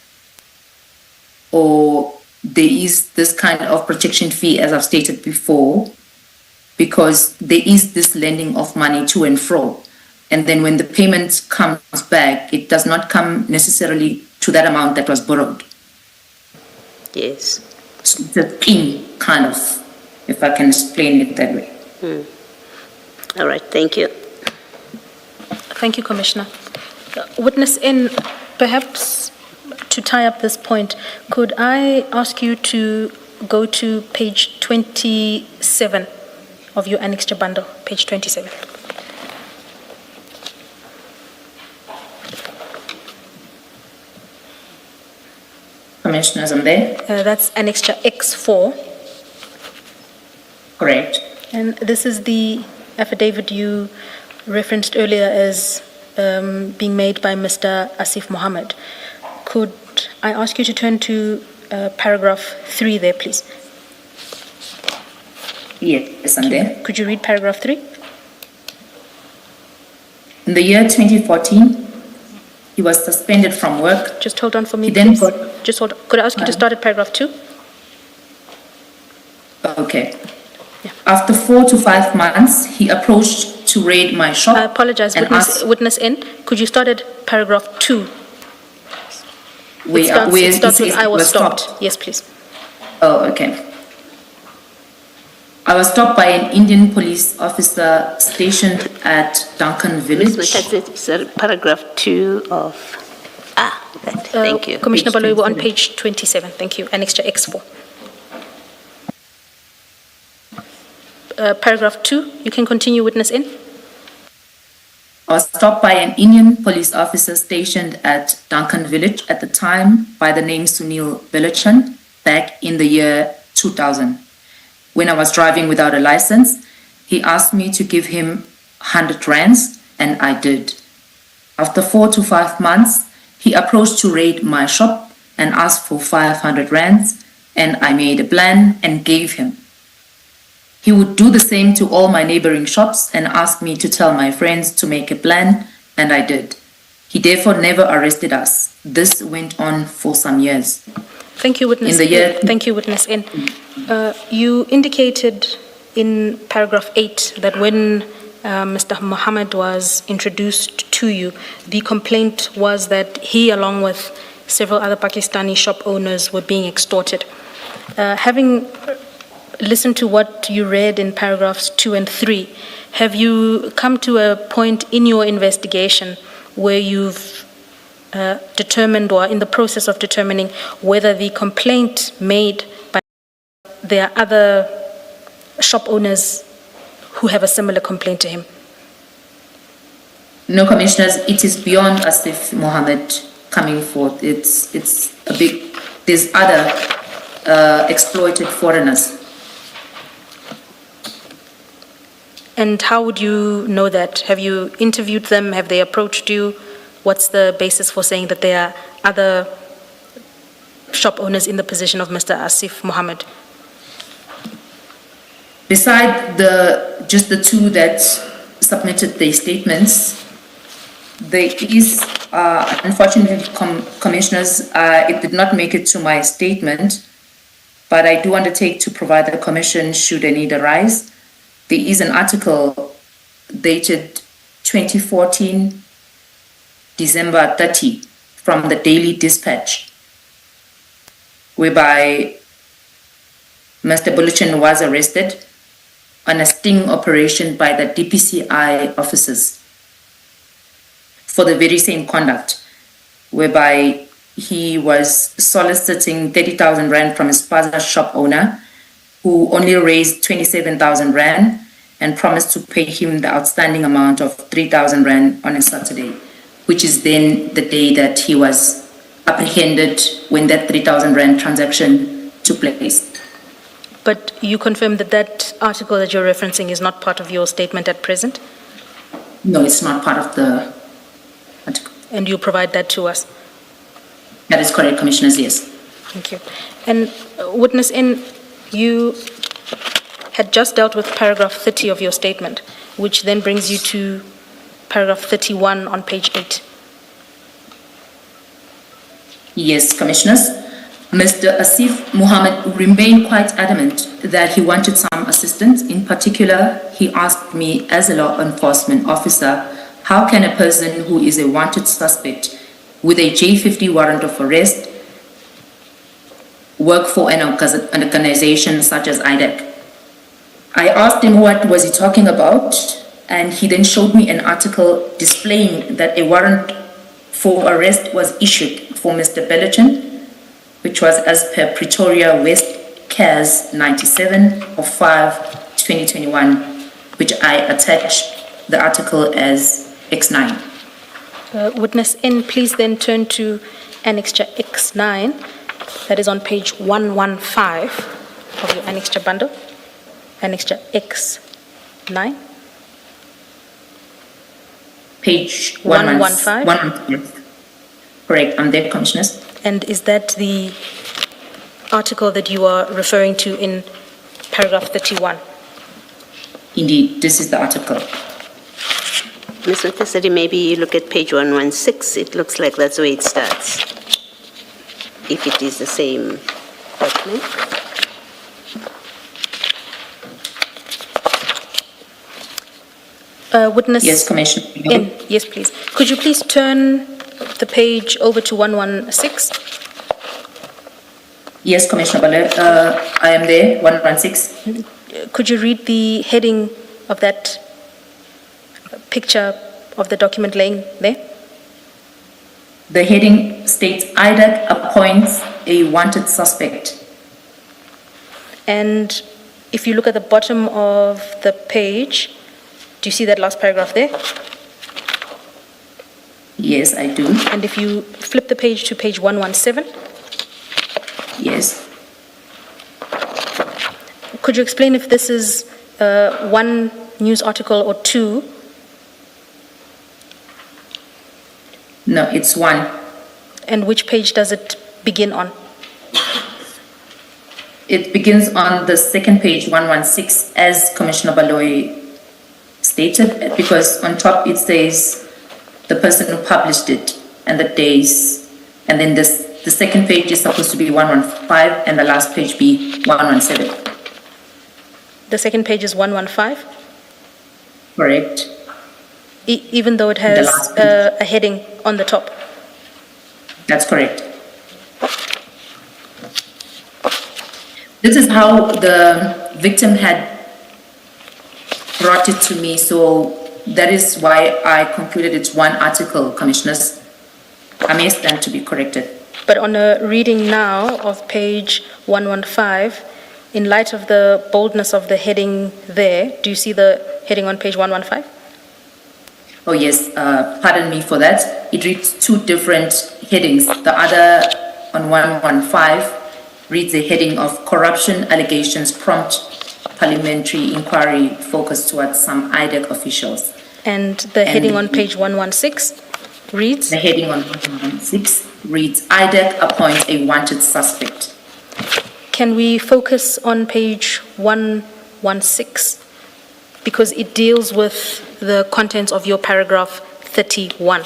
or there is this kind of protection fee, as I've stated before, because there is this lending of money to and fro. And then when the payment comes back, it does not come necessarily to that amount that was borrowed. Yes. So it's a scheme, kind of, if I can explain it that way. All right, thank you. Thank you, Commissioner. Witness N, perhaps to tie up this point, could I ask you to go to page 27 of your annexure bundle, page 27. Commissioners, I'm there. That's annexure X4. Correct. And this is the affidavit you referenced earlier as being made by Mr. Asif Mohammed. Could I ask you to turn to paragraph 3 there, please? Yes, I'm there. Could you read paragraph 3? In the year 2014, he was suspended from work. Just hold on for me, He then please. Just hold on. Could I ask you to start at paragraph 2? Okay. After 4 to 5 months, he approached to raid my shop. I apologize, and witness N. Could you start at paragraph 2? It starts with I was stopped. Yes, please. Oh, okay. I was stopped by an Indian police officer stationed at Duncan Village. Sir, paragraph 2 of... thank you. Commissioner Baloyi, we're on page 27. Thank you. Annexure X4. Paragraph 2, you can continue, witness N. I was stopped by an Indian police officer stationed at Duncan Village at the time by the name Sunil Belachan back in the year 2000. When I was driving without a license, he asked me to give him 100 rands, and I did. After 4 to 5 months, he approached to raid my shop and asked for 500 rands, and I made a plan and gave him. He would do the same to all my neighboring shops and ask me to tell my friends to make a plan, and I did. He therefore never arrested us. This went on for some years. Thank you, witness. Thank you, witness N. You indicated in paragraph 8 that when Mr. Mohammed was introduced to you, the complaint was that he, along with several other Pakistani shop owners, were being extorted. Having listened to what you read in paragraphs 2 and 3, have you come to a point in your investigation where you've determined or in the process of determining whether the complaint made by there are other shop owners who have a similar complaint to him? No, commissioners, it is beyond Asif Mohammed coming forth. It's a big, there's other exploited foreigners. And how would you know that? Have you interviewed them? Have they approached you? What's the basis for saying that there are other shop owners in the position of Mr. Asif Mohammed? Beside just the two that submitted their statements, there is, unfortunately, commissioners, it did not make it to my statement, but I do undertake to provide the commission should a need arise. There is an article dated 2014, December 30, from the Daily Dispatch, whereby Mr. Belachan was arrested on a sting operation by the DPCI officers for the very same conduct, whereby he was soliciting 30,000 rand from his father's shop owner, who only raised 27,000 rand and promised to pay him the outstanding amount of 3,000 rand on a Saturday, which is then the day that he was apprehended when that 3,000 rand transaction took place. But you confirm that that article that you're referencing is not part of your statement at present? No, it's not part of the article. And you provide that to us? That is correct, Commissioners, yes. Thank you. And witness N, you had just dealt with paragraph 30 of your statement, which then brings you to paragraph 31 on page 8. Yes, Commissioners. Mr. Asif Muhammad remained quite adamant that he wanted some assistance. In particular, he asked me as a law enforcement officer, how can a person who is a wanted suspect with a J50 warrant of arrest work for an organization such as IDEC? I asked him what was he talking about, and he then showed me an article displaying that a warrant for arrest was issued for Mr. Bellichan, which was as per Pretoria West CAS 97 of 5/2021, which I attached the article as X9. Witness N, please then turn to Annexure X9, that is on page 115 of your Annexure bundle. Annexure X9. Page 115. 115. Correct, I'm there, Commissioners. And is that the article that you are referring to in paragraph 31? Indeed, this is the article. Ms. Witness, maybe you look at page 116. It looks like that's where it starts, if it is the same document. Witness Yes, Commissioner. N, yes, please. Could you please turn the page over to 116? Yes, Commissioner Bale, I am there, 116. Could you read the heading of that picture of the document laying there? The heading states IDEC appoints a wanted suspect. And if you look at the bottom of the page, do you see that last paragraph there? Yes, I do. And if you flip the page to page 117? Yes. Could you explain if this is one news article or two? No, it's one. And which page does it begin on? It begins on the second page, 116, as Commissioner Baloy stated, because on top it says the person who published it and the days, and then the second page is supposed to be 115 and the last page be 117. The second page is 115? Correct. Even though it has a heading on the top? That's correct. This is how the victim had brought it to me, so that is why I concluded it's one article, Commissioners. I may stand to be corrected. But on a reading now of page 115, in light of the boldness of the heading there, do you see the heading on page 115? Oh yes, pardon me for that. It reads two different headings. The other on 115 reads the heading of corruption allegations prompt parliamentary inquiry focused towards some IDEC officials. And the heading on page 116 reads? The heading on 116 reads IDEC appoints a wanted suspect. Can we focus on page 116? Because it deals with the contents of your paragraph 31.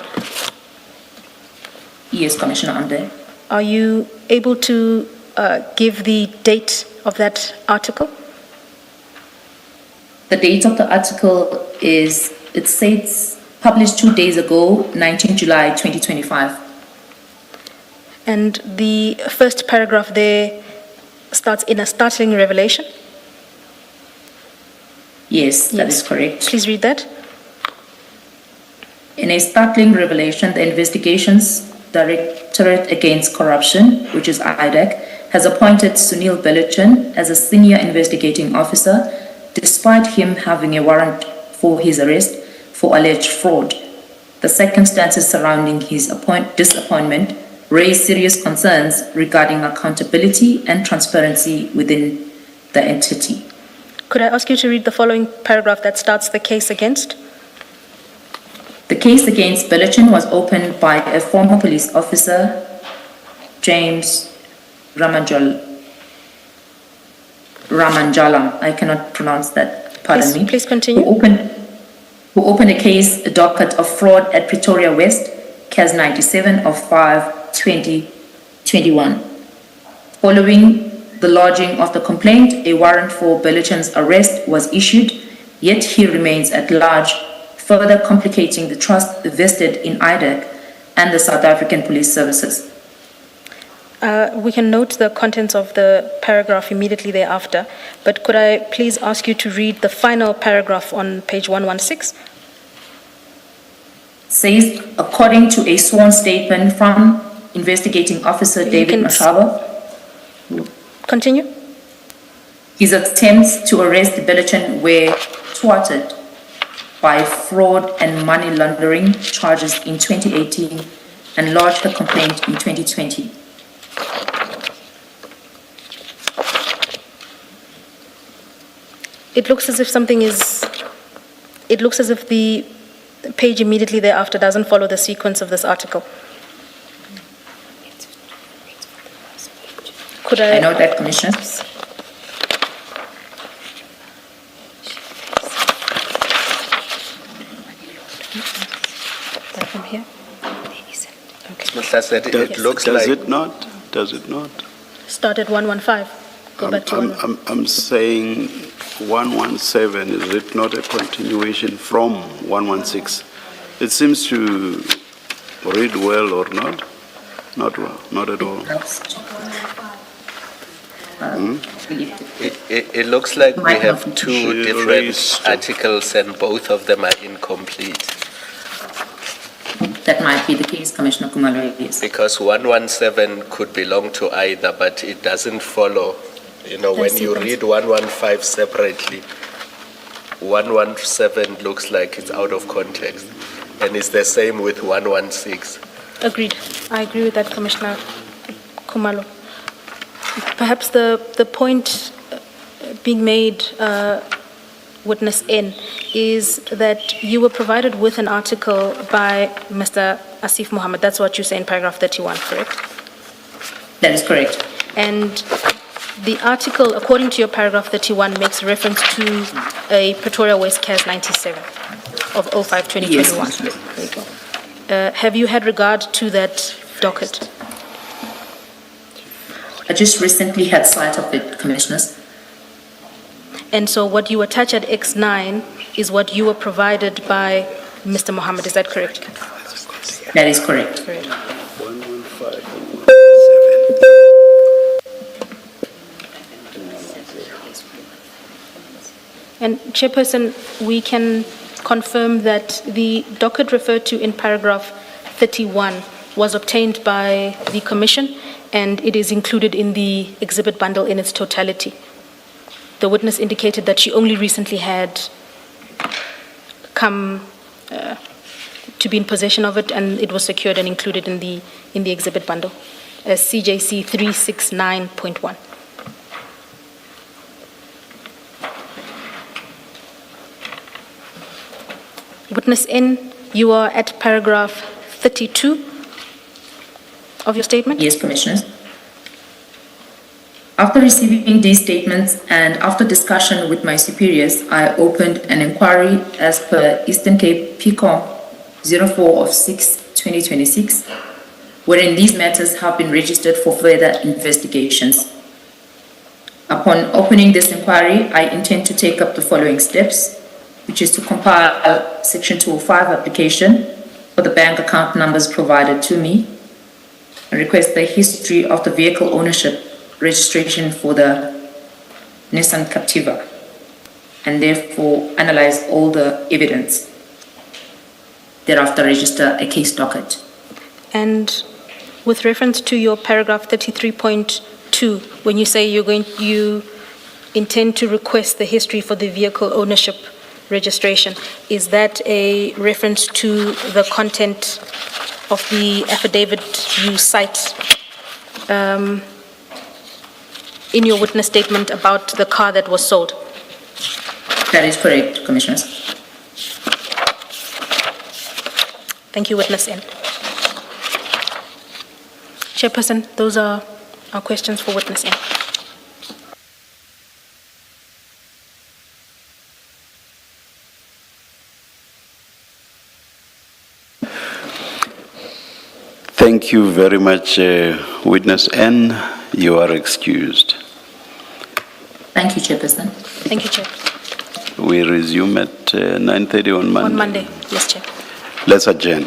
Yes, Commissioner, I'm there. Are you able to give the date of that article? The date of the article is, it says, published 2 days ago, 19 July 2025. And the first paragraph there starts in a startling revelation? Yes, that is correct. Please read that. In a startling revelation, the Investigations Directorate Against Corruption, which is IDEC, has appointed Sunil Bellichan as a senior investigating officer, despite him having a warrant for his arrest for alleged fraud. the circumstances surrounding his disappointment raise serious concerns regarding accountability and transparency within the entity. Could I ask you to read the following paragraph that starts the case against? The case against Billichin was opened by a former police officer, James Ramanjalam. I cannot pronounce that, pardon me. Please continue. Who opened a case, a docket of fraud at Pretoria West, CAS 97 of 5/2021. Following the lodging of the complaint, a warrant for Billichin's arrest was issued, yet he remains at large, further complicating the trust vested in IDEC and the South African Police Services. We can note the contents of the paragraph immediately thereafter, but could I please ask you to read the final paragraph on page 116? Says, according to a sworn statement from investigating officer David Mashaba, continue. His attempts to arrest Billichin were thwarted by fraud and money laundering charges in 2018 and lodged a complaint in 2020. It looks as if the page immediately thereafter doesn't follow the sequence of this article. Could I note that, Commissioner. From here? Mr. Said, it looks Does like... it not? Does it not? Start at 115. Go back to 115. I'm saying 117, is it not a continuation from 116? It seems to read well or not? Not well, not at all. It looks like we have two different articles and both of them are incomplete. That might be the case, Commissioner Kumalo, yes. Because 117 could belong to either, but it doesn't follow. You know, when you read 115 separately, 117 looks like it's out of context. And it's the same with 116. Agreed. I agree with that, Commissioner Kumalo. Perhaps the point being made, Witness N, is that you were provided with an article by Mr. Asif Mohammed. That's what you say in paragraph 31, correct? That is correct. And the article, according to your paragraph 31, makes reference to a Pretoria West CAS 97 of 05-2021. Yes. There you go. Have you had regard to that docket? I just recently had sight of it, Commissioners. And so what you attach at X9 is what you were provided by Mr. Mohammed, is that correct? That is correct. Correct. And Chairperson, we can confirm that the docket referred to in paragraph 31 was obtained by the Commission and it is included in the exhibit bundle in its totality. The witness indicated that she only recently had come to be in possession of it and it was secured and included in the exhibit bundle as CJC 369.1. Witness N, you are at paragraph 32 of your statement? Yes, Commissioners. After receiving these statements and after discussion with my superiors, I opened an inquiry as per Eastern Cape PCOM 04 of 6/2026, wherein these matters have been registered for further investigations. Upon opening this inquiry, I intend to take up the following steps, which is to compile a Section 205 application for the bank account numbers provided to me and request the history of the vehicle ownership registration for the Nissan Captiva and therefore analyze all the evidence. Thereafter register a case docket. And with reference to your paragraph 33.2, when you say you intend to request the history for the vehicle ownership registration. Is that a reference to the content of the affidavit you cite in your witness statement about the car that was sold? That is correct, Commissioners. Thank you, witness N. Chairperson, those are our questions for witness N. Thank you very much, witness N. You are excused. Thank you, Chairperson. Thank you, Chair. We resume at 9:30 on Monday. On Monday, yes, Chair. Let's adjourn.